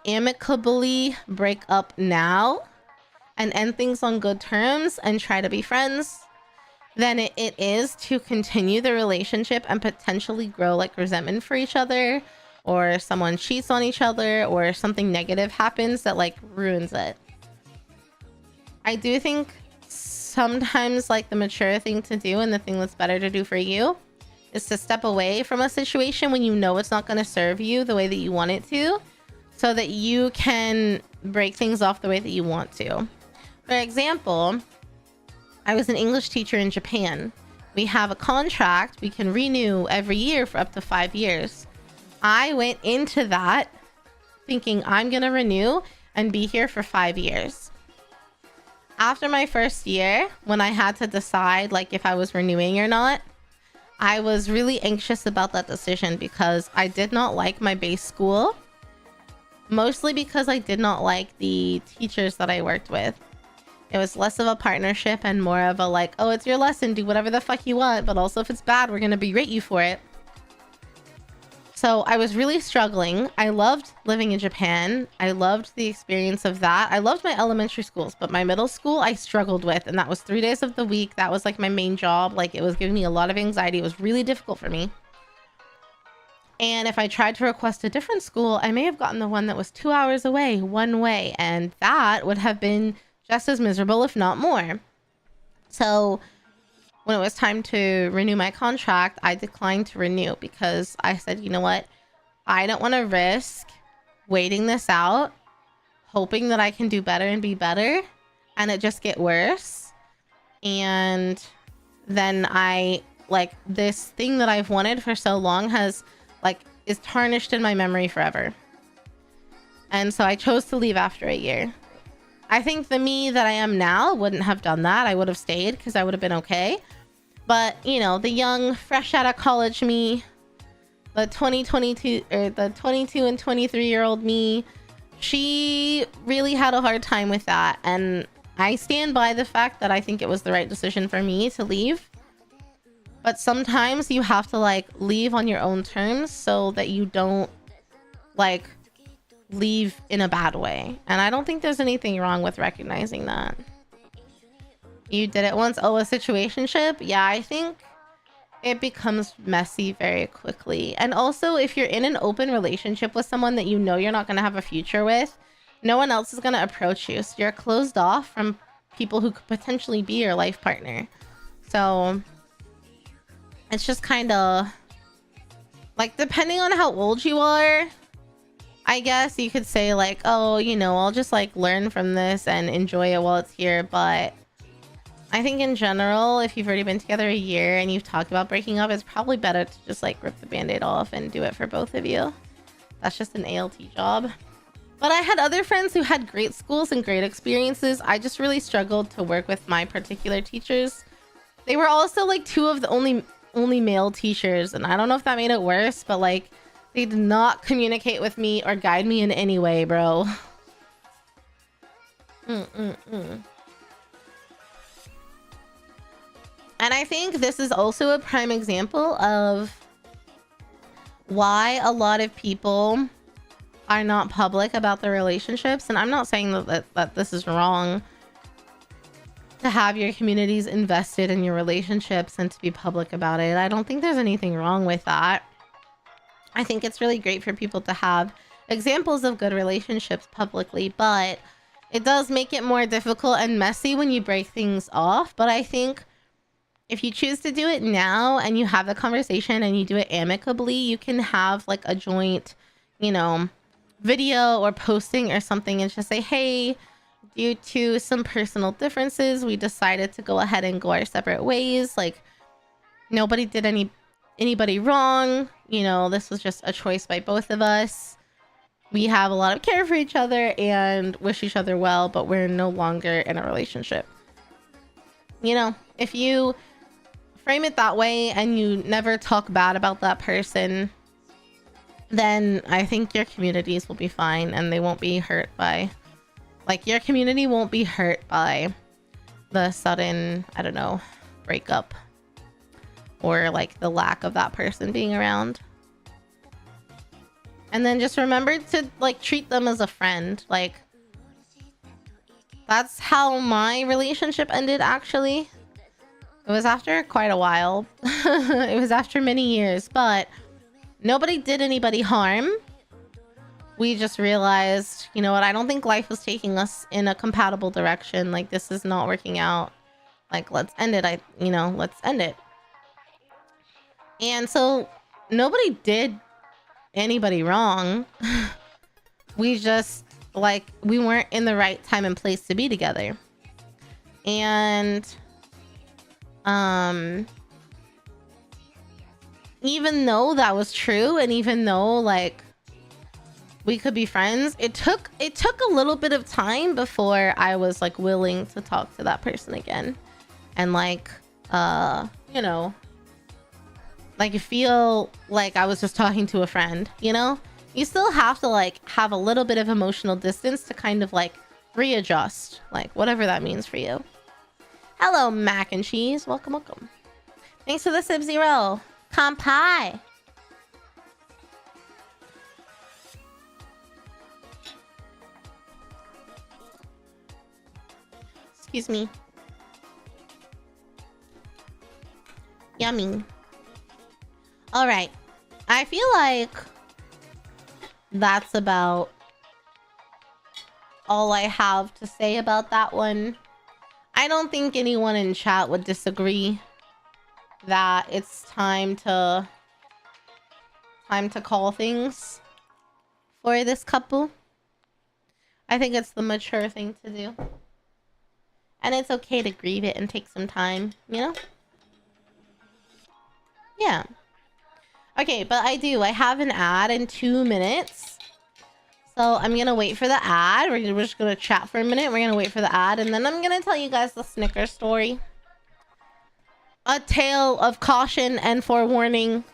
amicably break up now and end things on good terms and try to be friends than it is to continue the relationship and potentially grow like resentment for each other, or someone cheats on each other, or something negative happens that like ruins it. I do think sometimes like the mature thing to do, and the thing that's better to do for you, is to step away from a situation when you know it's not going to serve you the way that you want it to, so that you can break things off the way that you want to. For example, I was an English teacher in Japan. We have a contract we can renew every year for up to 5 years. I went into that thinking I'm going to renew and be here for 5 years. After my first year, when I had to decide like if I was renewing or not, I was really anxious about that decision because I did not like my base school. Mostly because I did not like the teachers that I worked with. It was less of a partnership and more of a like, oh, it's your lesson, do whatever the fuck you want, but also if it's bad, we're gonna berate you for it. So I was really struggling. I loved living in Japan. I loved the experience of that. I loved my elementary schools, but my middle school I struggled with, and that was 3 days of the week. That was like my main job. Like, it was giving me a lot of anxiety. It was really difficult for me. And if I tried to request a different school, I may have gotten the one that was 2 hours away, one way, and that would have been just as miserable, if not more. So when it was time to renew my contract, I declined to renew because I said, you know what? I don't want to risk waiting this out, hoping that I can do better and be better, and it just get worse. And then this thing that I've wanted for so long is tarnished in my memory forever. And so I chose to leave after a year. I think the me that I am now wouldn't have done that. I would have stayed because I would have been okay. But, you know, the young, fresh out of college me, the 22 and 23-year-old me, she really had a hard time with that. And I stand by the fact that I think it was the right decision for me to leave. But sometimes you have to leave on your own terms so that you don't leave in a bad way. And I don't think there's anything wrong with recognizing that. You did it once. Oh, a situationship? Yeah, I think it becomes messy very quickly. And also, if you're in an open relationship with someone that you know you're not going to have a future with, no one else is going to approach you. So you're closed off from people who could potentially be your life partner. So it's just kind of depending on how old you are, I guess you could say oh, you know, I'll just learn from this and enjoy it while it's here. But I think in general, if you've already been together a year and you've talked about breaking up, it's probably better to just rip the band-aid off and do it for both of you. That's just an ALT job. But I had other friends who had great schools and great experiences. I just really struggled to work with my particular teachers. They were also two of the only male teachers, and I don't know if that made it worse, but they did not communicate with me or guide me in any way, bro. And I think this is also a prime example of why a lot of people are not public about their relationships. And I'm not saying that this is wrong to have your communities invested in your relationships and to be public about it. I don't think there's anything wrong with that. I think it's really great for people to have examples of good relationships publicly, but it does make it more difficult and messy when you break things off. But I think if you choose to do it now and you have the conversation and you do it amicably, you can have a joint, you know, video or posting or something and just say, hey, due to some personal differences, we decided to go ahead and go our separate ways. Nobody did anybody wrong. You know, this was just a choice by both of us. We have a lot of care for each other and wish each other well, but we're no longer in a relationship. You know, if you frame it that way and you never talk bad about that person, then I think your communities will be fine and they won't be hurt by, your community won't be hurt by the sudden, I don't know, breakup or the lack of that person being around. And then just remember to treat them as a friend. That's how my relationship ended, actually. It was after quite a while. It was after many years, but nobody did anybody harm. We just realized, you know what, I don't think life was taking us in a compatible direction. This is not working out. Let's end it. Let's end it. And so nobody did anybody wrong. We just we weren't in the right time and place to be together. And even though that was true, and even though we could be friends, it took a little bit of time before I was willing to talk to that person again. And you know, you feel I was just talking to a friend, you know? You still have to have a little bit of emotional distance to kind of readjust, whatever that means for you. Hello, mac and cheese. Welcome. Thanks for the Sub-Zero. Kampai. Excuse me. Yummy. All right. I feel like that's about all I have to say about that one. I don't think anyone in chat would disagree that it's time to call things for this couple. I think it's the mature thing to do. And it's okay to grieve it and take some time, you know? Yeah. Okay, but I have an ad in 2 minutes. So I'm gonna wait for the ad. We're just gonna chat for a minute. We're gonna wait for the ad, and then I'm gonna tell you guys the Snickers story. A tale of caution and forewarning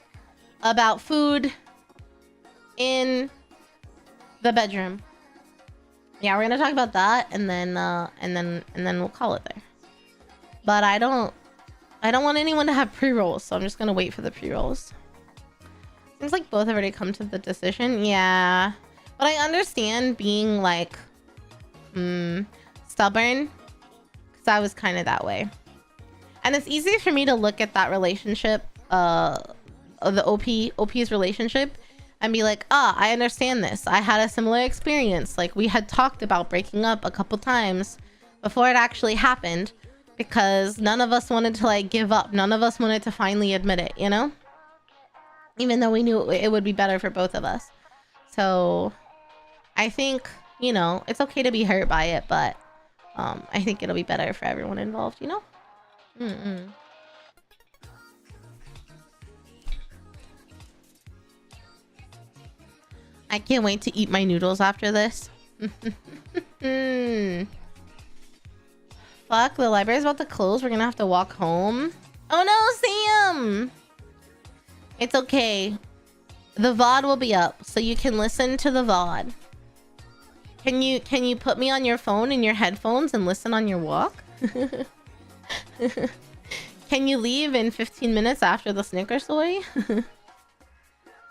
about food in the bedroom. Yeah, we're gonna talk about that, and then we'll call it there. But I don't want anyone to have pre-rolls, so I'm just gonna wait for the pre-rolls. Seems like both have already come to the decision. Yeah. But I understand being like stubborn, because I was kind of that way. And it's easy for me to look at that relationship, the OP's relationship, and be like, I understand this. I had a similar experience. Like, we had talked about breaking up a couple times before it actually happened, because none of us wanted to like give up. None of us wanted to finally admit it, you know? Even though we knew it would be better for both of us. So I think, you know, it's okay to be hurt by it, but I think it'll be better for everyone involved, you know? I can't wait to eat my noodles after this. Fuck, the library's about to close. We're gonna have to walk home. Oh no, Sam! It's okay. The VOD will be up, so you can listen to the VOD. Can you put me on your phone in your headphones and listen on your walk? Can you leave in 15 minutes after the Snickers story?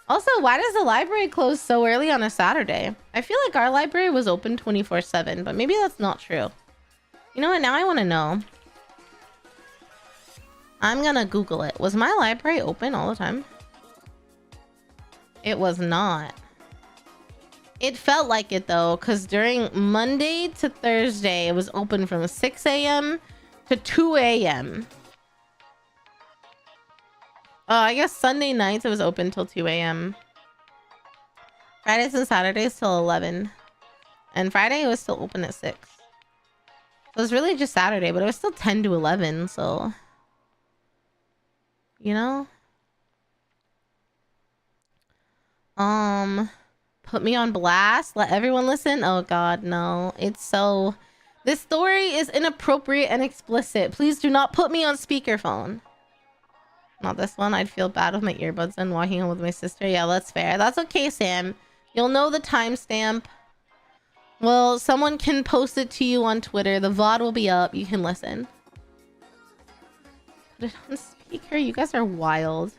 Also, why does the library close so early on a Saturday? I feel like our library was open 24/7, but maybe that's not true. You know what? Now I want to know. I'm gonna Google it. Was my library open all the time? It was not. It felt like it though, because during Monday to Thursday, it was open from 6 a.m. to 2 a.m. I guess Sunday nights it was open till 2 a.m. Fridays and Saturdays till 11. And Friday it was still open at 6. So it was really just Saturday, but it was still 10 to 11, so... You know? Put me on blast? Let everyone listen? Oh god, no. It's so... This story is inappropriate and explicit. Please do not put me on speakerphone. Not this one. I'd feel bad with my earbuds and walking home with my sister. Yeah, that's fair. That's okay, Sam. You'll know the timestamp. Well, someone can post it to you on Twitter. The VOD will be up. You can listen. Put it on speaker. You guys are wild.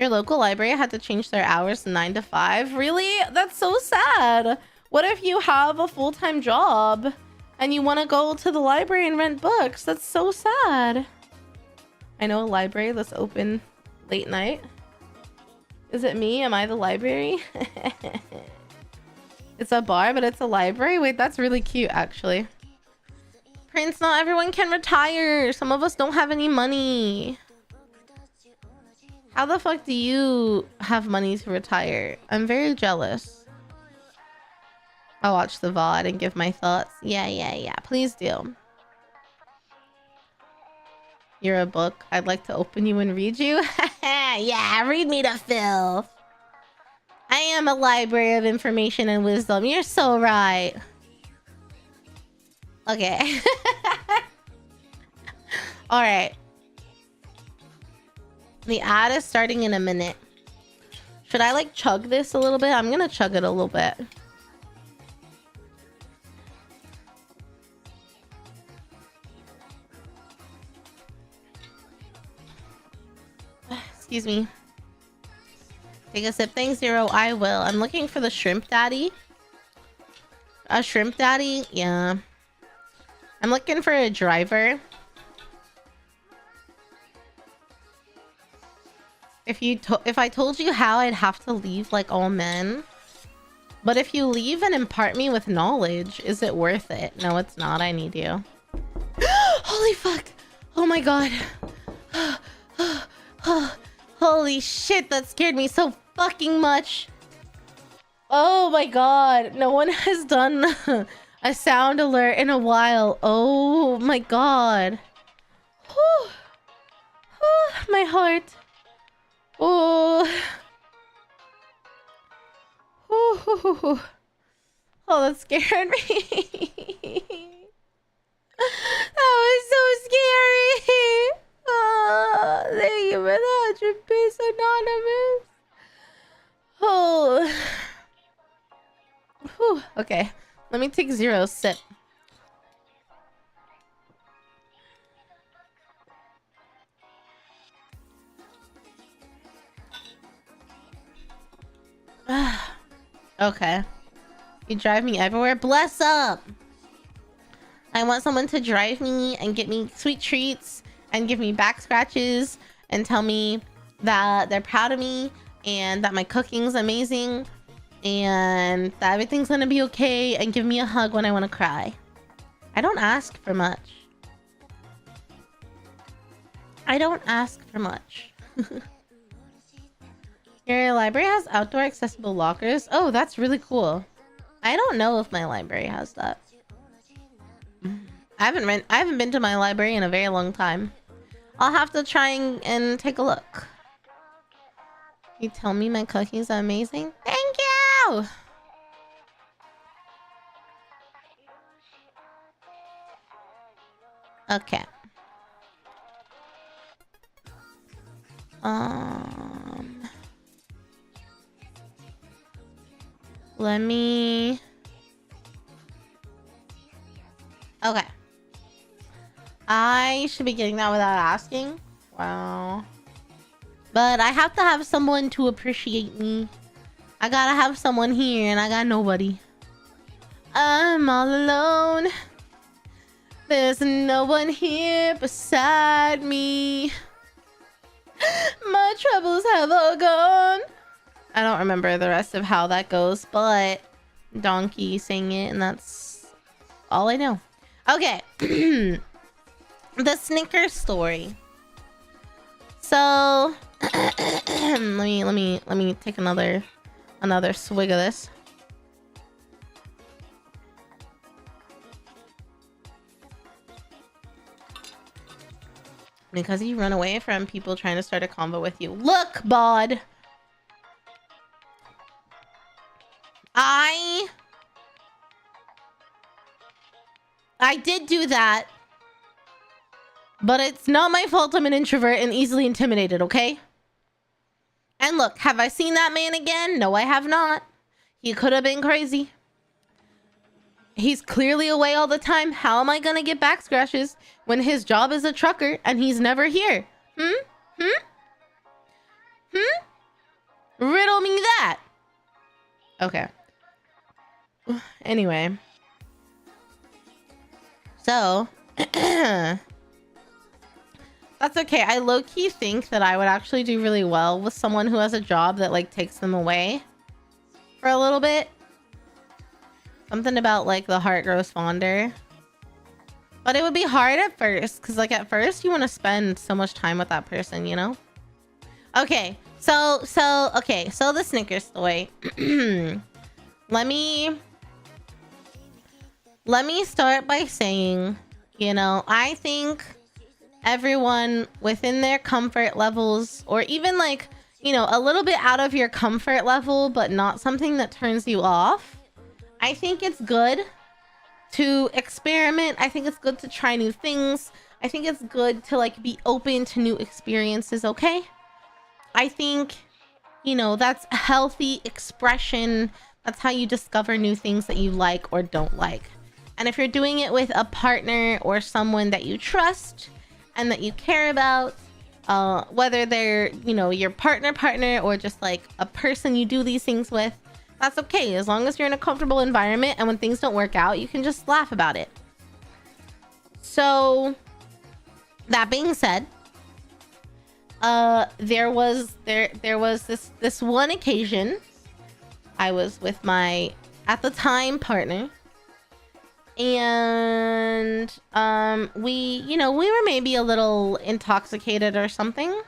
Your local library had to change their hours to 9 to 5. Really? That's so sad. What if you have a full-time job and you want to go to the library and rent books? That's so sad. I know a library that's open late night. Is it me? Am I the library? It's a bar, but it's a library? Wait, that's really cute, actually. Prince, not everyone can retire. Some of us don't have any money. How the fuck do you have money to retire? I'm very jealous. I'll watch the VOD and give my thoughts. Yeah. Please do. You're a book. I'd like to open you and read you. Yeah, read me to filth. I am a library of information and wisdom. You're so right. Okay. All right. The ad is starting in a minute. Should I like chug this a little bit? I'm gonna chug it a little bit. Excuse me. Take a sip. Thanks, Zero. I will. I'm looking for the shrimp daddy. A shrimp daddy? Yeah. I'm looking for a driver. If I told you how, I'd have to leave like all men. But if you leave and impart me with knowledge, is it worth it? No, it's not. I need you. Holy fuck. Oh my god. Holy shit, that scared me so fucking much. Oh my god. No one has done a sound alert in a while. Oh my god. Whew. My heart. Oh. Oh, that scared me. That was so scary. Oh, thank you for the 100 bits, Anonymous. Oh. Whew. Okay, let me take 0 sip. Okay. You drive me everywhere. Bless up. I want someone to drive me and get me sweet treats and give me back scratches and tell me that they're proud of me and that my cooking's amazing and that everything's gonna be okay and give me a hug when I want to cry. I don't ask for much. I don't ask for much. Your library has outdoor accessible lockers. Oh, that's really cool. I don't know if my library has that. I haven't been to my library in a very long time. I'll have to try and take a look. You tell me my cookies are amazing? Thank you! Okay. Let me... Okay. I should be getting that without asking. Wow. But I have to have someone to appreciate me. I gotta have someone here and I got nobody. I'm all alone. There's no one here beside me. My troubles have all gone. I don't remember the rest of how that goes, but Donkey sang it and that's all I know. Okay. The Snickers story. So let me take another swig of this. Because you run away from people trying to start a convo with you. Look, bod. I did do that. But it's not my fault I'm an introvert and easily intimidated, okay? And look, have I seen that man again? No, I have not. He could have been crazy. He's clearly away all the time. How am I gonna get back scratches when his job is a trucker and he's never here? Riddle me that. Okay. Anyway. So, that's okay. I low-key think that I would actually do really well with someone who has a job that like takes them away for a little bit. Something about like the heart grows fonder. But it would be hard at first because like at first you want to spend so much time with that person, you know? Okay. So the Snickers story. Let me start by saying, you know, I think everyone within their comfort levels, or even like, you know, a little bit out of your comfort level, but not something that turns you off. I think it's good to experiment. I think it's good to try new things. I think it's good to like be open to new experiences, okay? I think, you know, that's healthy expression. That's how you discover new things that you like or don't like. And if you're doing it with a partner or someone that you trust and that you care about, whether they're, you know, your partner or just like a person you do these things with, that's okay. As long as you're in a comfortable environment and when things don't work out, you can just laugh about it. So that being said, there was this one occasion I was with my at the time partner, and we were maybe a little intoxicated or something.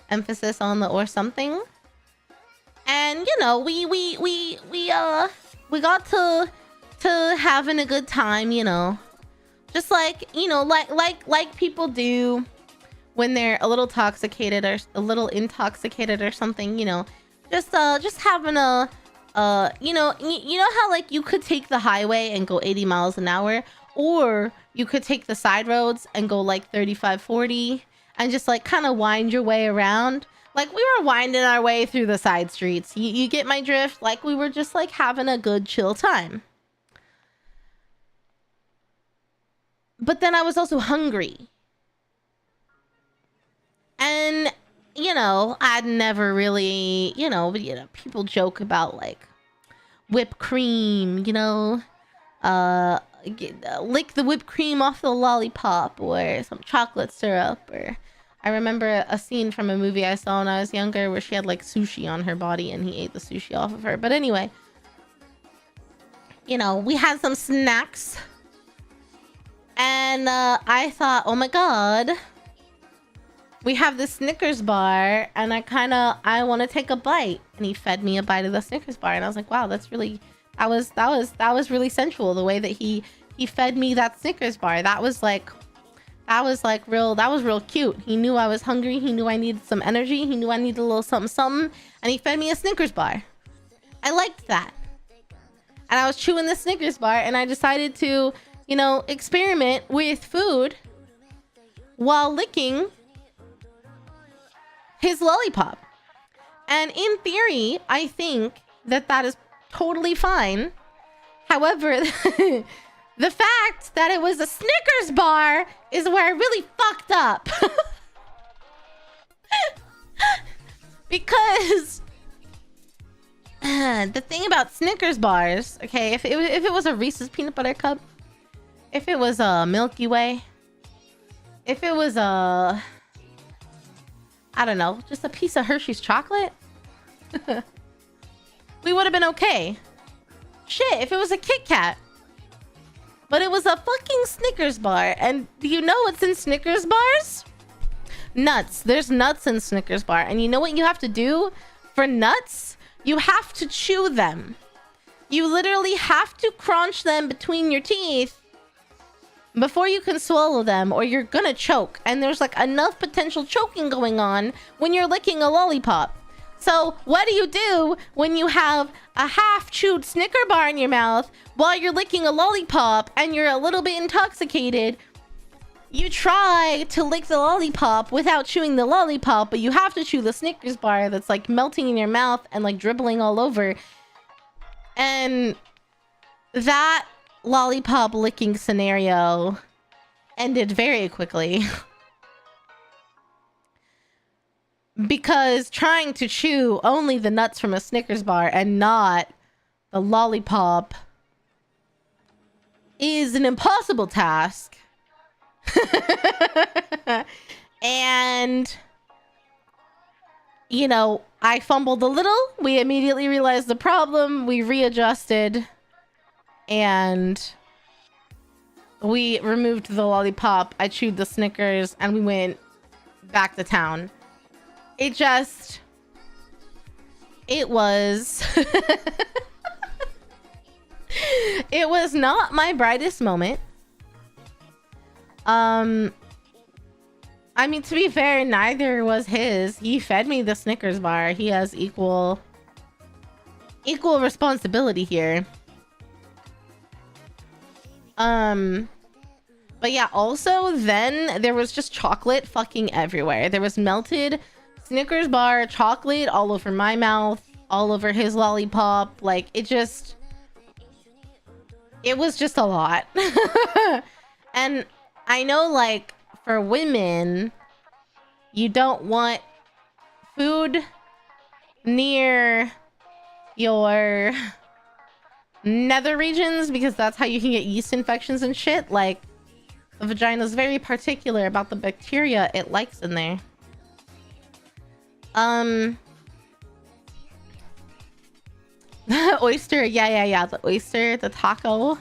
Emphasis on the or something. And we got to having a good time, just like like people do when they're a little intoxicated or something, just having a you know how like you could take the highway and go 80 miles an hour, or you could take the side roads and go like 35, 40 and just like kind of wind your way around. Like we were winding our way through the side streets. You get my drift? Like we were just like having a good chill time. But then I was also hungry. And, I'd never really, people joke about like whipped cream, lick the whipped cream off the lollipop, or some chocolate syrup, or I remember a scene from a movie I saw when I was younger where she had like sushi on her body and he ate the sushi off of her. But anyway, we had some snacks, and I thought, oh my God, we have this Snickers bar and I want to take a bite. And he fed me a bite of the Snickers bar. And I was like, wow, that was really sensual. The way that he fed me that Snickers bar. That was real cute. He knew I was hungry. He knew I needed some energy. He knew I needed a little something, something. And he fed me a Snickers bar. I liked that. And I was chewing the Snickers bar, and I decided to, experiment with food while licking his lollipop. And in theory, I think that is totally fine. However, the fact that it was a Snickers bar is where I really fucked up. Because the thing about Snickers bars, okay, if it was a Reese's peanut butter cup, if it was a Milky Way, if it was a, I don't know, just a piece of Hershey's chocolate, we would have been okay. Shit, if it was a Kit Kat. But it was a fucking Snickers bar. And do you know what's in Snickers bars? Nuts. There's nuts in Snickers bar. And you know what you have to do for nuts? You have to chew them. You literally have to crunch them between your teeth before you can swallow them, or you're gonna choke. And there's like enough potential choking going on when you're licking a lollipop. So what do you do when you have a half-chewed Snicker bar in your mouth while you're licking a lollipop and you're a little bit intoxicated? You try to lick the lollipop without chewing the lollipop, but you have to chew the Snickers bar that's like melting in your mouth and like dribbling all over. And that lollipop licking scenario ended very quickly. Because trying to chew only the nuts from a Snickers bar and not the lollipop is an impossible task. And, I fumbled a little. We immediately realized the problem. We readjusted. And we removed the lollipop. I chewed the Snickers and we went back to town. It was it was not my brightest moment. I mean, to be fair, neither was his. He fed me the Snickers bar. He has equal responsibility here. But yeah, also then there was just chocolate fucking everywhere. There was melted Snickers bar chocolate all over my mouth, all over his lollipop. Like it was just a lot. And I know, like, for women, you don't want food near your nether regions because that's how you can get yeast infections and shit. Like, The vagina is very particular about the bacteria it likes in there. The oyster, yeah. The oyster, the taco.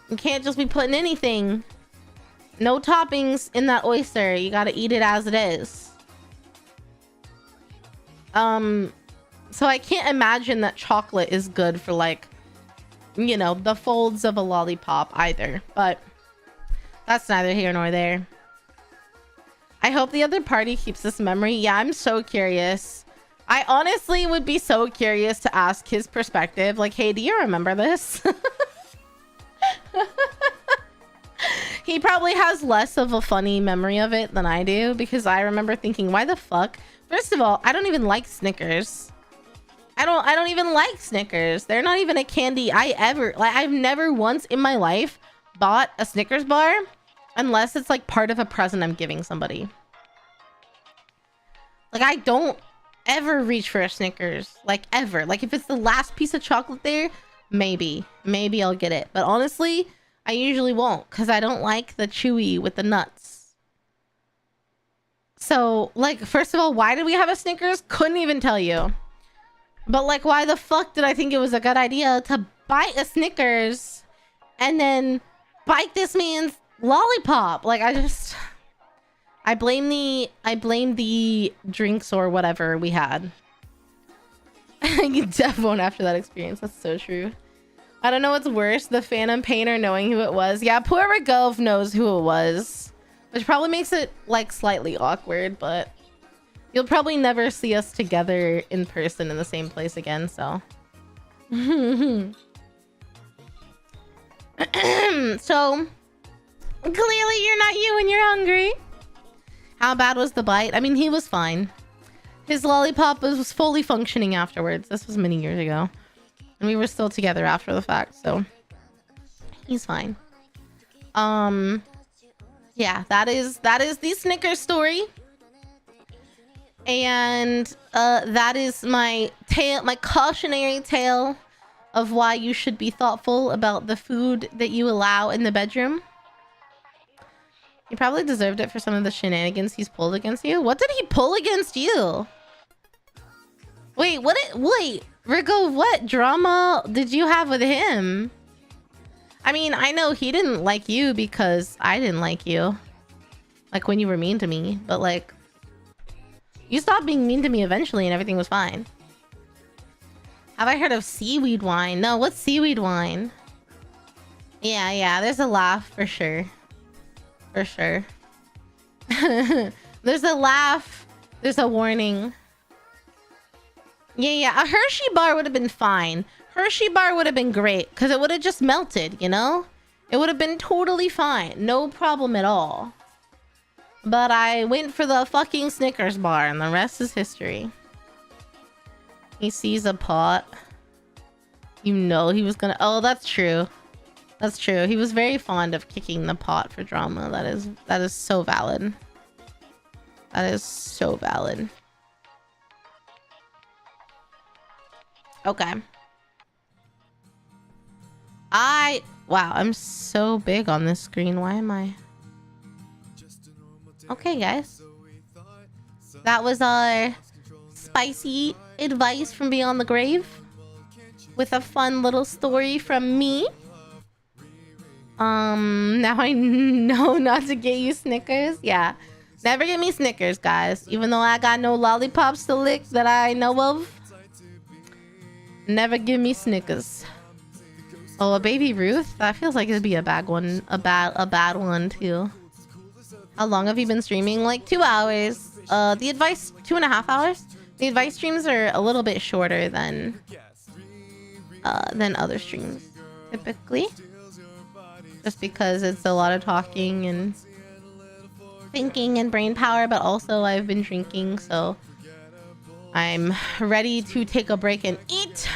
You can't just be putting anything. No toppings in that oyster. You gotta eat it as it is. So I can't imagine that chocolate is good for, like, you know, the folds of a lollipop either. But that's neither here nor there. I hope the other party keeps this memory. Yeah, I'm so curious. I honestly would be so curious to ask his perspective. Like, hey, do you remember this? He probably has less of a funny memory of it than I do, because I remember thinking, why the fuck? First of all, I don't even like Snickers. I don't even like Snickers. They're not even a candy I've never once in my life bought a Snickers bar unless it's like part of a present I'm giving somebody. Like, I don't ever reach for a Snickers, like, ever. Like, if it's the last piece of chocolate there, maybe I'll get it. But honestly, I usually won't, because I don't like the chewy with the nuts. So, like, first of all, why did we have a Snickers? Couldn't even tell you. But, like, why the fuck did I think it was a good idea to bite a Snickers and then bite this man's lollipop? Like, I blame the drinks or whatever we had. You deaf won't after that experience. That's so true. I don't know what's worse, the phantom pain or knowing who it was. Yeah, poor Rigove knows who it was, which probably makes it, like, slightly awkward, but you'll probably never see us together in person in the same place again, so. So, clearly you're not you and you're hungry. How bad was the bite? I mean, he was fine. His lollipop was fully functioning afterwards. This was many years ago. And we were still together after the fact, so he's fine. Yeah, that is the Snickers story. And that is my cautionary tale of why you should be thoughtful about the food that you allow in the bedroom. He probably deserved it for some of the shenanigans he's pulled against you. What did he pull against you? Wait, Rico, what drama did you have with him? I mean, I know he didn't like you because I didn't like you. Like, when you were mean to me. But, like, you stopped being mean to me eventually and everything was fine. Have I heard of seaweed wine? No, what's seaweed wine? Yeah, there's a laugh for sure. For sure. There's a laugh. There's a warning. Yeah, a Hershey bar would have been fine. Hershey bar would have been great because it would have just melted, you know? It would have been totally fine. No problem at all. But I went for the fucking Snickers bar and the rest is history. He sees a pot. You know he was gonna... Oh, that's true. That's true. He was very fond of kicking the pot for drama. That is so valid. That is so valid. Okay. Wow, I'm so big on this screen. Why am I... Okay, guys. That was our spicy advice from Beyond the Grave. With a fun little story from me. Now I know not to get you Snickers. Yeah. Never get me Snickers, guys. Even though I got no lollipops to lick that I know of. Never give me Snickers. Oh, a baby Ruth? That feels like it'd be a bad one. A bad one, too. How long have you been streaming? Like 2 hours. The advice, 2.5 hours. The advice streams are a little bit shorter than other streams, typically. Just because it's a lot of talking and thinking and brain power, but also I've been drinking, so I'm ready to take a break and eat.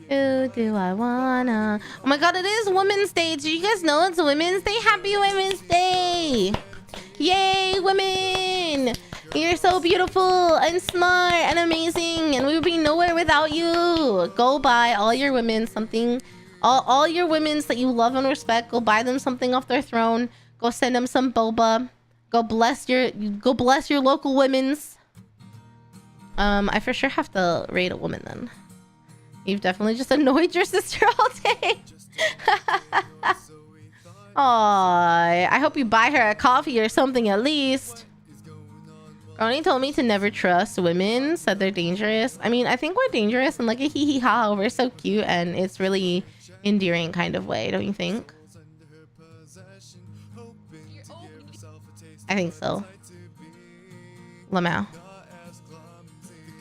Who do I wanna? Oh my god, it is Women's Day. Do you guys know it's Women's Day? Happy Women's Day! Yay, women! You're so beautiful and smart and amazing, and we would be nowhere without you. Go buy all your women something All your women's that you love and respect, go buy them something off their throne. Go send them some boba. Go bless your local women's. I for sure have to raid a woman then. You've definitely just annoyed your sister all day. Aw, I hope you buy her a coffee or something at least. Ronnie told me to never trust women, said they're dangerous. I mean, I think we're dangerous in like a hee hee ha. We're so cute and it's really endearing kind of way, don't you think? I think so. Lamau.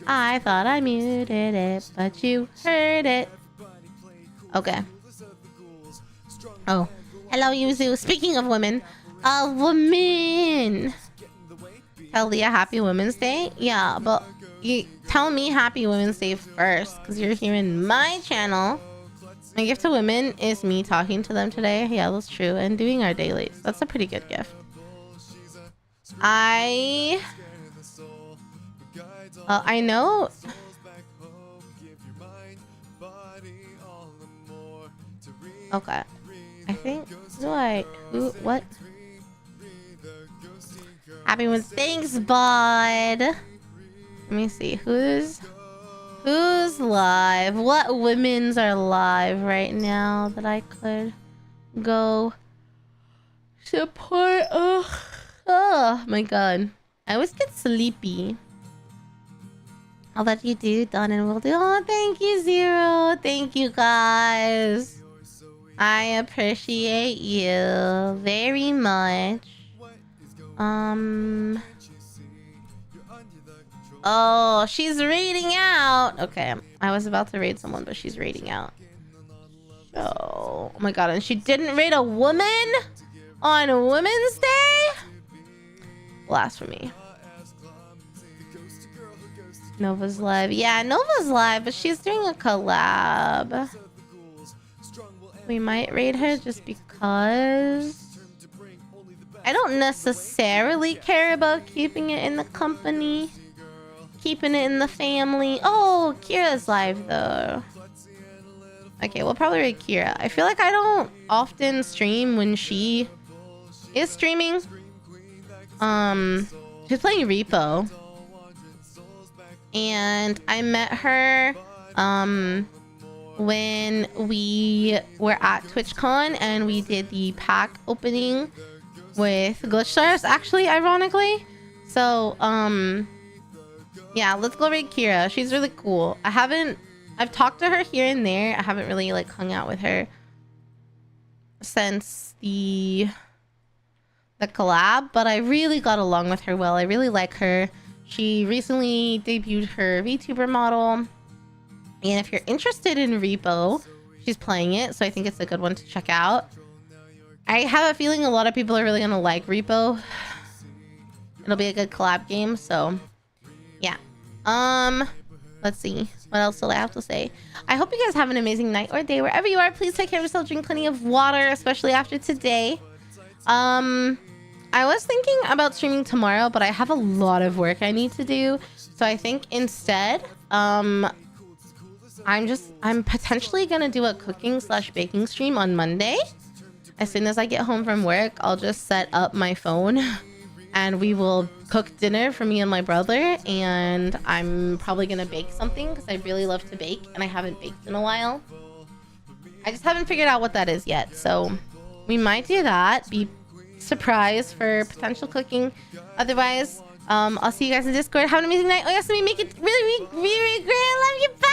I thought I muted it, but you heard it. Okay. Oh. Hello, Yuzu. Speaking of women. A woman. Tell Leah Happy Women's Day? Yeah, but you tell me Happy Women's Day first, because you're here in my channel. My gift to women is me talking to them today. Yeah, that's true. And doing our dailies. That's a pretty good gift. I know. Okay. I think. What? Happy one. Thanks, bud. Let me see. Who's live? What women's are live right now that I could go support? Oh my god. I always get sleepy. I'll let you do, Don, and we'll do. Oh, thank you, Zero. Thank you, guys. I appreciate you very much. Oh, she's raiding out. Okay, I was about to raid someone, but she's raiding out. Oh my god, and she didn't raid a woman on Women's Day? Blasphemy. Nova's live. Yeah, Nova's live, but she's doing a collab. We might raid her just because I don't necessarily care about keeping it in the company, keeping it in the family. Oh, Kira's live though. Okay, we'll probably raid Kira. I feel like I don't often stream when she is streaming. She's playing Repo. And I met her when we were at TwitchCon and we did the pack opening with Glitch Stars, actually, ironically. So, yeah, let's go raid Kira. She's really cool. I've talked to her here and there. I haven't really like hung out with her since the collab, but I really got along with her well. I really like her. She recently debuted her VTuber model. And if you're interested in Repo, she's playing it, so I think it's a good one to check out. I have a feeling a lot of people are really gonna like Repo. It'll be a good collab game, so yeah. Let's see. What else do I have to say? I hope you guys have an amazing night or day wherever you are. Please take care of yourself. Drink plenty of water, especially after today. I was thinking about streaming tomorrow, but I have a lot of work I need to do. So I think instead, I'm potentially gonna do a cooking/baking stream on Monday. As soon as I get home from work, I'll just set up my phone and we will cook dinner for me and my brother. And I'm probably gonna bake something because I really love to bake and I haven't baked in a while. I just haven't figured out what that is yet. So we might do that. Be surprised for potential cooking. Otherwise, I'll see you guys in Discord. Have an amazing night. Oh yes, let me make it really, really, really great. I love you. Bye.